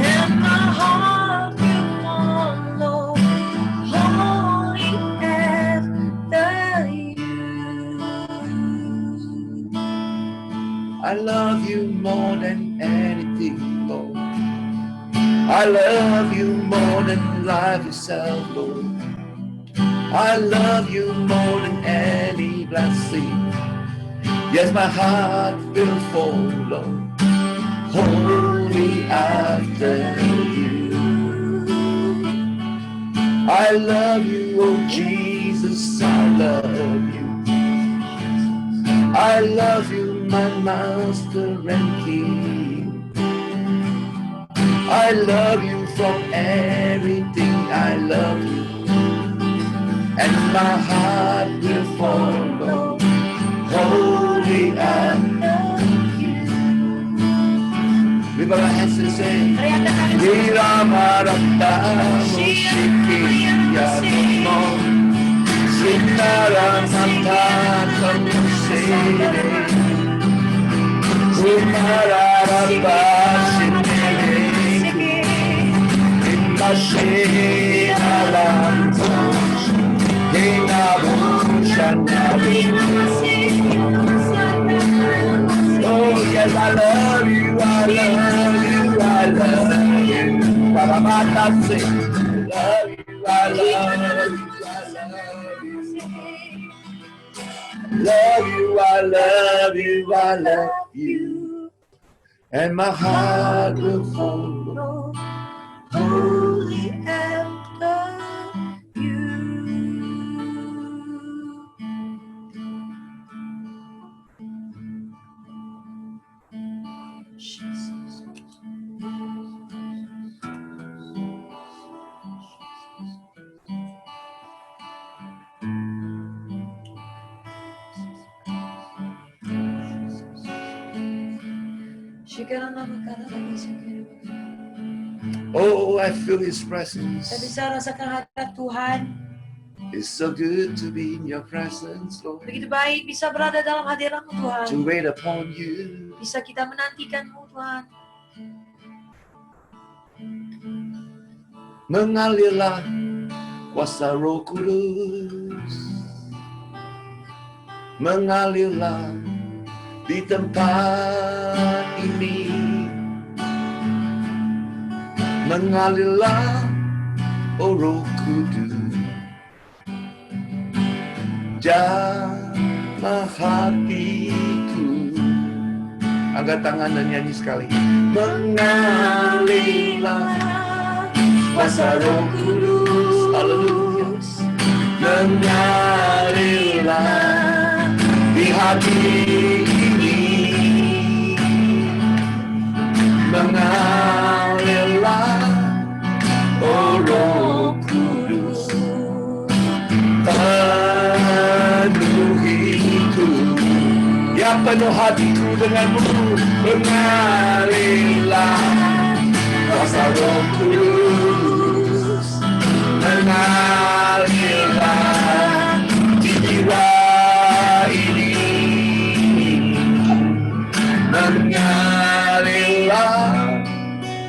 And my heart will follow wholly after you. I love you more than anything, Lord. I love you more than life itself, Lord. I love you more than any blessing. Yes, my heart will follow wholly after you. I love you, oh Jesus, I love you. I love you, my master and king. I love you from everything, I love you. And my heart will follow wholly after you. Lift our hands and say, Niramaratamu Shikiyamo Sinaramatamu Sede Umararabashimene Imashinalambo Oh yes, I love you, I love you, I love you. Paramatase, love you, I love you, I love you. Love you, I love you, I love you. And my heart will follow wholly after you. Jesus. Oh, I feel His presence. Saya bisa rasakan hadirat Tuhan. It's so good to be in Your presence, Lord. Begitu baik bisa berada dalam hadirat-Mu Tuhan. To wait upon You. Bisa kita menantikan-Mu Tuhan. Mengalirlah kuasa Roh Kudus. Mengalirlah di tempat ini. Mengalirlah, oh Roh Kudus. Jamah hatiku. Angkat tangan dan nyanyi sekali. Mengalirlah kuasa Roh Kudus. Haleluya. Mengalirlah di hati ini. Mengalirlah, oh Roh Kudus, penuhiku, ya penuh hatiku denganmu. Mengalirlah kuasa Roh Kudus, mengalirlah di jiwa ini. Mengalirlah,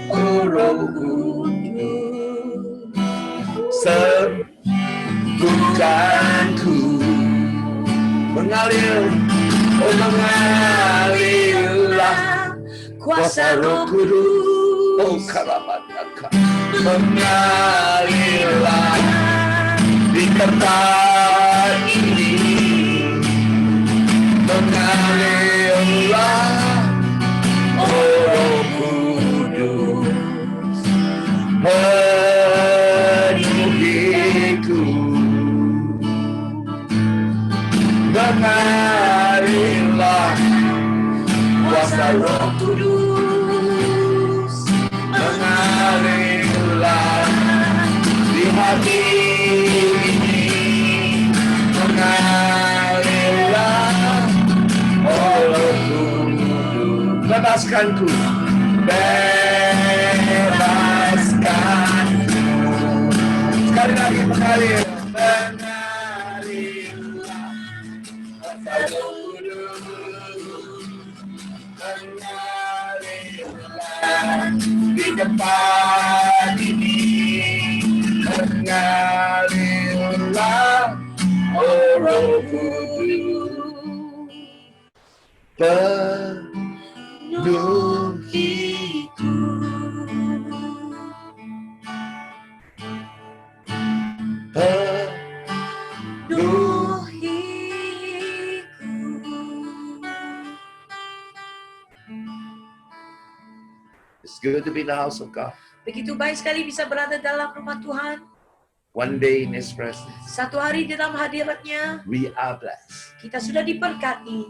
oh Roh Kudus, sembuhkanku. Mengalir, oh mengalirlah kuasa Roh Kudus. Oh karabataka, mengalirlah di tempat ini. Mengalirlah, oh Roh Kudus, penuhiku. Mengalirlah kuasa Roh Kudus, mengalirlah di hati ini. Mengalirlah, oh Roh Kudus, bebaskanku, bebaskanku. Sekali lagi mengalir, mengalirlah kuasa Roh Kudus, mengalirlah di tempat ini. Mengalirlah, oh Roh Kudus, penuhiku. It's good to be in the house of God. Begitu baik sekali bisa berada dalam rumah Tuhan. One day in His presence, Satu hari di dalam hadiratnya, we are blessed. kita sudah diberkati.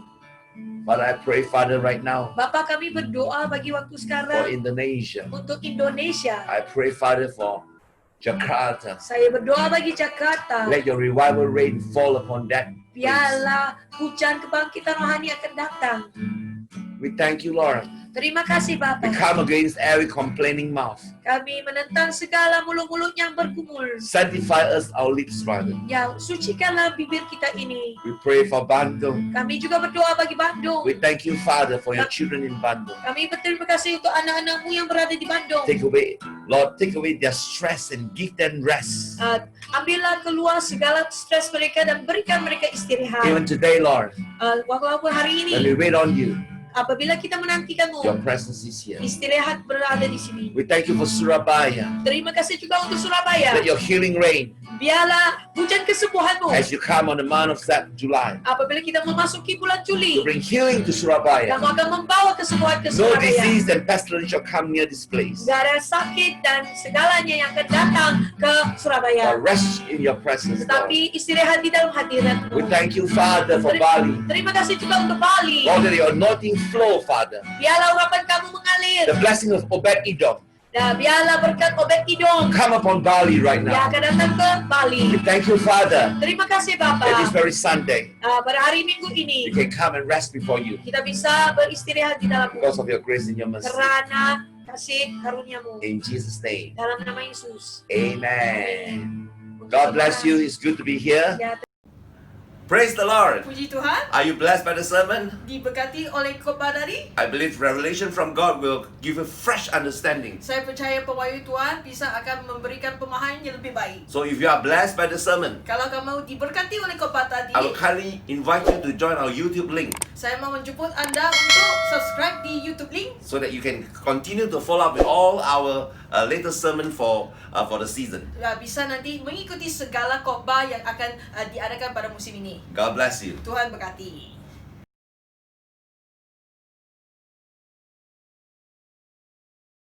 But I pray, Father, right now Bapa, kami berdoa bagi waktu for sekarang Indonesia. untuk Indonesia. I pray, Father, for Jakarta. Saya berdoa bagi Jakarta. Let your revival rain fall upon that place. Biarlah hujan kebangkitan rohani akan datang. We thank you, Lord. Terima kasih We Bapa. come against every complaining mouth. Kami menentang segala mulut-mulut yang bergumul. Sanctify us, our lips, Father. Ya, sucikanlah bibir kita ini. We pray for Bandung. Kami juga berdoa bagi Bandung. We thank you, Father, for your children in Bandung. Kami berterima kasih untuk anak-anakmu yang berada di Bandung. Take away, Lord, take away their stress and give them rest. Ambillah keluar segala stres mereka dan berikan mereka istirahat. Even today, Lord, Walaupun hari when we ini, wait on you, apabila kita menantikanmu, your presence is here. istirahat berada di sini. We thank you for Surabaya. Terima kasih juga untuk Surabaya. Let your healing rain Biarlah hujan kesembuhanmu. as you come on the month of July Apabila kita memasuki bulan to Juli, bring healing to Surabaya. kamu akan membawa kesembuhan ke No Surabaya. disease and pestilence shall come near this place. Gak ada sakit dan segalanya yang akan datang ke Surabaya. But rest in your presence, Lord. Tetapi istirahat di dalam We hadiratmu. thank you, Father, for Bali. Terima kasih juga untuk Bali. Lord, let your anointing flow, Father. Biarlah urapan kamu mengalir. The blessing of Obed Edom Dan biarlah berkat Obed Edom come upon Bali right yang now. akan datang ke Bali. We thank you, Father, Terima kasih that this Bapa. very Sunday Pada hari Minggu we ini can come and rest before you kita bisa beristirahat di dalammu because of your grace and your mercy. karena kasih karuniamu. In Jesus' name, Dalam nama Yesus. amen. God bless you. It's good to be here. Ya, Praise the Lord. puji Tuhan. Are you blessed by the sermon? Diberkati oleh khotbah tadi. I believe revelation from God will give you fresh understanding. Saya percaya pewahyu Tuhan bisa akan memberikan pemahaman yang lebih baik. So if you are blessed by the sermon, Kalau kamu diberkati oleh khotbah tadi, I will kindly invite you to join our YouTube link saya mau menjemput Anda untuk subscribe di YouTube link so that you can continue to follow up with all our latest sermon for the season. bisa nanti mengikuti segala khotbah yang akan diadakan pada musim ini. God bless you. Tuhan berkati.